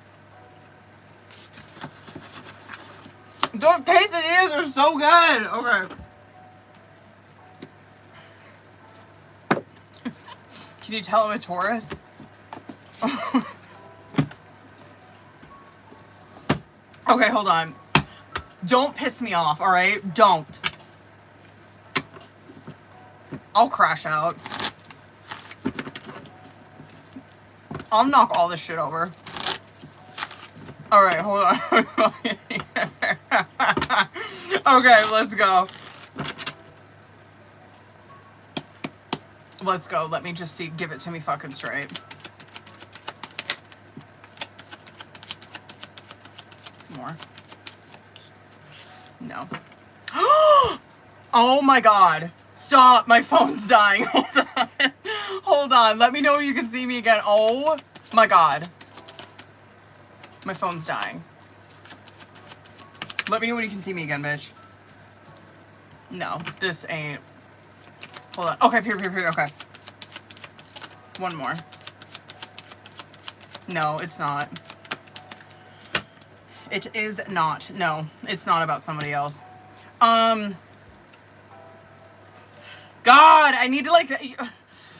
Those quesadillas are so good. Okay. Can you tell I'm a Taurus? Okay, hold on. Don't piss me off, alright? Don't. I'll crash out. I'll knock all this shit over. Alright, hold on. Okay, let's go. Let's go. Let me just see. Give it to me fucking straight. More. No. Oh my God. Stop. My phone's dying. Hold on. Hold on. Let me know when you can see me again. Oh my God. My phone's dying. Let me know when you can see me again, bitch. No, this ain't. Hold on. Okay, period, okay. One more. No, it's not. It is not. No, it's not about somebody else. God, I need to like...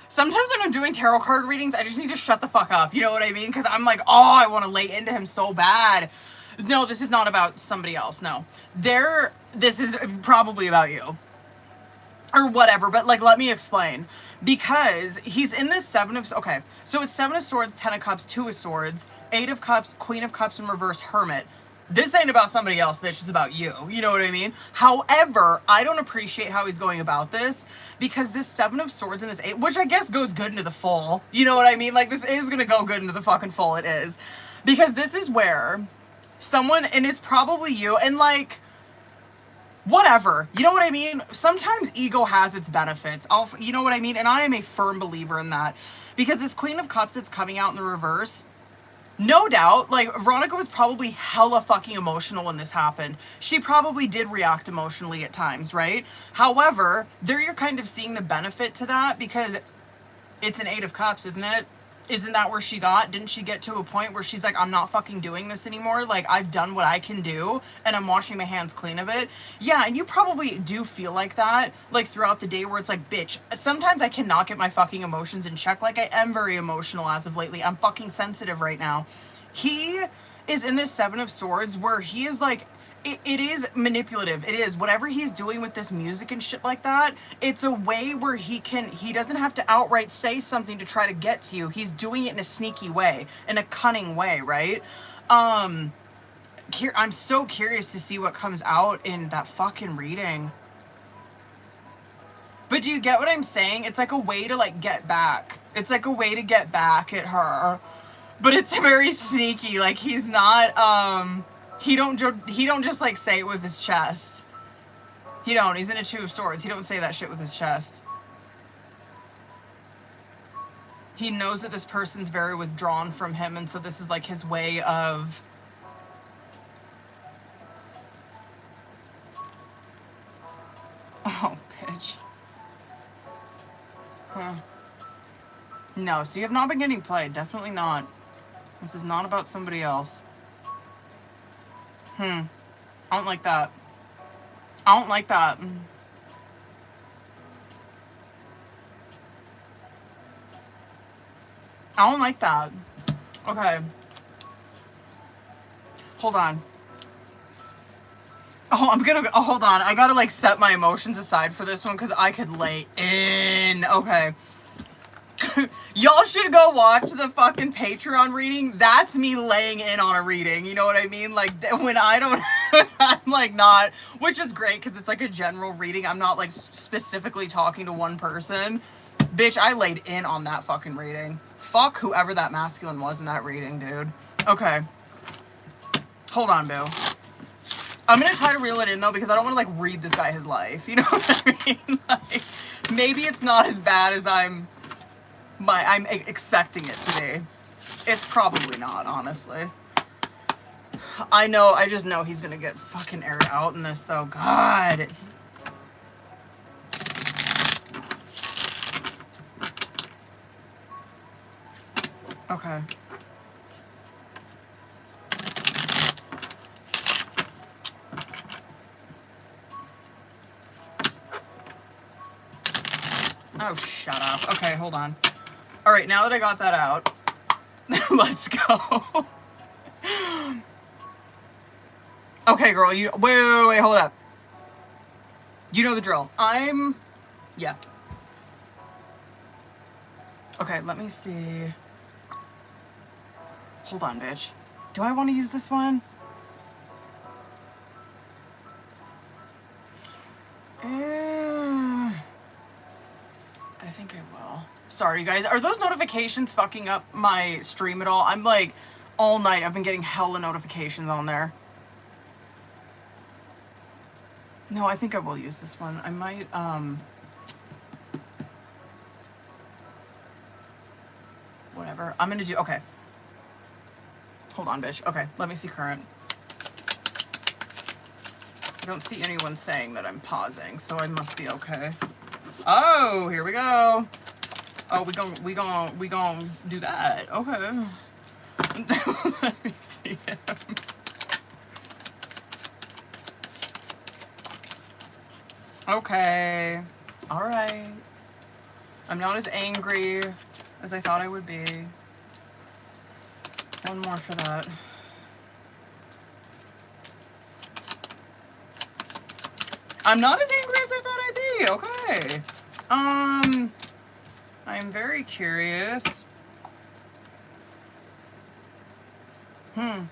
Sometimes when I'm doing tarot card readings, I just need to shut the fuck up. You know what I mean? Because I'm like, oh, I want to lay into him so bad. No, this is not about somebody else. No. This is probably about you. Or whatever, but like, let me explain. Because he's in this Seven of... Okay, so it's Seven of Swords, Ten of Cups, Two of Swords, Eight of Cups, Queen of Cups in reverse, Hermit. This ain't about somebody else, bitch. It's about you. You know what I mean? However, I don't appreciate how he's going about this because this Seven of Swords and this Eight, which I guess goes good into the full. You know what I mean? Like, this is going to go good into the fucking full. It is. Because this is where someone, and it's probably you, and like, whatever. You know what I mean? Sometimes ego has its benefits. You know what I mean? And I am a firm believer in that. Because this Queen of Cups that's coming out in the reverse, no doubt, like, Veronica was probably hella fucking emotional when this happened. She probably did react emotionally at times, right? However, there you're kind of seeing the benefit to that because it's an Eight of Cups, isn't it? Isn't that where she got? Didn't she get to a point where she's like, I'm not fucking doing this anymore? Like, I've done what I can do, and I'm washing my hands clean of it. Yeah, and you probably do feel like that, like, throughout the day where it's like, bitch, sometimes I cannot get my fucking emotions in check. Like, I am very emotional as of lately. I'm fucking sensitive right now. He is in this Seven of Swords where he is like, it is manipulative. It is. Whatever he's doing with this music and shit like that, it's a way where he doesn't have to outright say something to try to get to you. He's doing it in a sneaky way, in a cunning way, right? I'm so curious to see what comes out in that fucking reading. But do you get what I'm saying? It's like a way to like get back. It's like a way to get back at her. But it's very sneaky. Like, he's not, he don't just like say it with his chest. He don't. He's in a Two of Swords. He don't say that shit with his chest. He knows that this person's very withdrawn from him, and so this is like his way of... Oh, bitch. Huh. No, so you have not been getting played. Definitely not. This is not about somebody else. I don't like that. I don't like that. I don't like that. Okay. Hold on. Oh, hold on. I gotta, like, set my emotions aside for this one because I could lay in. Okay. Y'all should go watch the fucking Patreon reading. That's me laying in on a reading. You know what I mean? Like, when I don't... I'm, like, not... Which is great, because it's, like, a general reading. I'm not, like, specifically talking to one person. Bitch, I laid in on that fucking reading. Fuck whoever that masculine was in that reading, dude. Okay. Hold on, boo. I'm gonna try to reel it in, though, because I don't want to, like, read this guy his life. You know what I mean? Like, maybe it's not as bad as I'm expecting it to be. It's probably not, honestly. I just know he's gonna get fucking aired out in this, though. God. Okay. Oh, shut up. Okay, hold on. All right, now that I got that out, let's go. Okay, girl, wait, hold up. You know the drill. Yeah. Okay, let me see. Hold on, bitch. Do I want to use this one? I think I will. Sorry, you guys. Are those notifications fucking up my stream at all? I'm like, all night I've been getting hella notifications on there. No, I think I will use this one. I might, whatever. I'm gonna do, okay. Hold on, bitch. Okay, let me see current. I don't see anyone saying that I'm pausing, so I must be okay. Oh, here we go. Oh, we gon' do that. Okay. Let me see him. Okay. All right. I'm not as angry as I thought I would be. One more for that. I'm not as angry as I thought I'd be. Okay. I'm very curious. Can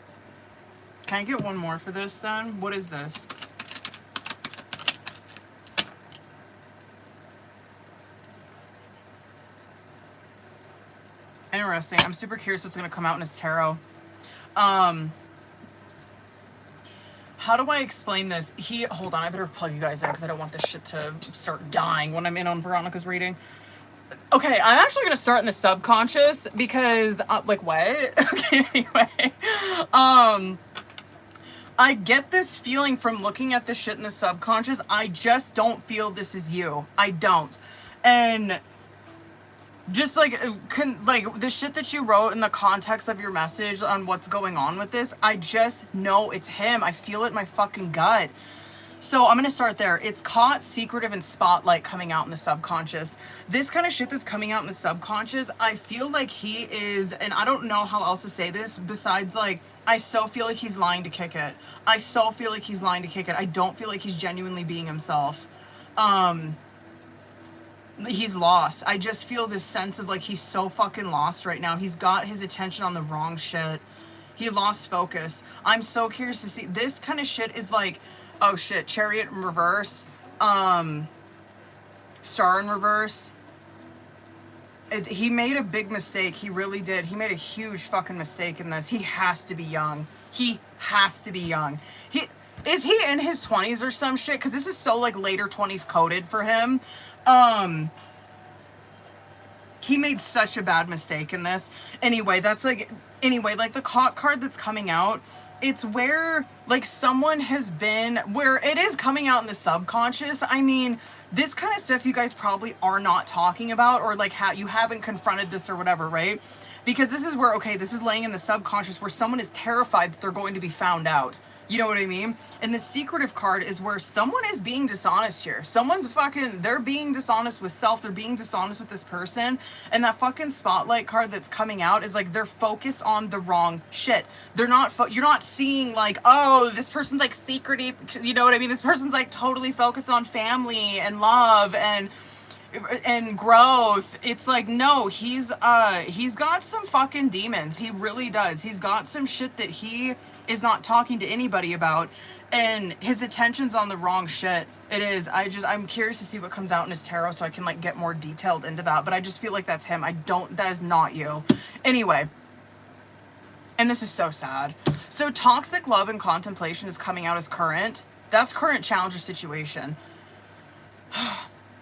I get one more for this then? What is this? Interesting. I'm super curious what's going to come out in his tarot. How do I explain this? Hold on, I better plug you guys in because I don't want this shit to start dying when I'm in on Veronica's reading. Okay, I'm actually going to start in the subconscious because, like, what? Okay, anyway. I get this feeling from looking at this shit in the subconscious. I just don't feel this is you. I don't. And just like the shit that you wrote in the context of your message on what's going on with this, I just know it's him. I feel it in my fucking gut. So I'm going to start there. It's caught, secretive, and spotlight coming out in the subconscious. This kind of shit that's coming out in the subconscious, I feel like he is, and I don't know how else to say this besides like, I so feel like he's lying to kick it. I so feel like he's lying to kick it. I don't feel like he's genuinely being himself. He's lost. I just feel this sense of like he's so fucking lost right now. He's got his attention on the wrong shit. He lost focus. I'm so curious to see. This kind of shit is like, oh shit, Chariot in reverse, Star in reverse. He made a big mistake. He really did. He made a huge fucking mistake in this. He has to be young. He has to be young. Is he in his 20s or some shit? Because this is so like later 20s coded for him. He made such a bad mistake in this. Anyway, like the caught card that's coming out, it's where like someone has been, where it is coming out in the subconscious. I mean, this kind of stuff you guys probably are not talking about, or like you haven't confronted this or whatever, right? Because this is where, okay, this is laying in the subconscious where someone is terrified that they're going to be found out. You know what I mean? And the secretive card is where someone is being dishonest here. They're being dishonest with self. They're being dishonest with this person. And that fucking spotlight card that's coming out is like, they're focused on the wrong shit. You're not seeing like, oh, this person's like secretive. You know what I mean? This person's like totally focused on family and love and growth. It's like, no, he's got some fucking demons. He really does. He's got some shit that he is not talking to anybody about, and his attention's on the wrong shit. It is. I'm curious to see what comes out in his tarot so I can like get more detailed into that, but I just feel like that's him. That is not you. Anyway, and this is so sad. So toxic love and contemplation is coming out as current. That's current challenge or situation.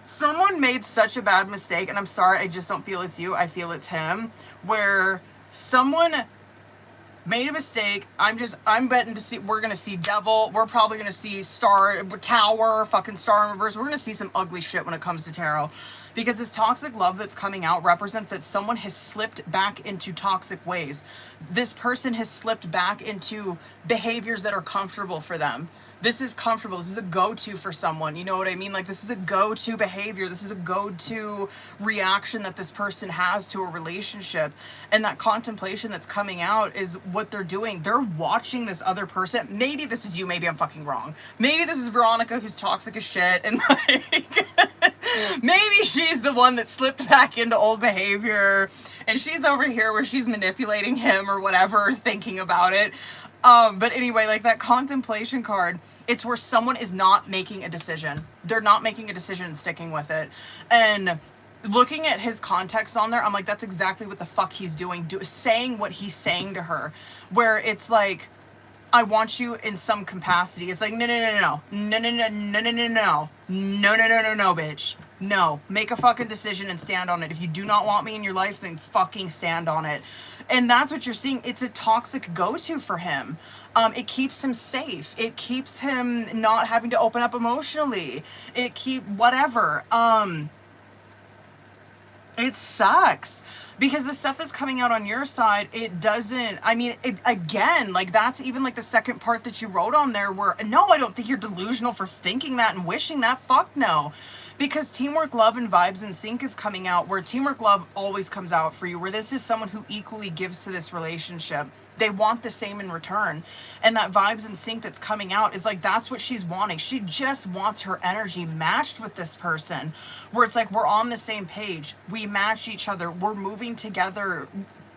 Someone made such a bad mistake, and I'm sorry, I just don't feel it's you. I feel it's him, where someone made a mistake. I'm betting to see, we're going to see devil. We're probably going to see tower, fucking star in reverse. We're going to see some ugly shit when it comes to tarot. Because this toxic love that's coming out represents that someone has slipped back into toxic ways. This person has slipped back into behaviors that are comfortable for them. This is comfortable. This is a go-to for someone. You know what I mean? Like, this is a go-to behavior. This is a go-to reaction that this person has to a relationship. And that contemplation that's coming out is what they're doing. They're watching this other person. Maybe this is you. Maybe I'm fucking wrong. Maybe this is Veronica, who's toxic as shit. And like, maybe she's the one that slipped back into old behavior. And she's over here where she's manipulating him or whatever, thinking about it. But anyway, like that contemplation card, it's where someone is not making a decision. They're not making a decision and sticking with it. And looking at his context on there, I'm like, that's exactly what the fuck he's doing. Saying what he's saying to her. Where it's like, I want you in some capacity. It's like, no, bitch. No, make a fucking decision and stand on it. If you do not want me in your life, then fucking stand on it. And that's what you're seeing. It's a toxic go-to for him. It keeps him safe. It keeps him not having to open up emotionally. Whatever. It sucks. Because the stuff that's coming out on your side, it doesn't, I mean, again, like that's even like the second part that you wrote on there where, no, I don't think you're delusional for thinking that and wishing that. Fuck no. Because teamwork, love, and vibes in sync is coming out, where teamwork, love always comes out for you, where this is someone who equally gives to this relationship. They want the same in return. And that vibes in sync that's coming out is like, that's what she's wanting. She just wants her energy matched with this person, where it's like, we're on the same page. We match each other. We're moving together,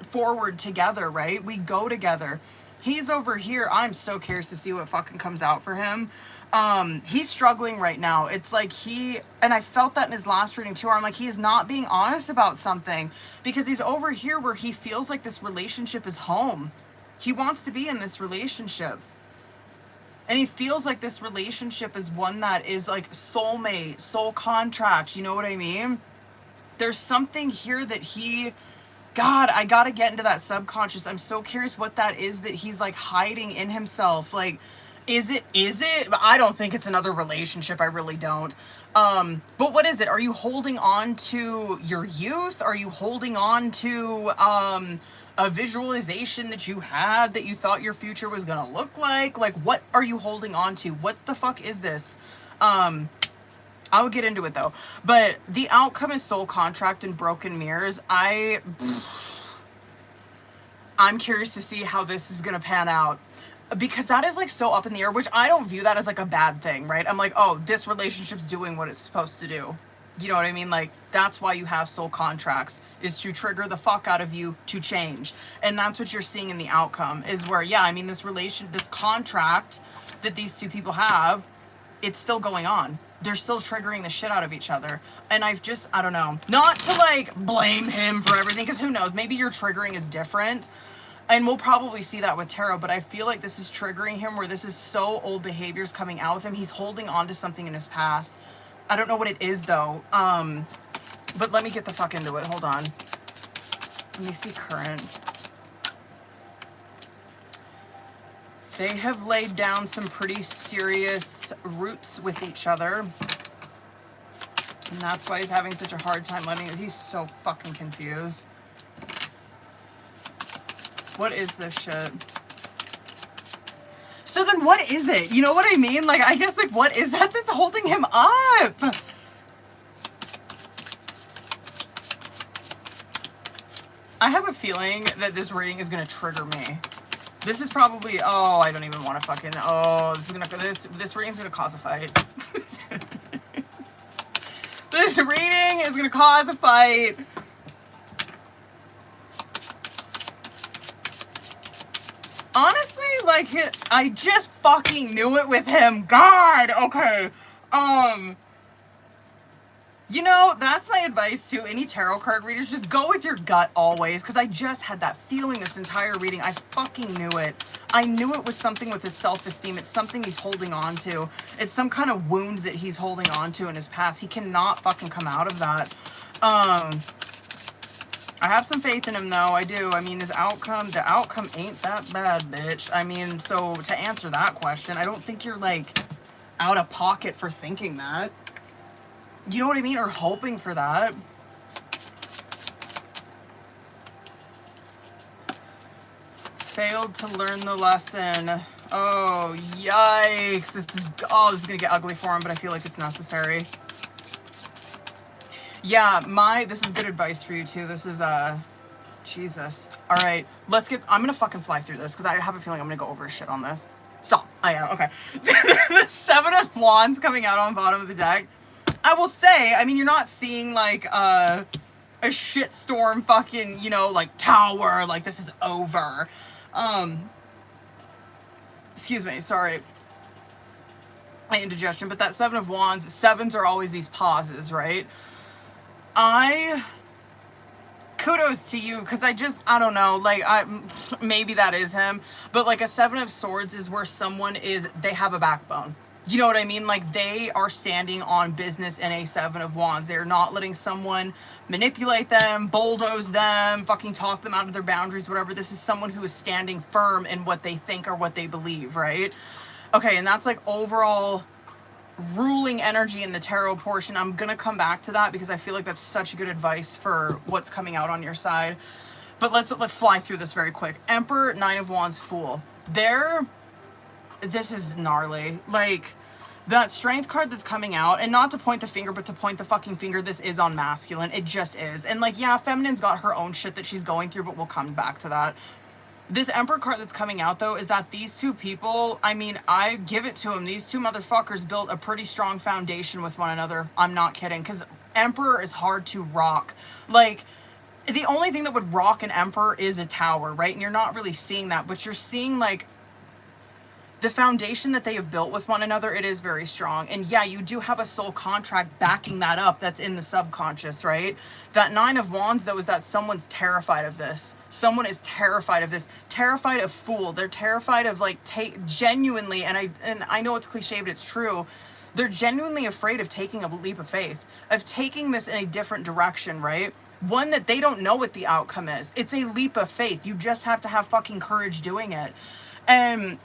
forward together, right? We go together. He's over here. I'm so curious to see what fucking comes out for him. He's struggling right now. It's like and I felt that in his last reading too, where I'm like, he's not being honest about something, because he's over here where he feels like this relationship is home. He wants to be in this relationship. And he feels like this relationship is one that is like soulmate, soul contract. You know what I mean? There's something here that God, I gotta get into that subconscious. I'm so curious what that is that he's like hiding in himself. Like, is it? I don't think it's another relationship. I really don't. But what is it? Are you holding on to your youth? Are you holding on to, a visualization that you had that you thought your future was gonna look like? Like, what are you holding on to? What the fuck is this? I will get into it though. But the outcome is soul contract and broken mirrors. I'm curious to see how this is gonna pan out, because that is like so up in the air, which I don't view that as like a bad thing, right? I'm like, oh, this relationship's doing what it's supposed to do. You know what I mean? Like, that's why you have soul contracts, is to trigger the fuck out of you to change. And that's what you're seeing in the outcome, is where, yeah, I mean, this contract that these two people have, it's still going on. They're still triggering the shit out of each other. And I don't know, not to like blame him for everything, because who knows, maybe your triggering is different. And we'll probably see that with tarot, but I feel like this is triggering him, where this is so old behaviors coming out with him. He's holding on to something in his past. I don't know what it is though. But let me get the fuck into it. Hold on. Let me see current. They have laid down some pretty serious roots with each other. And that's why he's having such a hard time letting it. He's so fucking confused. What is this shit? So then what is it? You know what I mean? Like, I guess, like, what is that that's holding him up? I have a feeling that this reading is going to trigger me. This is probably, oh, I don't even want to fucking, oh, this reading is going to cause a fight. This reading is going to cause a fight. Honestly, like, I just fucking knew it with him. God, okay. You know, that's my advice to any tarot card readers. Just go with your gut always, because I just had that feeling this entire reading. I fucking knew it. I knew it was something with his self-esteem. It's something he's holding on to. It's some kind of wound that he's holding on to in his past. He cannot fucking come out of that. I have some faith in him, though. I do. I mean, the outcome ain't that bad, bitch. I mean, so to answer that question, I don't think you're, like, out of pocket for thinking that. You know what I mean? Or hoping for that. Failed to learn the lesson. Oh, yikes. This is gonna get ugly for him, but I feel like it's necessary. Yeah, this is good advice for you too. This is, Jesus. All right, I'm gonna fucking fly through this, because I have a feeling I'm gonna go over shit on this. Stop. I am, okay. The 7 of Wands coming out on bottom of the deck. I will say, I mean, you're not seeing, like, a shitstorm fucking, you know, like, tower, like, this is over. Excuse me, sorry. My indigestion, but that 7 of Wands, 7s are always these pauses, right? I kudos to you, because I don't know, like, maybe that is him, but like a Seven of Swords is where someone they have a backbone. You know what I mean? Like, they are standing on business in a Seven of Wands. They're not letting someone manipulate them, bulldoze them, fucking talk them out of their boundaries, whatever. This is someone who is standing firm in what they think or what they believe, right? Okay, and that's like overall ruling energy in the tarot portion. I'm gonna come back to that because I feel like that's such good advice for what's coming out on your side. But let's fly through this very quick. Emperor, Nine of Wands, Fool. This is gnarly. Like, that Strength card that's coming out, and not to point the finger, but to point the fucking finger, this is on masculine. It just is. And like, yeah, feminine's got her own shit that she's going through, but we'll come back to that. This Emperor card that's coming out, though, is that these two people, I mean, I give it to them. These two motherfuckers built a pretty strong foundation with one another. I'm not kidding, because Emperor is hard to rock. Like, the only thing that would rock an Emperor is a tower, right? And you're not really seeing that, but you're seeing, like, the foundation that they have built with one another. It is very strong. And yeah, you do have a soul contract backing that up. That's in the subconscious, right? That Nine of Wands, though, is that someone's terrified of this. Someone is terrified of this. Terrified of Fool. They're terrified of, like, genuinely, and I know it's cliche, but it's true. They're genuinely afraid of taking a leap of faith, of taking this in a different direction, right? One that they don't know what the outcome is. It's a leap of faith. You just have to have fucking courage doing it. And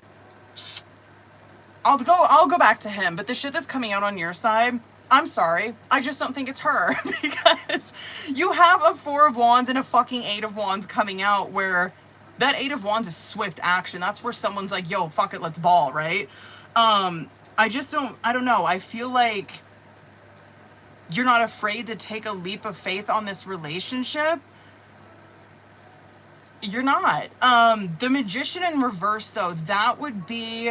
I'll go back to him, but the shit that's coming out on your side, I'm sorry, I just don't think it's her, because you have a Four of Wands and a fucking Eight of Wands coming out, where that Eight of Wands is swift action. That's where someone's like, yo, fuck it, let's ball, right? I don't know. I feel like you're not afraid to take a leap of faith on this relationship. You're not. The Magician in reverse, though, that would be,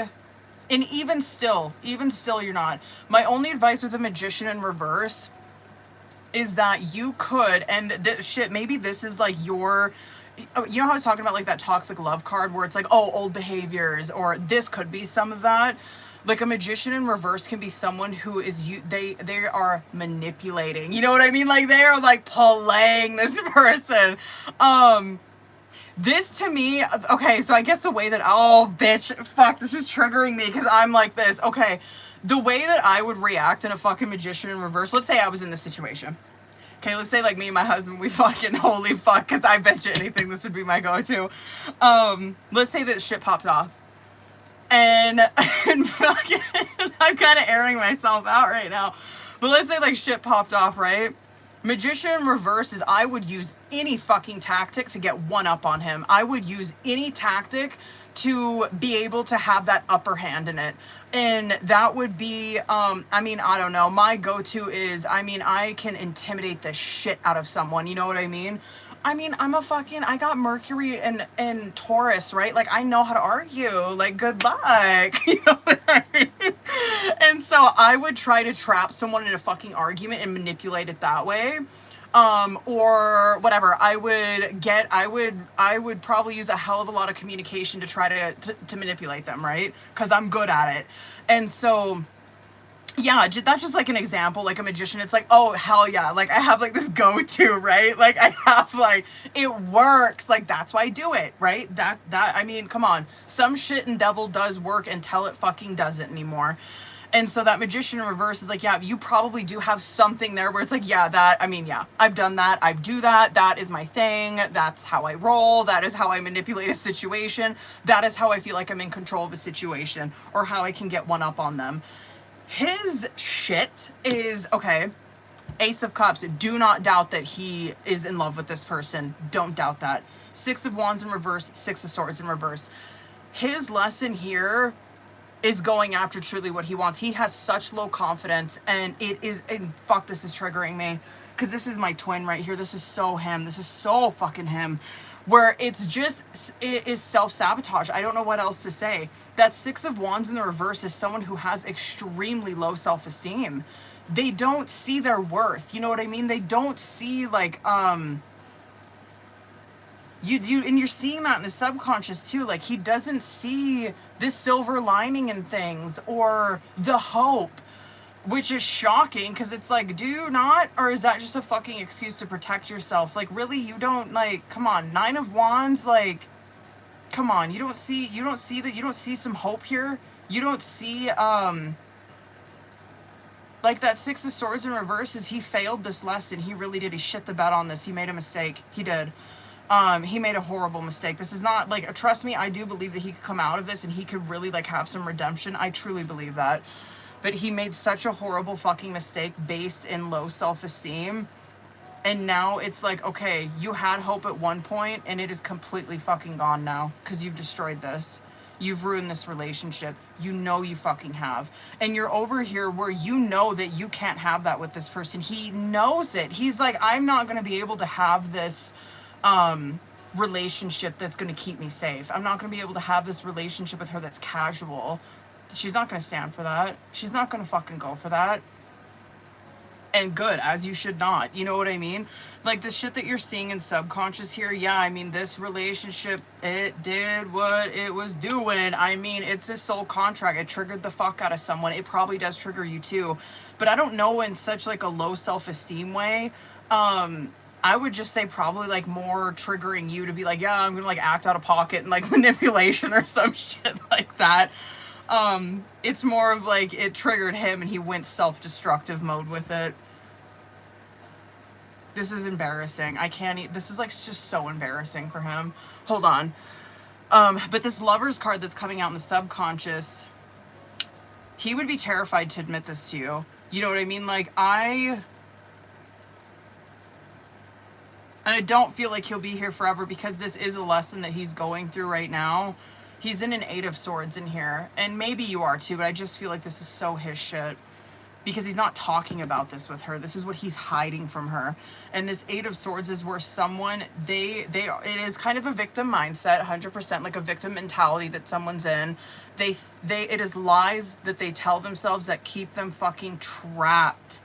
and even still you're not. My only advice with the Magician in reverse is that you could, and shit, maybe this is like your, you know how I was talking about like that toxic love card where it's like, oh, old behaviors, or this could be some of that. Like, a Magician in reverse can be someone who is, they are manipulating. You know what I mean? Like, they are like playing this person. This to me, okay, so I guess the way that, oh, bitch, fuck, this is triggering me because I'm like this. Okay, the way that I would react in a fucking Magician in reverse, let's say I was in this situation. Okay, let's say like me and my husband, we fucking, holy fuck, because I bet you anything this would be my go-to. Let's say that shit popped off. And fucking, I'm kind of airing myself out right now. But let's say like shit popped off, right? Magician in reverse is, I would use any fucking tactic to get one up on him. I would use any tactic to be able to have that upper hand in it. And that would be, I mean, I don't know. My go-to is, I mean, I can intimidate the shit out of someone. You know what I mean? I mean, I got Mercury and Taurus, right? Like, I know how to argue. Like, good luck. You know what I mean? And so I would try to trap someone in a fucking argument and manipulate it that way. Or whatever. I would probably use a hell of a lot of communication to try to manipulate them, right? Because I'm good at it. And so, yeah, that's just like an example. Like a magician, it's like, oh, hell yeah. Like, I have like this go-to, right? Like, I have like, it works. Like, that's why I do it, right? I mean, come on. Some shit in Devil does work until it fucking doesn't anymore. And so that Magician in reverse is like, yeah, you probably do have something there where it's like, yeah, yeah, I've done that. I do that. That is my thing. That's how I roll. That is how I manipulate a situation. That is how I feel like I'm in control of a situation, or how I can get one up on them. His shit is, okay, Ace of Cups. Do not doubt that he is in love with this person. Don't doubt that. Six of Wands in reverse, Six of Swords in reverse. His lesson here is going after truly what he wants. He has such low confidence, and fuck, this is triggering me, because this is my twin right here. This is so him. This is so fucking him, where it is self-sabotage. I don't know what else to say. That Six of Wands in the reverse is someone who has extremely low self-esteem. They don't see their worth. You know what I mean? They don't see, like, and you're seeing that in the subconscious too. Like, he doesn't see this silver lining in things, or the hope. Which is shocking, because it's like, do you not? Or is that just a fucking excuse to protect yourself? Like, really, you don't, like, come on, 9 of Wands, like, come on, you don't see that, you don't see some hope here? You don't see, like, that 6 of Swords in reverse is he failed this lesson. He really did. He shit the bed on this. He made a mistake. He did. He made a horrible mistake. This is not, like, trust me, I do believe that he could come out of this and he could really, like, have some redemption. I truly believe that. But he made such a horrible fucking mistake based in low self-esteem. And now it's like, okay, you had hope at one point and it is completely fucking gone now because you've destroyed this. You've ruined this relationship. You know you fucking have. And you're over here where you know that you can't have that with this person. He knows it. He's like, I'm not going to be able to have this relationship that's going to keep me safe. I'm not going to be able to have this relationship with her that's casual. She's not going to stand for that. She's not going to fucking go for that. And good, as you should not. You know what I mean? Like, the shit that you're seeing in subconscious here, yeah, I mean, this relationship, it did what it was doing. I mean, it's a soul contract. It triggered the fuck out of someone. It probably does trigger you too. But I don't know, in such, like, a low self-esteem way. I would just say probably, like, more triggering you to be like, yeah, I'm gonna, like, act out of pocket and, like, manipulation or some shit like that. It's more of like it triggered him and he went self-destructive mode with it. This is embarrassing. I can't this is like just so embarrassing for him. Hold on. But this Lover's card that's coming out in the subconscious, he would be terrified to admit this to you. You know what I mean? Like, I don't feel like he'll be here forever because this is a lesson that he's going through right now. He's in an 8 of Swords in here, and maybe you are too, but I just feel like this is so his shit because he's not talking about this with her. This is what he's hiding from her. And this 8 of Swords is where someone, it is kind of a victim mindset, 100% like a victim mentality that someone's in. It is lies that they tell themselves that keep them fucking trapped.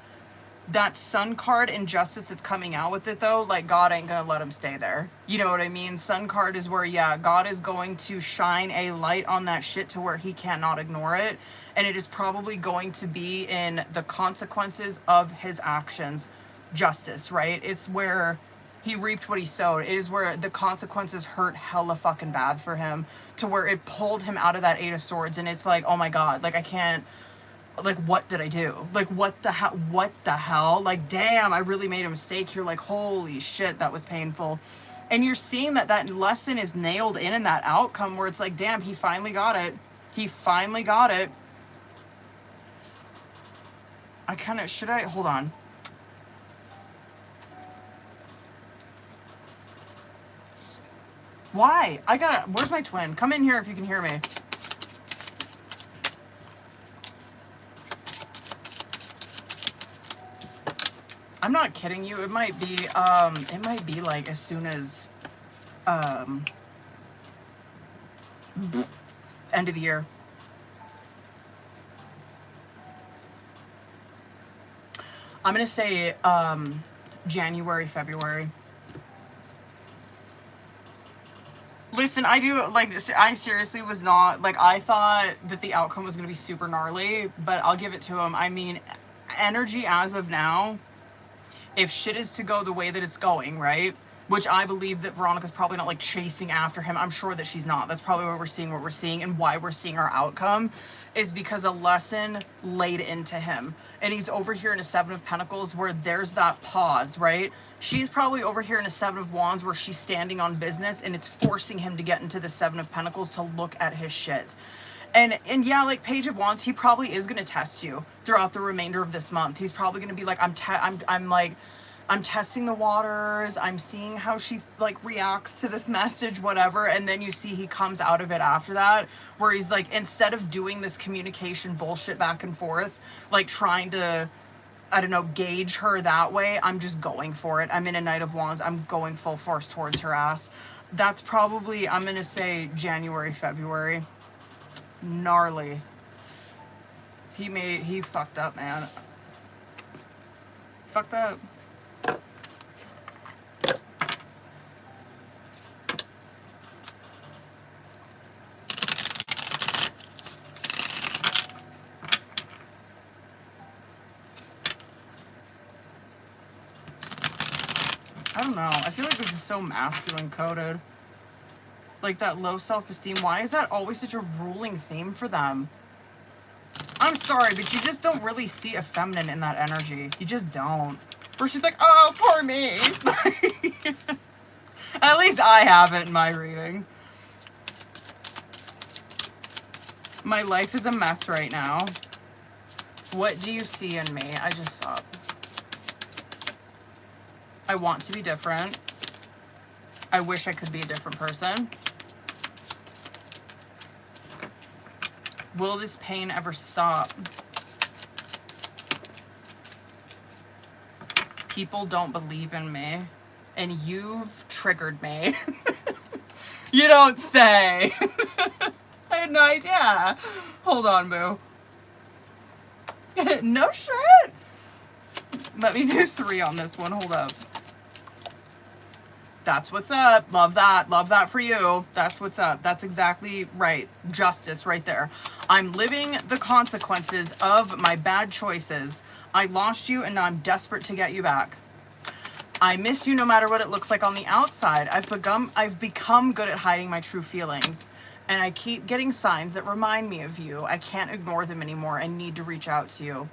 That Sun card, injustice that's coming out with it though, like, God ain't gonna let him stay there. You know what I mean? Sun card is where, yeah, God is going to shine a light on that shit to where he cannot ignore it. And it is probably going to be in the consequences of his actions. Justice, right? It's where he reaped what he sowed. It is where the consequences hurt hella fucking bad for him to where it pulled him out of that 8 of Swords. And it's like, oh my God, like, I can't, like, what did I do? Like, what the hell? Like, damn, I really made a mistake here. Like, holy shit, that was painful. And you're seeing that that lesson is nailed in that outcome where it's like, damn, he finally got it. He finally got it. I kind of, hold on. Why? Where's my twin? Come in here if you can hear me. I'm not kidding you. It might be like as soon as, end of the year. I'm going to say, January, February. Listen, I seriously was not, like, I thought that the outcome was going to be super gnarly, but I'll give it to him. I mean, energy as of now, if shit is to go the way that it's going, right? Which I believe that Veronica's probably not, like, chasing after him. I'm sure that she's not. That's probably why we're seeing what we're seeing, and why we're seeing our outcome is because a lesson laid into him. And he's over here in a 7 of Pentacles where there's that pause, right? She's probably over here in a 7 of Wands where she's standing on business and it's forcing him to get into the 7 of Pentacles to look at his shit. And yeah, like Page of Wands, he probably is going to test you throughout the remainder of this month. He's probably going to be like, I'm testing the waters. I'm seeing how she, like, reacts to this message, whatever. And then you see he comes out of it after that, where he's like, instead of doing this communication bullshit back and forth, like trying to, I don't know, gauge her that way, I'm just going for it. I'm in a Knight of Wands. I'm going full force towards her ass. That's probably, I'm going to say January, February. Gnarly. He fucked up, man. Fucked up. I don't know. I feel like this is so masculine coded. Like that low self-esteem. Why is that always such a ruling theme for them? I'm sorry, but you just don't really see a feminine in that energy. You just don't. Where she's like, oh, poor me. At least I have it in my readings. My life is a mess right now. What do you see in me? I just saw it. I want to be different. I wish I could be a different person. Will this pain ever stop? People don't believe in me, and you've triggered me. You don't say. I had no idea. Hold on, boo. No shit. Let me do 3 on this one. Hold up. That's what's up. Love that. Love that for you. That's what's up. That's exactly right. Justice right there. I'm living the consequences of my bad choices. I lost you and now I'm desperate to get you back. I miss you no matter what it looks like on the outside. I've become good at hiding my true feelings. And I keep getting signs that remind me of you. I can't ignore them anymore. I need to reach out to you.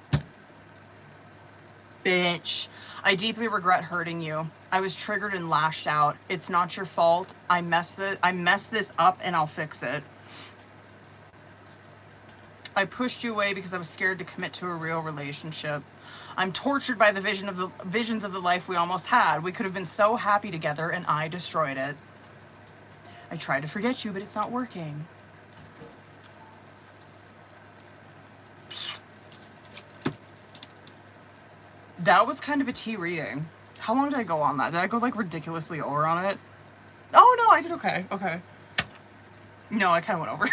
Bitch. I deeply regret hurting you. I was triggered and lashed out. It's not your fault. I messed this up and I'll fix it. I pushed you away because I was scared to commit to a real relationship. I'm tortured by the visions of the life we almost had. We could have been so happy together and I destroyed it. I tried to forget you, but it's not working. That was kind of a tea reading. How long did I go on that? Did I go like ridiculously over on it? Oh no, I did okay. Okay. No, I kind of went over.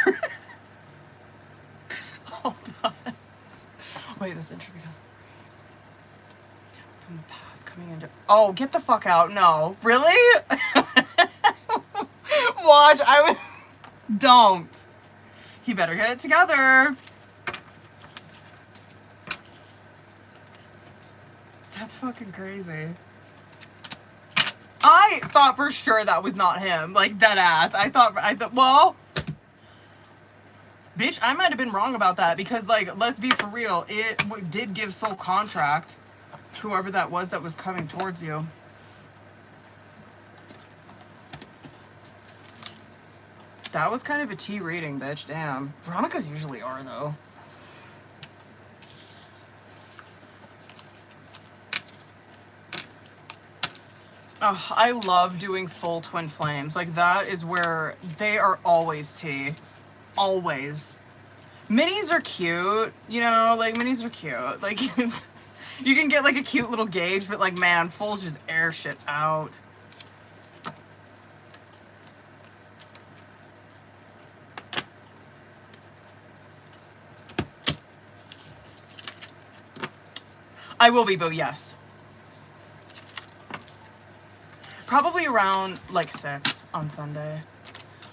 Hold on. Wait, this intro because from the past coming into. Oh, get the fuck out! No, really? Watch, I was. Don't. He better get it together. That's fucking crazy. I thought for sure that was not him. Like, dead ass. I thought, well, bitch, I might have been wrong about that because, like, let's be for real. It did give soul contract to whoever that was coming towards you. That was kind of a tea reading, bitch. Damn. Veronica's usually are, though. Oh, I love doing full twin flames. Like, that is where they are always tea. Always. Minis are cute, you know? Like, minis are cute. Like, you can get, like, a cute little gauge, but, like, man, fulls just air shit out. I will be, boo, yes. Probably around, like, 6 on Sunday.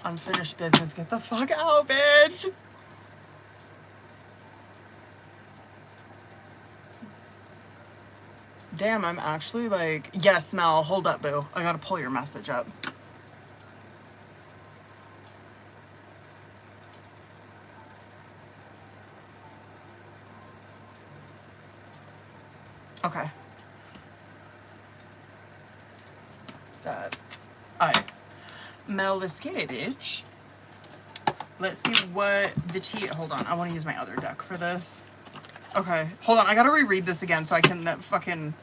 Unfinished business. Get the fuck out, bitch! Damn, I'm actually, like... Yes, Mel, hold up, boo. I gotta pull your message up. Okay. That. Alright. Mel, let's get it, bitch. Let's see what the tea... Hold on, I want to use my other deck for this. Okay, hold on, I gotta reread this again so I can fucking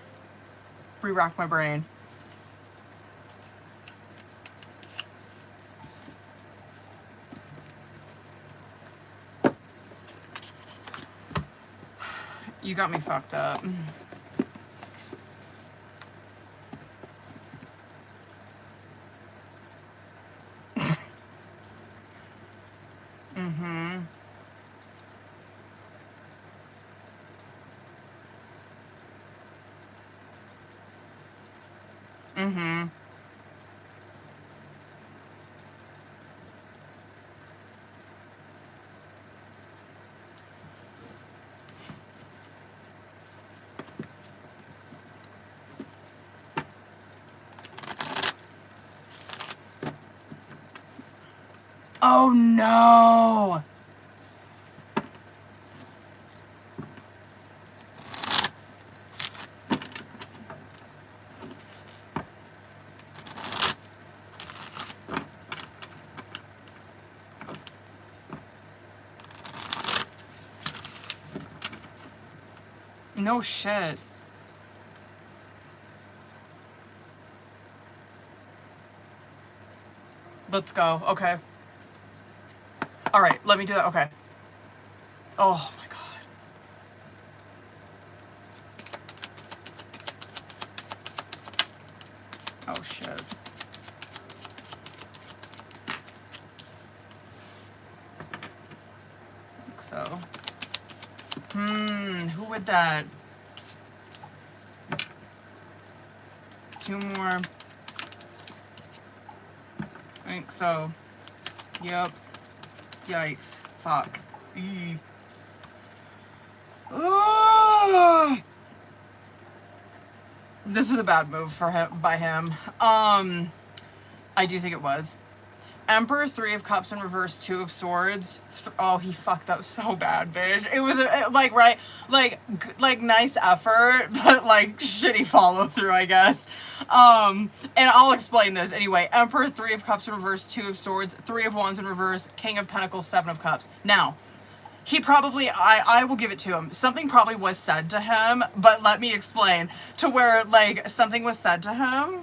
re-rack my brain. You got me fucked up. Mm-hmm. Mm-hmm. Oh no! No shit. Let's go. Okay. All right, let me do that. Okay. Oh my god. Oh shit. I think so. Who would that? 2 more. I think so. Yep. Yikes. Fuck. Eee. Oh! This is a bad move for him by him. I do think it was. Emperor, 3 of Cups in reverse, 2 of Swords. Oh, he fucked up so bad, bitch. It was like, right, like nice effort, but like shitty follow through, I guess. And I'll explain this anyway. Emperor, 3 of Cups in reverse, 2 of Swords, 3 of Wands in reverse, King of Pentacles, 7 of Cups. Now, he probably, I will give it to him. Something probably was said to him, but let me explain. To where, like, something was said to him,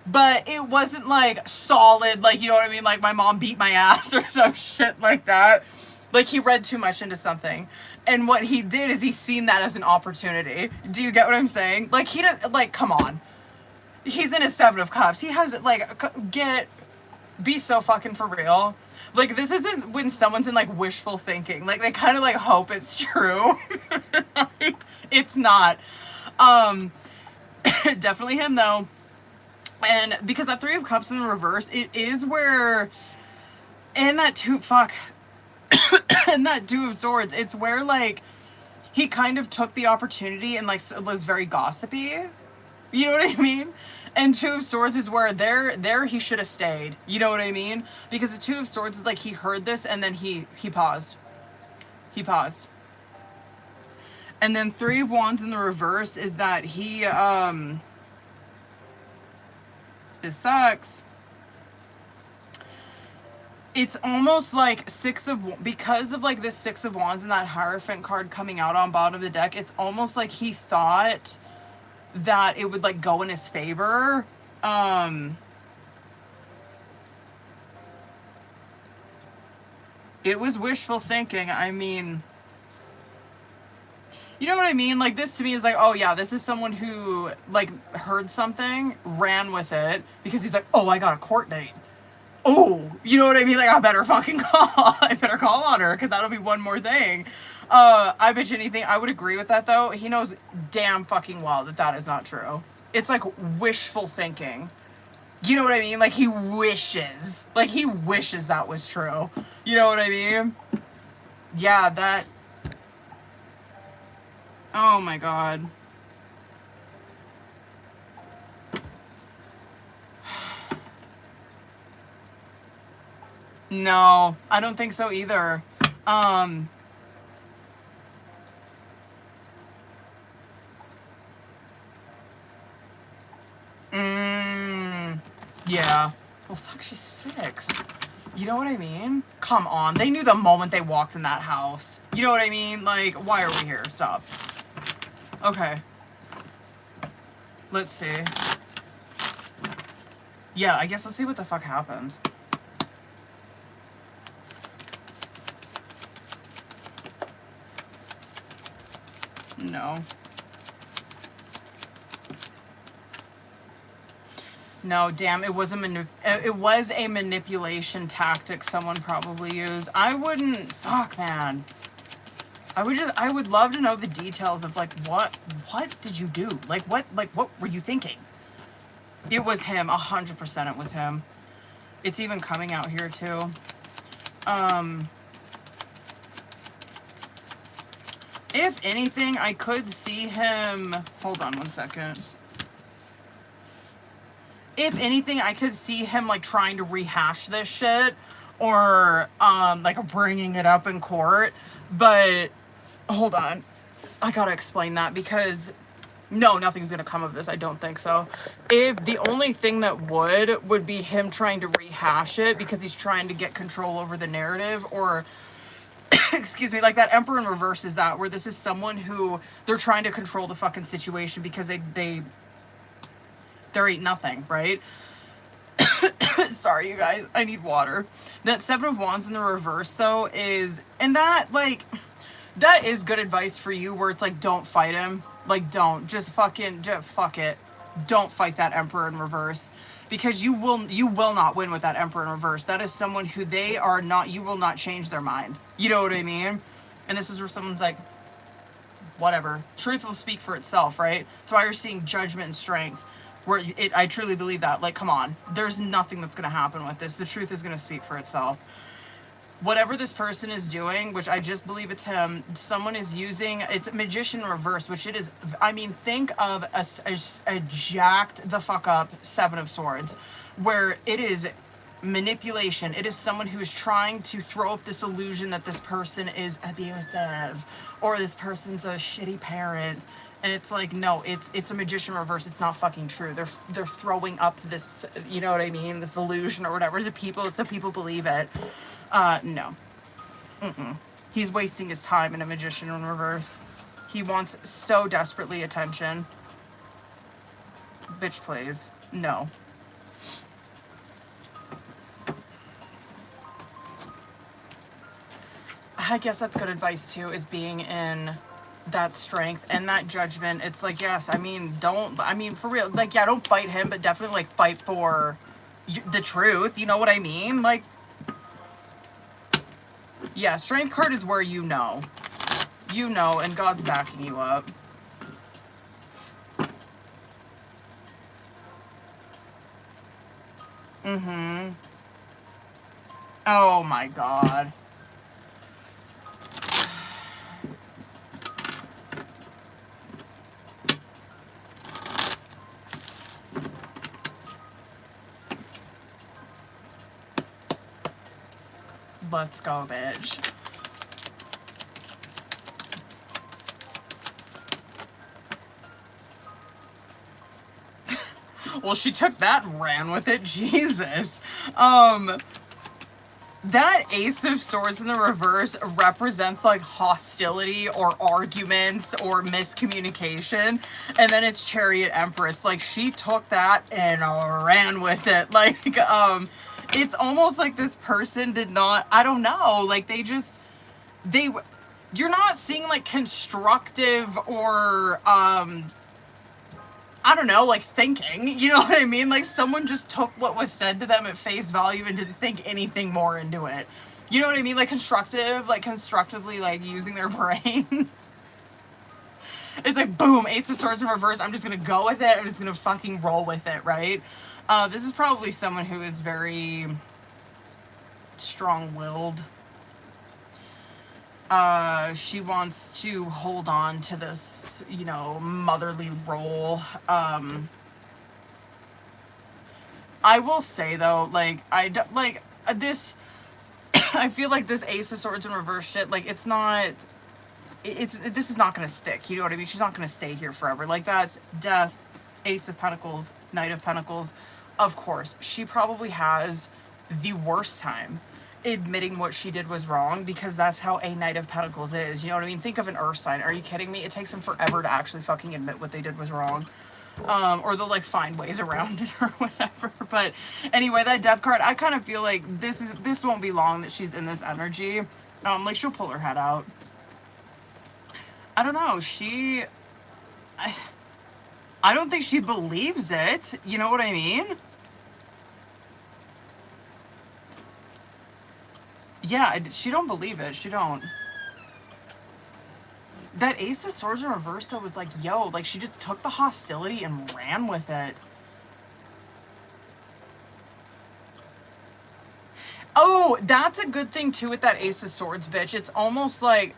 but it wasn't, like, solid, like, you know what I mean? Like, my mom beat my ass or some shit like that. Like, he read too much into something. And what he did is he's seen that as an opportunity. Do you get what I'm saying? Like, he doesn't, like, come on. He's in his 7 of Cups. He has, like, be so fucking for real. Like, this isn't when someone's in, like, wishful thinking. Like, they kind of, like, hope it's true. Like, it's not. Definitely him, though. And because that 3 of Cups in reverse, it is where, and that 2, and that 2 of Swords, it's where, like, he kind of took the opportunity and, like, was very gossipy. You know what I mean? And 2 of Swords is where there he should have stayed. You know what I mean? Because the 2 of Swords is like he heard this and then he paused. He paused. And then 3 of Wands in the reverse is that he, this sucks. It's almost like because of like this 6 of Wands and that Hierophant card coming out on bottom of the deck, it's almost like he thought that it would like go in his favor. It was wishful thinking. I mean, you know what I mean? Like, this to me is like, oh yeah, this is someone who like heard something, ran with it because he's like, oh, I got a court date. Oh, you know what I mean? Like, I better fucking call. I better call on her because that'll be one more thing. I bet you anything. I would agree with that, though. He knows damn fucking well that that is not true. It's like wishful thinking. You know what I mean? Like, he wishes. Like, he wishes that was true. You know what I mean? Yeah, that... Oh, my God. No, I don't think so either. Yeah. Well, fuck, she's 6. You know what I mean? Come on. They knew the moment they walked in that house. You know what I mean? Like, why are we here? Stop. Okay. Let's see. Yeah, I guess let's see what the fuck happens. No. No, damn, it was a manipulation tactic someone probably used. I wouldn't, fuck, man. I would love to know the details of, like, what did you do? Like, what were you thinking? It was him, 100% it was him. It's even coming out here, too. If anything, I could see him, hold on one second. If anything, I could see him, like, trying to rehash this shit, or like bringing it up in court. But hold on, I gotta explain that, because no, nothing's gonna come of this. I don't think so. If the only thing that would be him trying to rehash it because he's trying to get control over the narrative, or excuse me, like that Emperor in Reverse is that, where this is someone who they're trying to control the fucking situation because there ain't nothing, right? Sorry, you guys, I need water. That Seven of Wands in the reverse, though, is, and that, like, that is good advice for you, where it's like, don't fight him. Like, don't. Just fuck it. Don't fight that Emperor in Reverse. Because you will not win with that Emperor in Reverse. That is someone who you will not change their mind. You know what I mean? And this is where someone's like, whatever. Truth will speak for itself, right? That's why you're seeing Judgment and Strength. Where I truly believe that. Like, come on. There's nothing that's going to happen with this. The truth is going to speak for itself. Whatever this person is doing, which I just believe it's him, someone is using, it's Magician in Reverse, which it is, I mean, think of a jacked the fuck up Seven of Swords, where it is manipulation. It is someone who is trying to throw up this illusion that this person is abusive, or this person's a shitty parent. And it's like, no, it's a Magician Reverse. It's not fucking true. They're throwing up this, you know what I mean, this illusion or whatever, so people believe it. No. He's wasting his time in a Magician in Reverse. He wants so desperately attention. Bitch, please. No. I guess that's good advice too, is being in that Strength and that Judgment. It's like, yes, I mean, for real, like, yeah, don't fight him, but definitely, like, fight for the truth. You know what I mean? Like, yeah, Strength card is where you know, and God's backing you up. Oh my God. Let's go, bitch. Well, she took that and ran with it. Jesus. That Ace of Swords in the reverse represents like hostility or arguments or miscommunication. And then it's Chariot Empress. Like, she took that and ran with it. Like, it's almost like this person did not, I don't know, like you're not seeing like constructive or, I don't know, like thinking, you know what I mean? Like, someone just took what was said to them at face value and didn't think anything more into it. You know what I mean? Like constructively, like using their brain. It's like, boom, Ace of Swords in reverse. I'm just gonna go with it. I'm just gonna fucking roll with it, right? This is probably someone who is very strong-willed. She wants to hold on to this, you know, motherly role. I will say, though, like, this, I feel like this Ace of Swords in reverse shit, like, this is not gonna stick, you know what I mean? She's not gonna stay here forever. Like, that's Death, Ace of Pentacles, Knight of Pentacles. Of course, she probably has the worst time admitting what she did was wrong, because that's how a Knight of Pentacles is. You know what I mean? Think of an Earth sign. Are you kidding me? It takes them forever to actually fucking admit what they did was wrong. Or they'll like find ways around it or whatever. But anyway, that Death card, I kind of feel like this won't be long that she's in this energy. Like, she'll pull her head out. I don't know. I don't think she believes it. You know what I mean? Yeah, she don't believe it. She don't. That Ace of Swords in reverse, though, was like, yo, like, she just took the hostility and ran with it. Oh, that's a good thing, too, with that Ace of Swords, bitch. It's almost like...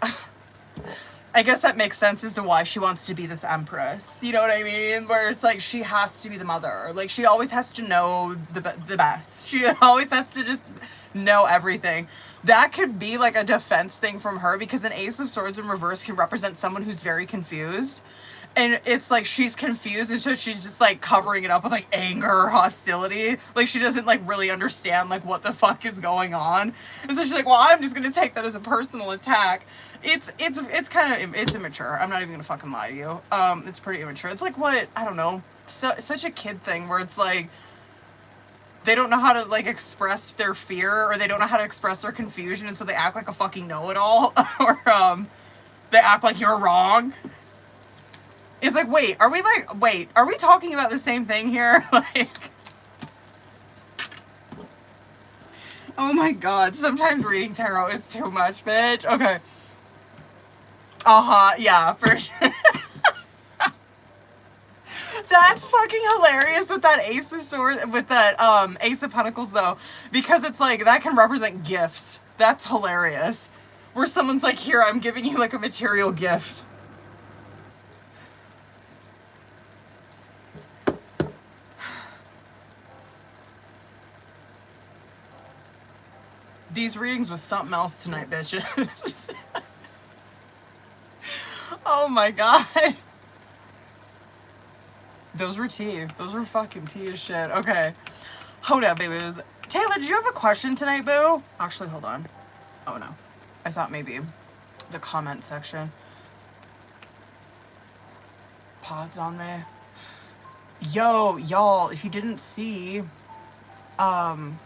I guess that makes sense as to why she wants to be this empress. You know what I mean? Where it's like, she has to be the mother. Like, she always has to know the best. She always has to just know everything. That could be like a defense thing from her, because an Ace of Swords in reverse can represent someone who's very confused. And it's like she's confused, and so she's just like covering it up with like anger or hostility. Like she doesn't like really understand like what the fuck is going on. And so she's like, well, I'm just gonna take that as a personal attack. It's kind of, it's immature. I'm not even gonna fucking lie to you. It's pretty immature. It's like what, I don't know, such a kid thing where it's like they don't know how to like express their fear, or they don't know how to express their confusion, and so they act like a fucking know-it-all, or they act like you're wrong. It's like, wait, are we talking about the same thing here? Like, oh my god, sometimes reading tarot is too much, bitch. Okay. Yeah, for sure. That's fucking hilarious with that Ace of Swords, with that Ace of Pentacles though, because it's like, that can represent gifts. That's hilarious. Where someone's like, here, I'm giving you like a material gift. These readings was something else tonight, bitches. Oh my god. Those were tea. Those were fucking tea as shit. Okay. Hold up, babies. Taylor, did you have a question tonight, boo? Actually, hold on. Oh no. I thought maybe the comment section paused on me. Yo, y'all, if you didn't see, I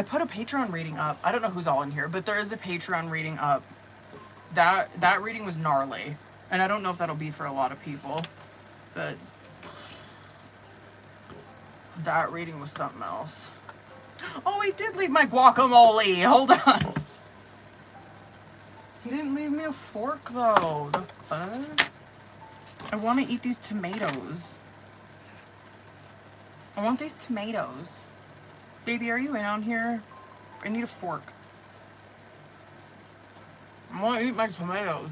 put a Patreon reading up. I don't know who's all in here, but there is a Patreon reading up. That reading was gnarly. And I don't know if that'll be for a lot of people, but that reading was something else. Oh, he did leave my guacamole. Hold on. He didn't leave me a fork, though. The fuck? I want to eat these tomatoes. I want these tomatoes. Baby, are you in on here? I need a fork. I want to eat my tomatoes.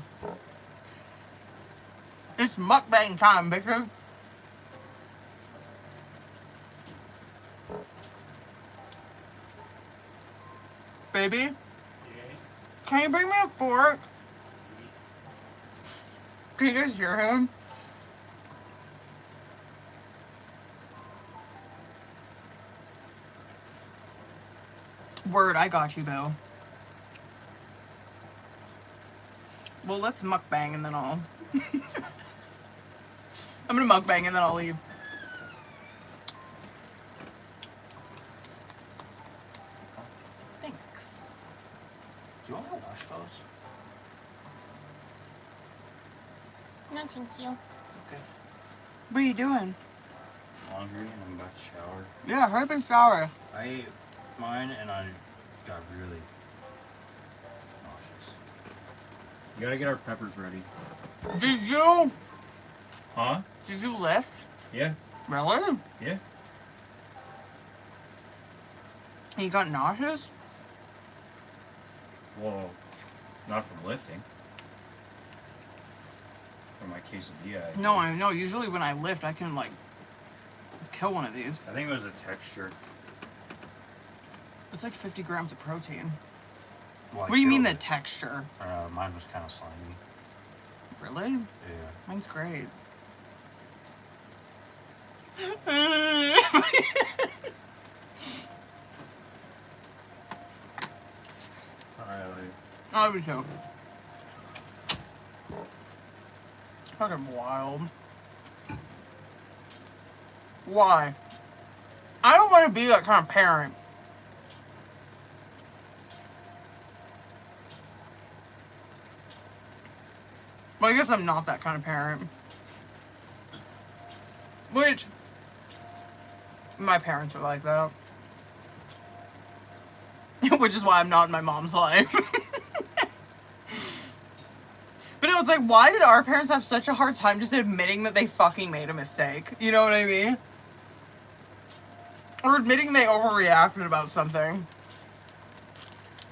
It's mukbang time, bitches. Baby? Yeah. Can you bring me a fork? Can you guys hear him? Word, I got you, Bill. Well, let's mukbang and then I'll... I'm gonna mukbang and then I'll leave. Thanks. Do you want me to wash those? No, thank you. Okay. What are you doing? Laundry, and I'm about to shower. Yeah, hurry up and shower. I ate mine and I got really nauseous. You gotta get our peppers ready. Did you? Huh? Did you lift? Yeah. Really? Yeah. And you got nauseous? Well, not from lifting. From my quesadilla. No, I know. Usually when I lift, I can, like, kill one of these. I think it was the texture. It's like 50 grams of protein. Well, What do you mean the texture? Mine was kind of slimy. Really? Yeah. Mine's great. I would too. Fucking wild. Why? I don't want to be that kind of parent. Well, I guess I'm not that kind of parent. Which, my parents are like that. Which is why I'm not in my mom's life. But it was like, why did our parents have such a hard time just admitting that they fucking made a mistake? You know what I mean? Or admitting they overreacted about something.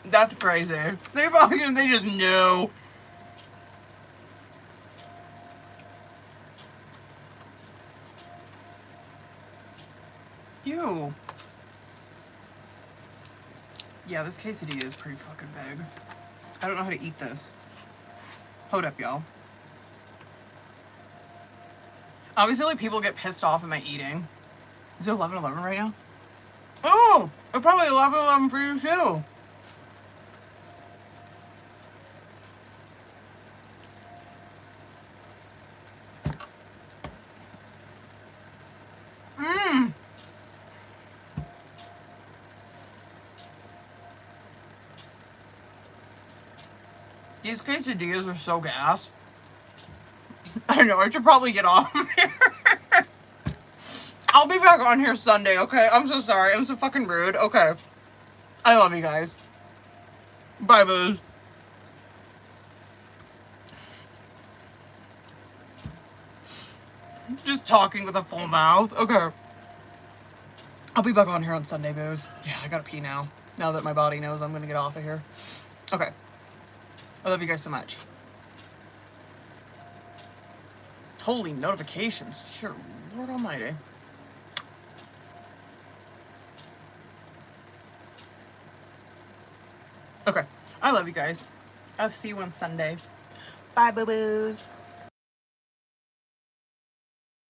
That's crazy. They just knew. Ew. Yeah, this quesadilla is pretty fucking big. I don't know how to eat this. Hold up, y'all. Obviously, like, people get pissed off at my eating. Is it 11:11 right now? Oh! It's probably 11:11 for you, too. Mmm! These quesadillas are so gas. I know, I should probably get off of here. I'll be back on here Sunday, okay? I'm so sorry. I'm so fucking rude. Okay. I love you guys. Bye, boos. Just talking with a full mouth. Okay. I'll be back on here on Sunday, boos. Yeah, I gotta pee now. Now that my body knows I'm gonna get off of here. Okay. I love you guys so much. Holy notifications. Sure, Lord almighty. Okay. I love you guys. I'll see you on Sunday. Bye, boo-boos.